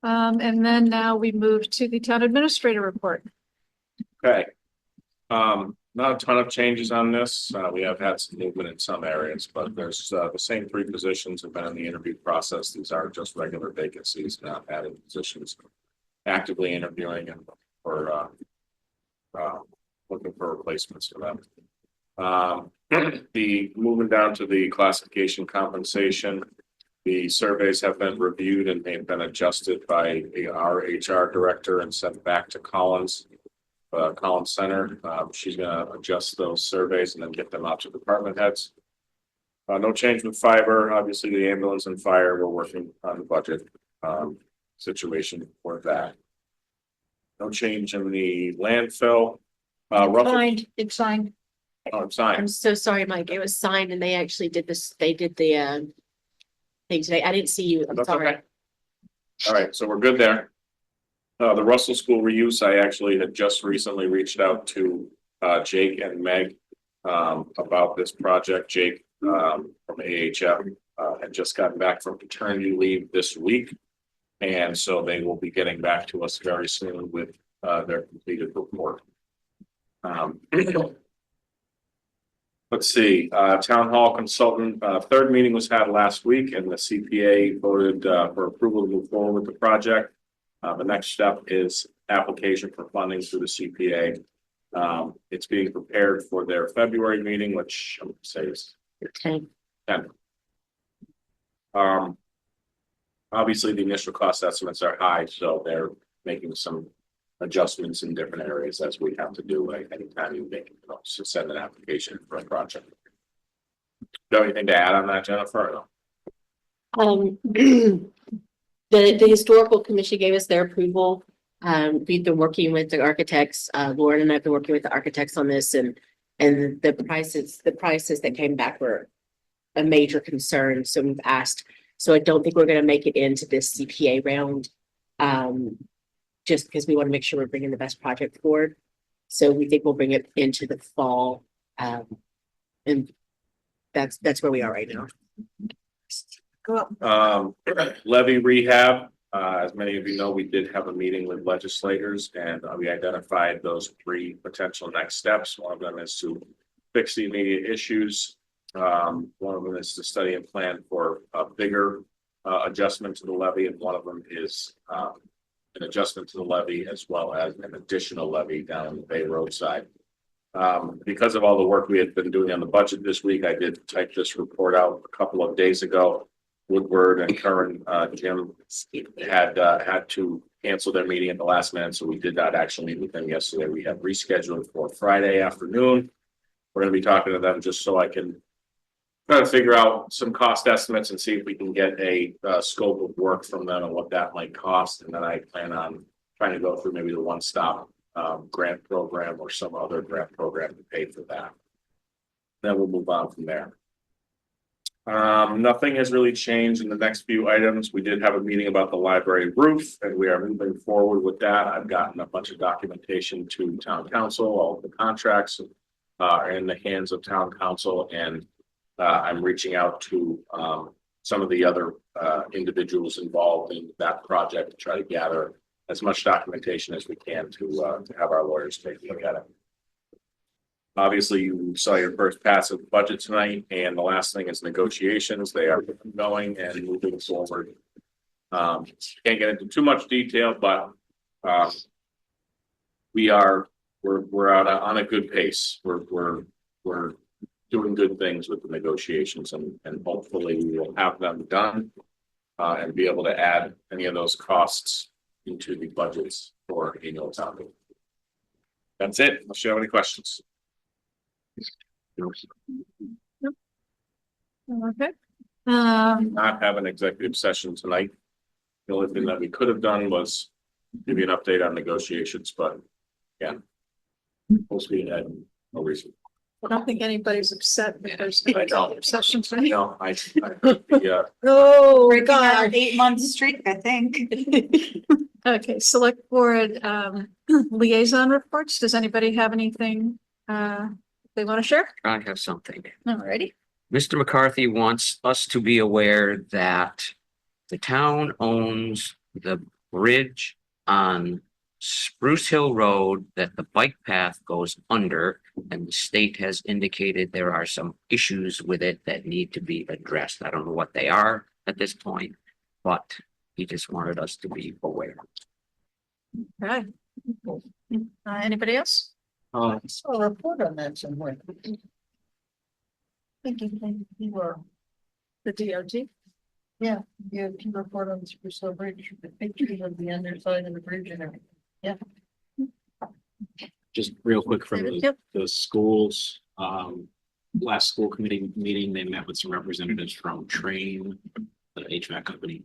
And then now we move to the town administrator report. Okay. Not a ton of changes on this. We have had some movement in some areas, but there's the same 3 positions have been in the interview process. These are just regular vacancies, not added positions. Actively interviewing and for looking for replacements for them. The moving down to the classification compensation. The surveys have been reviewed and they've been adjusted by our HR director and sent back to Collins Center. She's gonna adjust those surveys and then get them out to department heads. No change with fiber. Obviously, the ambulance and fire, we're working on the budget situation for that. No change in the landfill. Signed, it's signed. Oh, I'm sorry. I'm so sorry, Mike. It was signed and they actually did this, they did the thing today. I didn't see you. I'm That's sorry. okay. All right, so we're good there. The Russell School reuse, I actually had just recently reached out to Jake and Meg about this project. Jake from AHF had just gotten back from paternity leave this week. And so they will be getting back to us very soon with their completed report. Let's see, town hall consultant, third meeting was had last week and the CPA voted for approval to move forward with the project. The next step is application for funding through the CPA. It's being prepared for their February meeting, which I'm gonna say is 10. Obviously, the initial cost estimates are high, so they're making some adjustments in different areas as we have to do anytime you make, so send an application for a project. Do you have anything to add on that, Jennifer? The historical commission gave us their approval. We've been working with the architects, Lauren and I've been working with the architects on this and the prices that came back were a major concern. So we've asked, so I don't think we're gonna make it into this CPA round. Just because we want to make sure we're bringing the best project forward. So we think we'll bring it into the fall. And that's where we are right now. Levy rehab, as many of you know, we did have a meeting with legislators and we identified those 3 potential next steps. One of them is to fix the immediate issues. One of them is to study and plan for a bigger adjustment to the levy, and one of them is an adjustment to the levy as well as an additional levy down on the Bay Road side. Because of all the work we had been doing on the budget this week, I did type this report out a couple of days ago. Woodward and Curran, Jim had to cancel their meeting at the last minute, so we did not actually meet with them yesterday. We have rescheduled for Friday afternoon. We're going to be talking to them just so I can try to figure out some cost estimates and see if we can get a scope of work from them and what that might cost. And then I plan on trying to go through maybe the one-stop grant program or some other grant program to pay for that. Then we'll move on from there. Nothing has really changed in the next few items. We did have a meeting about the library roof and we are moving forward with that. I've gotten a bunch of documentation to town council. All of the contracts are in the hands of town council, and I'm reaching out to some of the other individuals involved in that project to try to gather as much documentation as we can to have our lawyers take a look at it. Obviously, you saw your first pass of the budget tonight, and the last thing is negotiations. They are going and moving forward. Can't get into too much detail, but we're out on a good pace. We're doing good things with the negotiations, and hopefully we will have them done and be able to add any of those costs into the budgets for annual town meeting. That's it. Unless you have any questions. Okay. Not have an executive session tonight. The only thing that we could have done was give you an update on negotiations, but yeah. Full speed ahead, no reason. I don't think anybody's upset because I don't. session tonight. No, yeah. Oh, Breaking our God. 8-month streak, I think. Okay, select board liaison reports. Does anybody have anything they want to share? I have something. Alrighty. Mr. McCarthy wants us to be aware that the town owns the bridge on Spruce Hill Road that the bike path goes under, and the state has indicated there are some issues with it that need to be addressed. I don't know what they are at this point, but he just wanted us to be aware. Okay. Anybody else? I saw a report on that somewhere. Thinking you were, The DOT? yeah, you have to report on the Spruce Hill Bridge, the pictures of the underside of the bridge and everything. Yeah. Just real quick from Yep. the schools, last school committee meeting, they met with some representatives from Train, the HVAC company.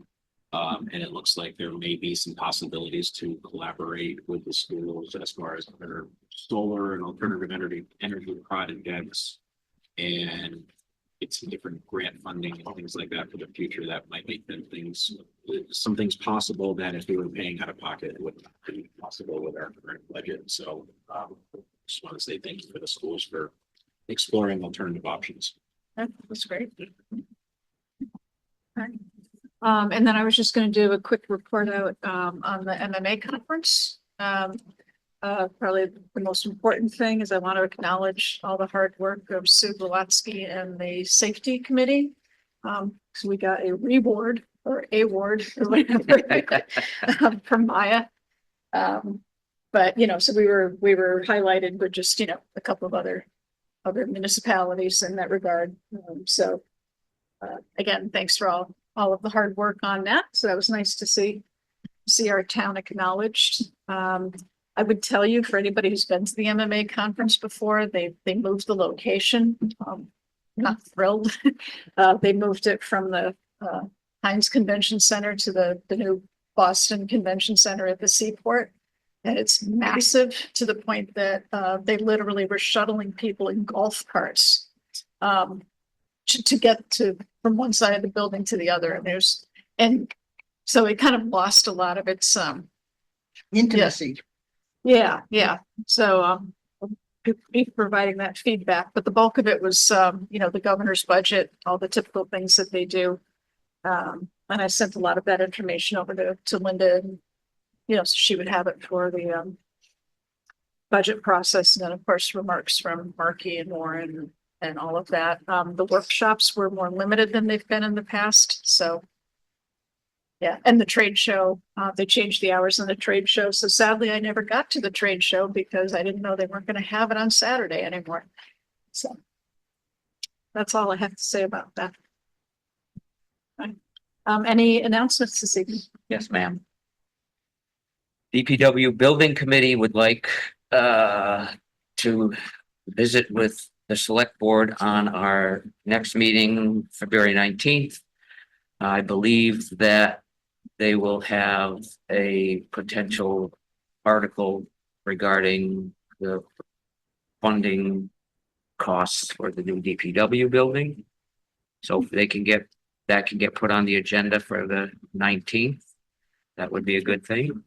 And it looks like there may be some possibilities to collaborate with the schools as far as their solar and alternative energy projects. And get some different grant funding and things like that for the future that might make them some things possible that if we were paying out of pocket, it wouldn't be possible with our current budget. So just want to say thank you for the schools for exploring alternative options. That's great. Alright. And then I was just going to do a quick report out on the MMA conference. probably the most important thing is I want to acknowledge all the hard work of Sue Blatsky and the safety committee. So we got a reward or award or whatever from Maya. But you know, so we were highlighted with just, you know, a couple of other municipalities in that regard. So again, thanks for all of the hard work on that. So that was nice to see our town acknowledged. I would tell you, for anybody who's been to the MMA conference before, they moved the location. Not thrilled. They moved it from the Heinz Convention Center to the new Boston Convention Center at the Seaport. And it's massive to the point that they literally were shuttling people in golf carts to get to from one side of the building to the other. And so it kind of lost a lot of its Intimacy. yeah. So be providing that feedback, but the bulk of it was you know, the governor's budget, all the typical things that they do. And I sent a lot of that information over to Linda, and you know, so she would have it for the budget process, and then of course remarks from Marky and Warren and all of that. The workshops were more limited than they've been in the past, so. Yeah, and the trade show, they changed the hours on the trade show, so sadly I never got to the trade show because I didn't know they weren't gonna have it on Saturday anymore. So. That's all I have to say about that. Right. Any announcements this evening? Yes, ma'am. DPW Building Committee would like to visit with the select board on our next meeting, February 19th. I believe that they will have a potential article regarding the funding costs for the new DPW building. So if they can get, that can get put on the agenda for the 19th, that would be a good thing.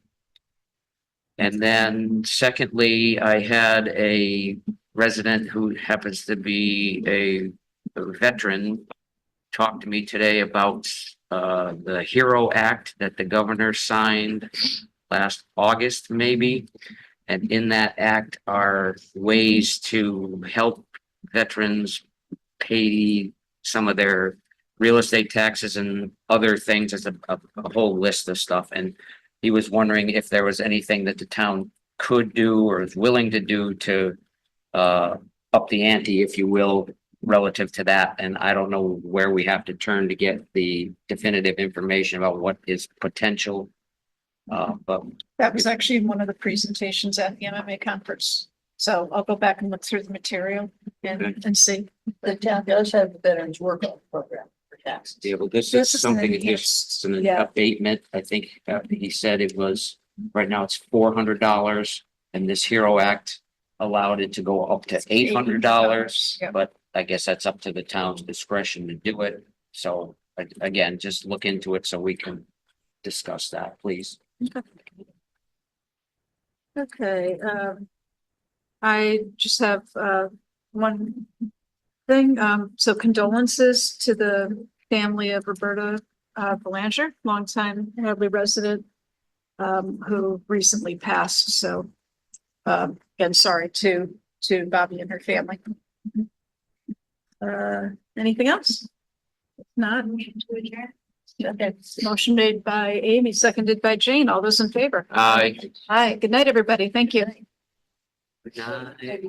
And then secondly, I had a resident who happens to be a veteran talk to me today about the HERO Act that the governor signed last August, maybe. And in that act are ways to help veterans pay some of their real estate taxes and other things. It's a whole list of stuff. And he was wondering if there was anything that the town could do or is willing to do to up the ante, if you will, relative to that. And I don't know where we have to turn to get the definitive information about what is potential. But That was actually one of the presentations at the MMA conference. So I'll go back and look through the material and see. The town does have the Veterans Workout Program for taxes. yeah, well, this This is is an something, enhanced- it's an yeah. abatement. I think he said it was, right now it's $400. And this HERO Act allowed it to go up to $800. Yeah. But I guess that's up to the town's discretion to do it. So again, just look into it so we can discuss that, please. Okay, I just have one thing. So condolences to the family of Roberta Belanger, longtime Hadley resident, who recently passed. So again, sorry to Bobby and her family. Anything else? If not, okay, motion made by Amy, seconded by Jane. All those in favor? Aye. Hi, good night, everybody. Thank you. Good night.